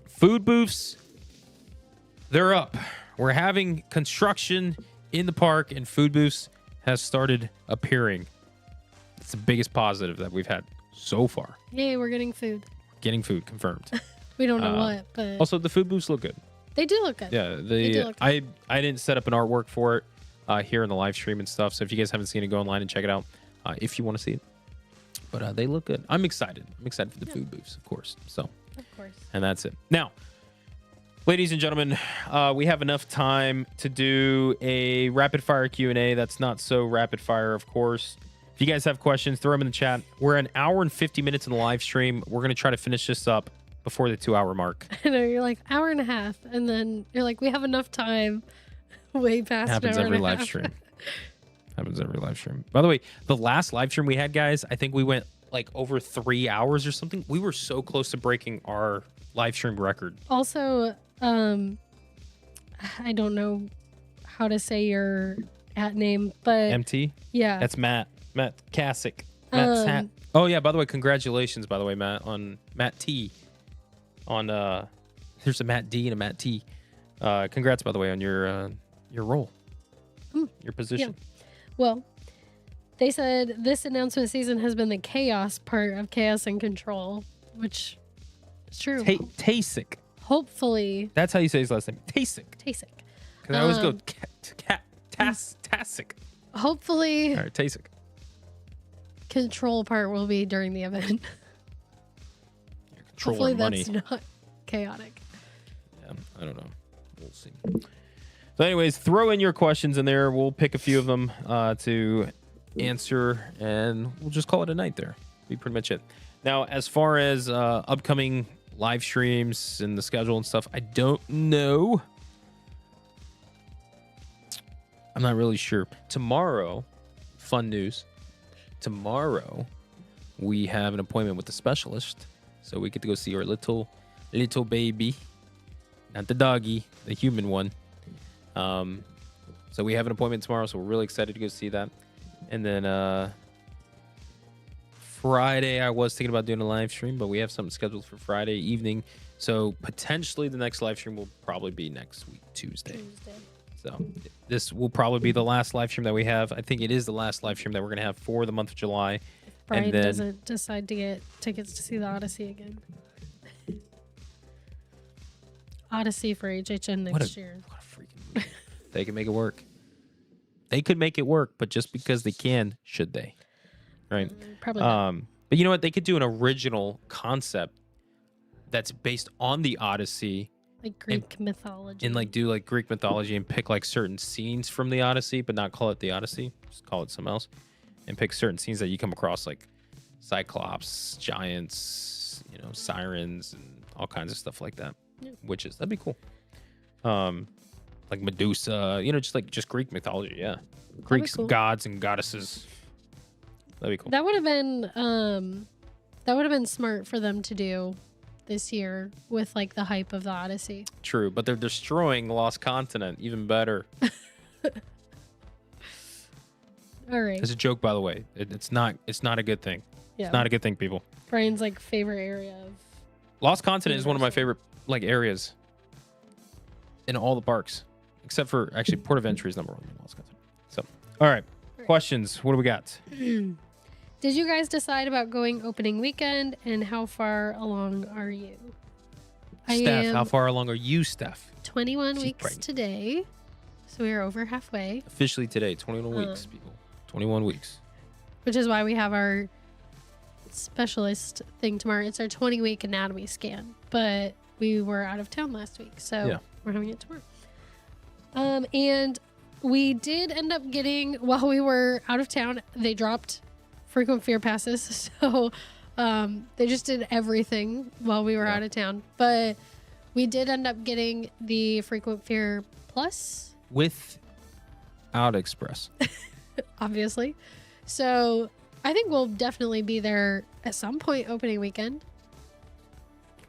Speaker 1: Food booths, they're up. We're having construction in the park, and food booths has started appearing. It's the biggest positive that we've had so far.
Speaker 2: Yay, we're getting food.
Speaker 1: Getting food, confirmed.
Speaker 2: We don't know what, but...
Speaker 1: Also, the food booths look good.
Speaker 2: They do look good.
Speaker 1: Yeah, they do look good. I didn't set up an artwork for it here in the live stream and stuff, so if you guys haven't seen it, go online and check it out if you want to see it. But they look good. I'm excited. I'm excited for the food booths, of course. So,
Speaker 2: of course.
Speaker 1: And that's it. Now, ladies and gentlemen, we have enough time to do a rapid fire Q&A. That's not so rapid fire, of course. If you guys have questions, throw them in the chat. We're an hour and 50 minutes in the live stream. We're going to try to finish this up before the 2-hour mark.
Speaker 2: I know, you're like, hour and a half. And then you're like, we have enough time. Way past
Speaker 1: happens
Speaker 2: an hour
Speaker 1: every
Speaker 2: and a
Speaker 1: live
Speaker 2: half.
Speaker 1: stream. Happens every live stream. By the way, the last live stream we had, guys, I think we went like over 3 hours or something. We were so close to breaking our live stream record.
Speaker 2: Also, I don't know how to say your at name, but
Speaker 1: MT?
Speaker 2: Yeah.
Speaker 1: That's Matt. Matt Kasick. Oh yeah, by the way, congratulations, by the way, Matt, on Matt T on There's a Matt D and a Matt T. Congrats, by the way, on your role, your position.
Speaker 2: Yeah. Well, they said this announcement season has been the chaos part of Chaos and Control, which is true.
Speaker 1: Tasik.
Speaker 2: Hopefully.
Speaker 1: That's how you say his last name. Tasik.
Speaker 2: Tasik.
Speaker 1: Because I always go Tasik.
Speaker 2: Hopefully.
Speaker 1: All right, Tasik.
Speaker 2: Control part will be during the event.
Speaker 1: Hopefully money.
Speaker 2: That's not chaotic.
Speaker 1: Yeah, I don't know. We'll see. So anyways, throw in your questions in there. We'll pick a few of them to answer, and we'll just call it a night there. Be pretty much it. Now, as far as upcoming live streams and the schedule and stuff, I don't know. I'm not really sure. Tomorrow, fun news. Tomorrow, we have an appointment with the specialist. So we get to go see our little baby. Not the doggy, the human one. So we have an appointment tomorrow, so we're really excited to go see that. And then Friday, I was thinking about doing a live stream, but we have something scheduled for Friday evening. So potentially the next live stream will probably be next week, Tuesday. So this will probably be the last live stream that we have. I think it is the last live stream that we're going to have for the month of July.
Speaker 2: Brian doesn't decide to get tickets to see the Odyssey again. Odyssey for HHN next year.
Speaker 1: What a freaking movie. They can make it work. They could make it work, but just because they can, should they? Right?
Speaker 2: Probably not.
Speaker 1: But you know what? They could do an original concept that's based on the Odyssey.
Speaker 2: Like Greek mythology.
Speaker 1: And like do like Greek mythology and pick like certain scenes from the Odyssey, but not call it the Odyssey. Just call it something else. And pick certain scenes that you come across, like Cyclops, giants, sirens, and all kinds of stuff like that. Yeah. Witches. That'd be cool. Like Medusa, just Greek mythology. Yeah. Greek gods and goddesses. That'd be cool.
Speaker 2: That would have been smart for them to do this year with like the hype of the Odyssey.
Speaker 1: True, but they're destroying the Lost Continent. Even better.
Speaker 2: All right.
Speaker 1: It's a joke, by the way. It's not a good thing. Yeah. It's not a good thing, people.
Speaker 2: Brian's like favorite area of
Speaker 1: Lost Continent is one of my favorite like areas in all the parks, except for actually Port of Entry is number one in Lost Continent. So, all right. Questions. What do we got?
Speaker 2: Did you guys decide about going opening weekend, and how far along are you?
Speaker 1: Steph, how far along are you, Steph?
Speaker 2: 21 weeks pregnant today. So we are over halfway.
Speaker 1: Officially today, 21 weeks, people. 21 weeks.
Speaker 2: Which is why we have our specialist thing tomorrow. It's our 20-week anatomy scan. But we were out of town last week, so we're having it tomorrow. And we did end up getting, while we were out of town, they dropped frequent fear passes. So they just did everything while we were out of town. But we did end up getting the frequent fear plus.
Speaker 1: Without Express.
Speaker 2: Obviously. So I think we'll definitely be there at some point opening weekend.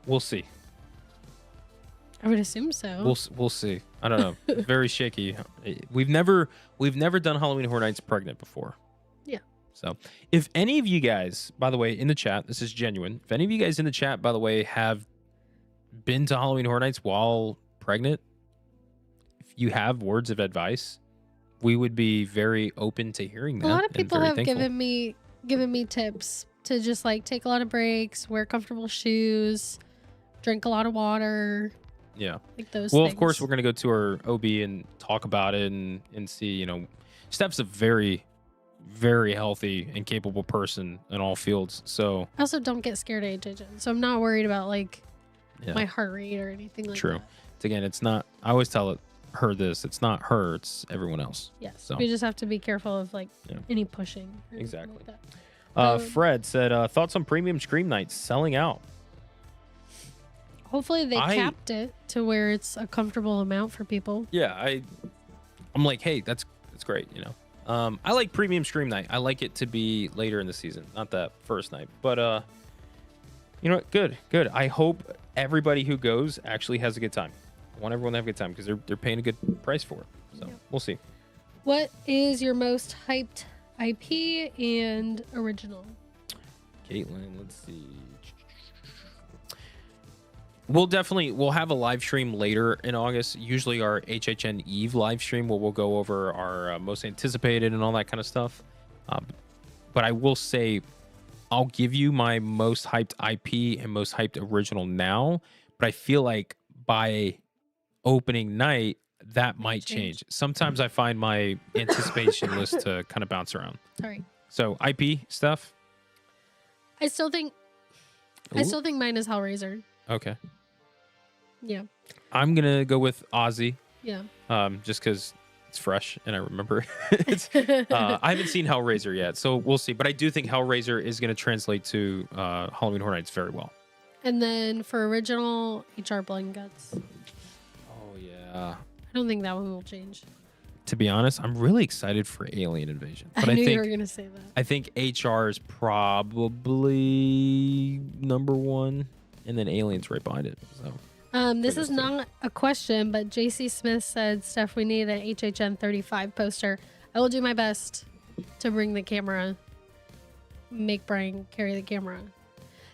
Speaker 1: We'll see.
Speaker 2: I would assume so.
Speaker 1: We'll see. I don't know. It's very shaky. We've never done Halloween Horror Nights pregnant before.
Speaker 2: Yeah.
Speaker 1: So if any of you guys, by the way, in the chat, this is genuine. If any of you guys in the chat, by the way, have been to Halloween Horror Nights while pregnant, if you have words of advice, we would be very open to hearing that.
Speaker 2: A lot of people have given me tips to just like take a lot of breaks, wear comfortable shoes, drink a lot of water.
Speaker 1: Yeah.
Speaker 2: Like those
Speaker 1: things.
Speaker 2: Of
Speaker 1: course, we're going to go to our OB and talk about it and see, Steph's a very, very healthy and capable person in all fields. So
Speaker 2: I also don't get scared of HHN. So I'm not worried about like my heart rate or anything like that.
Speaker 1: True. Again, it's not, I always tell her this, it's not her, it's everyone else.
Speaker 2: Yes. So we just have to be careful of like any pushing.
Speaker 1: Exactly.
Speaker 2: Like that.
Speaker 1: Fred said, thoughts on premium scream nights selling out.
Speaker 2: Hopefully they capped it to where it's a comfortable amount for people.
Speaker 1: Yeah, I'm like, hey, that's great, I like premium scream night. I like it to be later in the season, not that first night. But you know what? Good. I hope everybody who goes actually has a good time. I want everyone to have a good time because they're paying a good price for it. So we'll see.
Speaker 2: What is your most hyped IP and original?
Speaker 1: Caitlin, let's see. we'll have a live stream later in August. Usually our HHN Eve live stream where we'll go over our most anticipated and all that kind of stuff. But I will say, I'll give you my most hyped IP and most hyped original now. But I feel like by opening night, that might change. Sometimes I find my anticipation list to kind of bounce around.
Speaker 2: Sorry.
Speaker 1: So IP stuff.
Speaker 2: I still think mine is Hellraiser.
Speaker 1: Okay.
Speaker 2: Yeah.
Speaker 1: I'm gonna go with Ozzy.
Speaker 2: Yeah.
Speaker 1: Just because it's fresh and I remember. I haven't seen Hellraiser yet, so we'll see. But I do think Hellraiser is gonna translate to Halloween Horror Nights very well.
Speaker 2: And then for original, HR Blood and Guts.
Speaker 1: Oh yeah.
Speaker 2: I don't think that one will change.
Speaker 1: To be honest, I'm really excited for Alien Invasion. But
Speaker 2: I knew you were gonna say that.
Speaker 1: I think HR is probably number one, and then Alien's right behind it. So.
Speaker 2: This is not a question, but JC Smith said, Steph, we need an HHN 35 poster. I will do my best to bring the camera, make Brian carry the camera.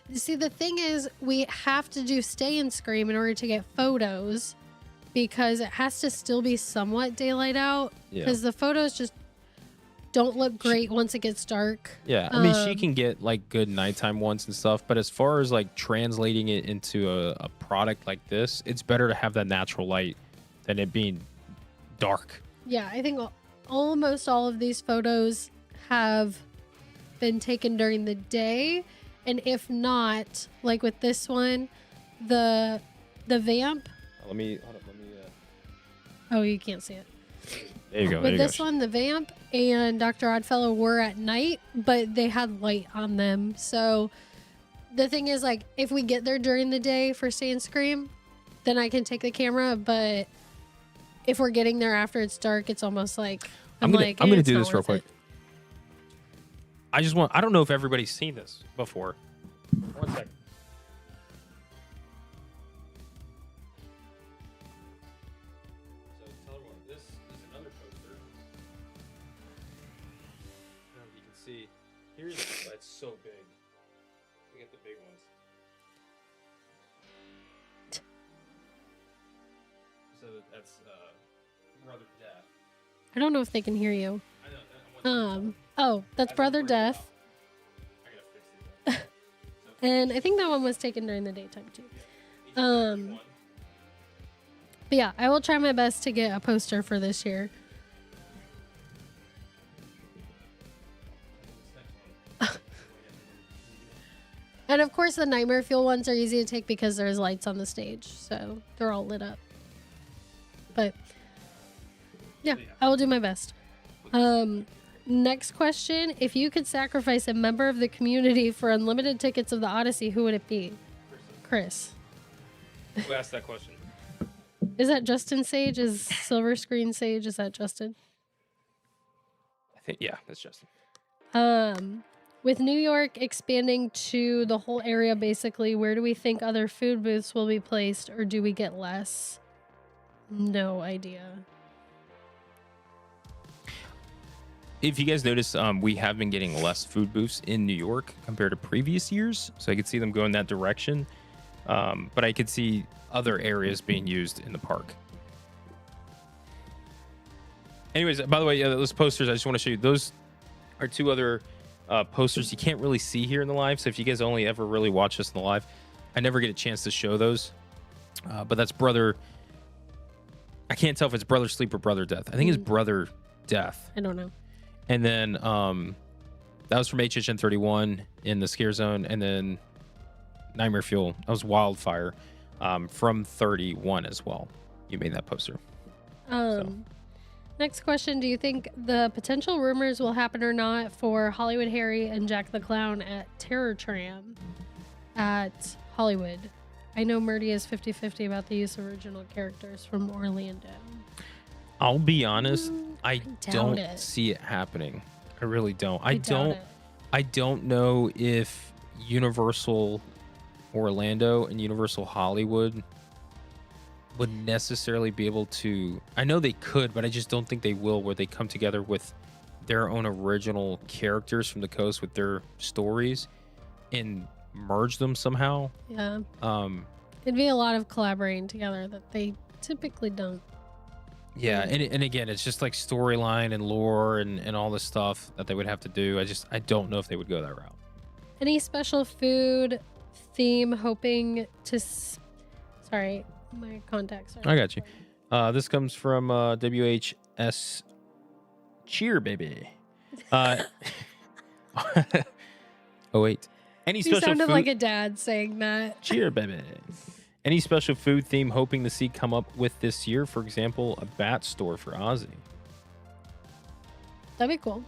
Speaker 2: You see, the thing is, we have to do Stay and Scream in order to get photos because it has to still be somewhat daylight out because the photos just don't look great once it gets dark.
Speaker 1: Yeah, I mean, she can get like good nighttime ones and stuff, but as far as like translating it into a product like this, it's better to have that natural light than it being dark.
Speaker 2: Yeah, I think almost all of these photos have been taken during the day, and if not, like with this one, the vamp.
Speaker 1: Let me.
Speaker 2: Oh, you can't see it.
Speaker 1: There you go.
Speaker 2: With this one, the vamp and Dr. Oddfellow were at night, but they had light on them. So the thing is, like, if we get there during the day for Stay and Scream, then I can take the camera. But if we're getting there after it's dark, it's almost like I'm gonna do this real quick.
Speaker 1: I don't know if everybody's seen this before. 1 second. It's so big. We get the big ones. So that's Brother Death.
Speaker 2: I don't know if they can hear you.
Speaker 1: I know.
Speaker 2: Oh, that's Brother Death.
Speaker 1: I gotta fix it.
Speaker 2: And I think that one was taken during the daytime too. But yeah, I will try my best to get a poster for this year. And of course, the Nightmare Fuel ones are easy to take because there's lights on the stage, so they're all lit up. But yeah, I will do my best. Next question: if you could sacrifice a member of the community for unlimited tickets of the Odyssey, who would it be? Chris.
Speaker 1: Who asked that question?
Speaker 2: Is that Justin Sage? Is Silver Screen Sage? Is that Justin?
Speaker 1: I think that's Justin.
Speaker 2: With New York expanding to the whole area, basically, where do we think other food booths will be placed, or do we get less? No idea.
Speaker 1: If you guys notice, we have been getting less food booths in New York compared to previous years, so I could see them go in that direction. But I could see other areas being used in the park. Anyways, by the way, those posters, I just want to show you. Those are two other posters you can't really see here in the live. So if you guys only ever really watch us in the live, I never get a chance to show those. But that's Brother. I can't tell if it's Brother Sleep or Brother Death. I think it's Brother Death.
Speaker 2: I don't know.
Speaker 1: And then that was from HHN 31 in the Scarezone, and then Nightmare Fuel. That was Wildfire from 31 as well. You made that poster.
Speaker 2: Next question: do you think the potential rumors will happen or not for Hollywood Harry and Jack the Clown at Terror Tram at Hollywood? I know Murdy is 50-50 about the use of original characters from Orlando.
Speaker 1: I'll be honest, I don't see it happening. I really don't. I don't know if Universal Orlando and Universal Hollywood would necessarily be able to. I know they could, but I just don't think they will, where they come together with their own original characters from the coast with their stories and merge them somehow.
Speaker 2: Yeah. It'd be a lot of collaborating together that they typically don't.
Speaker 1: Yeah, and again, it's just like storyline and lore and all this stuff that they would have to do. I don't know if they would go that route. Any
Speaker 2: special food theme hoping to... Sorry, my contacts are...
Speaker 1: I got you. This comes from WHS Cheer, baby. Oh, wait. Any special
Speaker 2: You sounded
Speaker 1: food...
Speaker 2: like a dad saying that.
Speaker 1: Cheer, baby. Any special food theme hoping to see come up with this year? For example, a bat store for Ozzy.
Speaker 2: That'd be cool.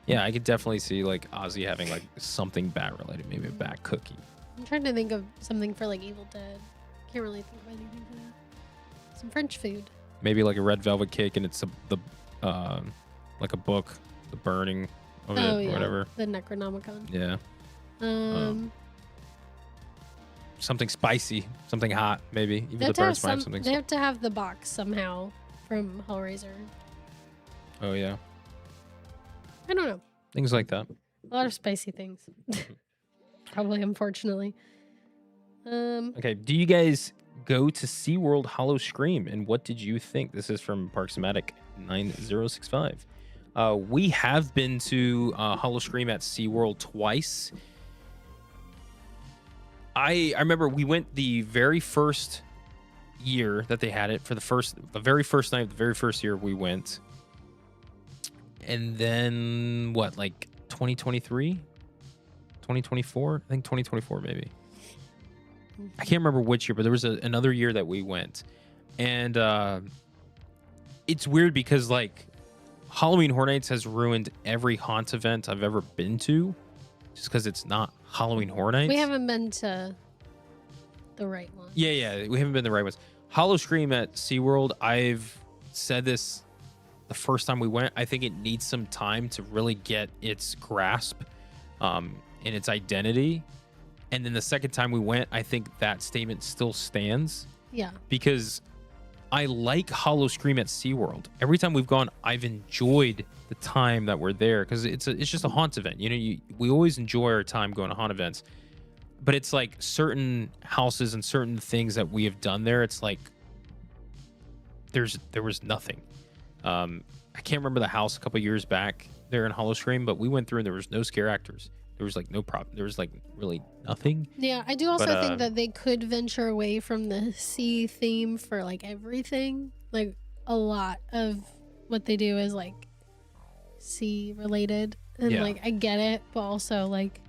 Speaker 1: Yeah, I could definitely see like Ozzy having like something bat related, maybe a bat cookie.
Speaker 2: I'm trying to think of something for like Evil Dead. Can't really think of anything for that. Some French food.
Speaker 1: Maybe like a red velvet cake, and it's like a book, the burning of it, or whatever.
Speaker 2: The Necronomicon.
Speaker 1: Yeah. Something spicy, something hot, maybe. Even the birds might have something.
Speaker 2: They have to have the box somehow from Hellraiser.
Speaker 1: Oh yeah.
Speaker 2: I don't know.
Speaker 1: Things like that.
Speaker 2: A lot of spicy things. Probably, unfortunately.
Speaker 1: Okay. Do you guys go to SeaWorld Hollow Scream, and what did you think? This is from Parksmatic 9065. We have been to Hollow Scream at SeaWorld twice. I remember we went the very first year that they had it for the very first night, the very first year we went. And then what, like 2023, 2024? I think 2024 maybe. I can't remember which year, but there was another year that we went. And it's weird because like Halloween Horror Nights has ruined every haunt event I've ever been to just because it's not Halloween Horror Nights.
Speaker 2: We haven't been to the right one.
Speaker 1: Yeah, we haven't been the right ones. Hollow Scream at SeaWorld, I've said this the first time we went. I think it needs some time to really get its grasp and its identity. And then the second time we went, I think that statement still stands.
Speaker 2: Yeah.
Speaker 1: Because I like Hollow Scream at SeaWorld. Every time we've gone, I've enjoyed the time that we're there because it's just a haunt event. You know, we always enjoy our time going to haunt events. But it's like certain houses and certain things that we have done there, it's like there was nothing. I can't remember the house a couple years back there in Hollow Scream, but we went through and there was no scare actors. There was like no problem. There was like really nothing.
Speaker 2: Yeah, I do also think that they could venture away from the sea theme for like everything. Like a lot of what they do is like sea related, and like I get it, but also like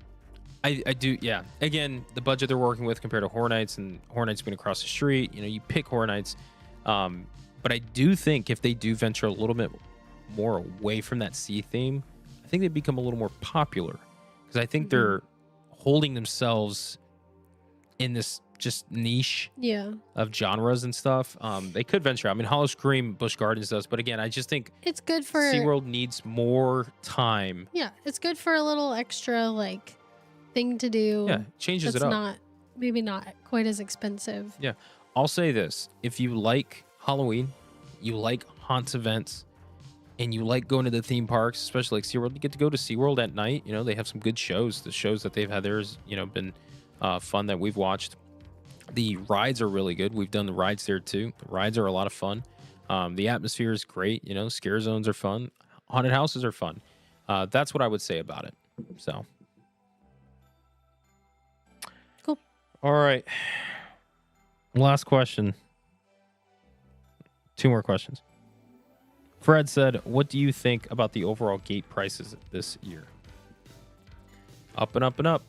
Speaker 1: I do. Yeah. Again, the budget they're working with compared to Horror Nights, and Horror Nights being across the street. You know, you pick Horror Nights, but I do think if they do venture a little bit more away from that sea theme, I think they become a little more popular. Because I think they're holding themselves in this just niche of genres and stuff. They could venture out. I mean, Hollow Scream, Busch Gardens does. But again, I just think
Speaker 2: it's good for...
Speaker 1: SeaWorld needs more time.
Speaker 2: Yeah, it's good for a little extra, like, thing to do.
Speaker 1: Yeah, changes it up.
Speaker 2: Maybe not quite as expensive.
Speaker 1: Yeah. I'll say this. If you like Halloween, you like haunt events, and you like going to the theme parks, especially like SeaWorld, you get to go to SeaWorld at night. You know, they have some good shows. The shows that they've had there has, you know, been fun that we've watched. The rides are really good. We've done the rides there too. The rides are a lot of fun. The atmosphere is great. You know, Scarezones are fun. Haunted houses are fun. That's what I would say about it. So.
Speaker 2: Cool.
Speaker 1: All right. Last question. 2 more questions. Fred said, what do you think about the overall gate prices this year? Up and up and up.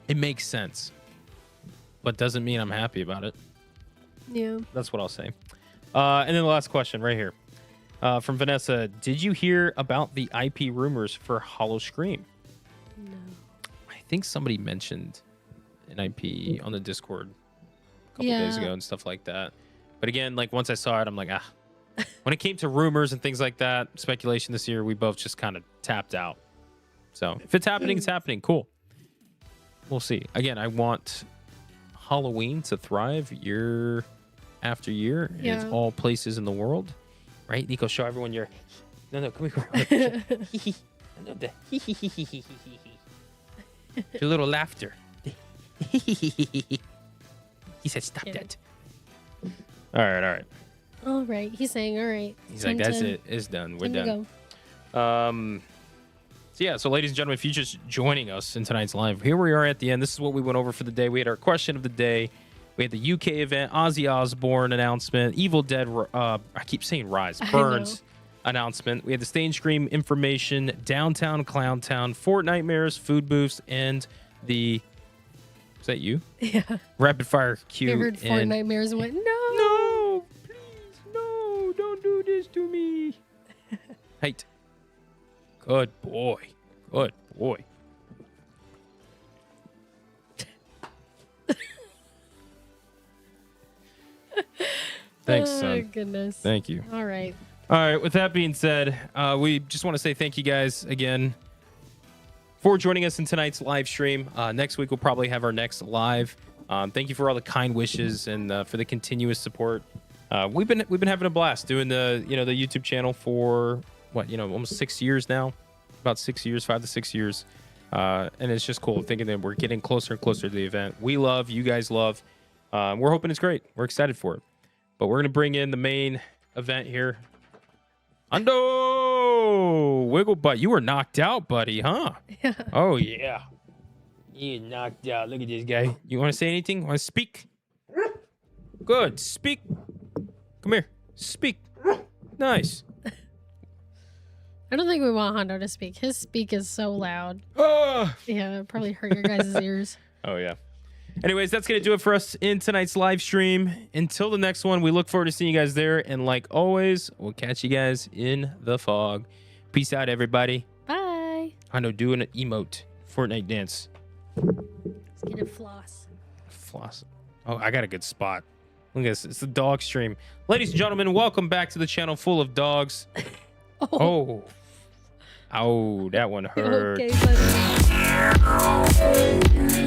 Speaker 1: It makes sense, but doesn't mean I'm happy about it.
Speaker 2: Yeah.
Speaker 1: That's what I'll say. And then the last question right here from Vanessa. Did you hear about the IP rumors for Hollow Scream?
Speaker 2: No.
Speaker 1: I think somebody mentioned an IP on the Discord a couple days ago and stuff like that. But again, like once I saw it, I'm like, when it came to rumors and things like that, speculation this year, we both just kind of tapped out. So if it's happening, it's happening. Cool. We'll see. Again, I want Halloween to thrive year after year in all places in the world. Right, Nico? Show everyone your... No, come here. I love the the little laughter. He said, "Stop that." All right.
Speaker 2: All right. He's saying, all right.
Speaker 1: He's like, that's it. It's done. We're done. So ladies and gentlemen, if you're just joining us in tonight's live, here we are at the end. This is what we went over for the day. We had our question of the day. We had the UK event, Ozzy Osbourne announcement, Evil Dead, I keep saying Rise, Burns announcement. We had the Stain Scream information, Downtown Clown Town, Fortnitemares, food booths, and the... Is that you?
Speaker 2: Yeah.
Speaker 1: Rapid fire queue.
Speaker 2: I heard Fortnitemares and went, no.
Speaker 1: No, please, no, don't do this to me. Height. Good boy. Good boy. Thanks, son.
Speaker 2: Oh, goodness.
Speaker 1: Thank you.
Speaker 2: All right.
Speaker 1: All right. With that being said, we just want to say thank you guys again for joining us in tonight's live stream. Next week, we'll probably have our next live. Thank you for all the kind wishes and for the continuous support. We've been having a blast doing the YouTube channel for almost 6 years now, about 6 years, 5 to 6 years, and it's just cool thinking that we're getting closer and closer to the event. We love, you guys love. We're hoping it's great. We're excited for it, but we're gonna bring in the main event here. Ando Wiggle Butt, you were knocked out, buddy, huh?
Speaker 2: Yeah.
Speaker 1: Oh yeah, you knocked out. Look at this guy. You want to say anything? Want to speak? Good. Speak. Come here. Speak. Nice.
Speaker 2: I don't think we want Hondo to speak. His speak is so loud.
Speaker 1: Oh.
Speaker 2: Yeah, it'll probably hurt your guys' ears.
Speaker 1: Oh, yeah. Anyways, that's going to do it for us in tonight's live stream. Until the next one, we look forward to seeing you guys there. And like always, we'll catch you guys in the fog. Peace out, everybody.
Speaker 2: Bye.
Speaker 1: Hondo, do an emote. Fortnite dance.
Speaker 2: Let's get a floss.
Speaker 1: Floss. Oh, I got a good spot. Look at this. It's the dog stream. Ladies and gentlemen, welcome back to the channel full of dogs. Oh. Oh, that one hurt.
Speaker 2: Okay, buddy.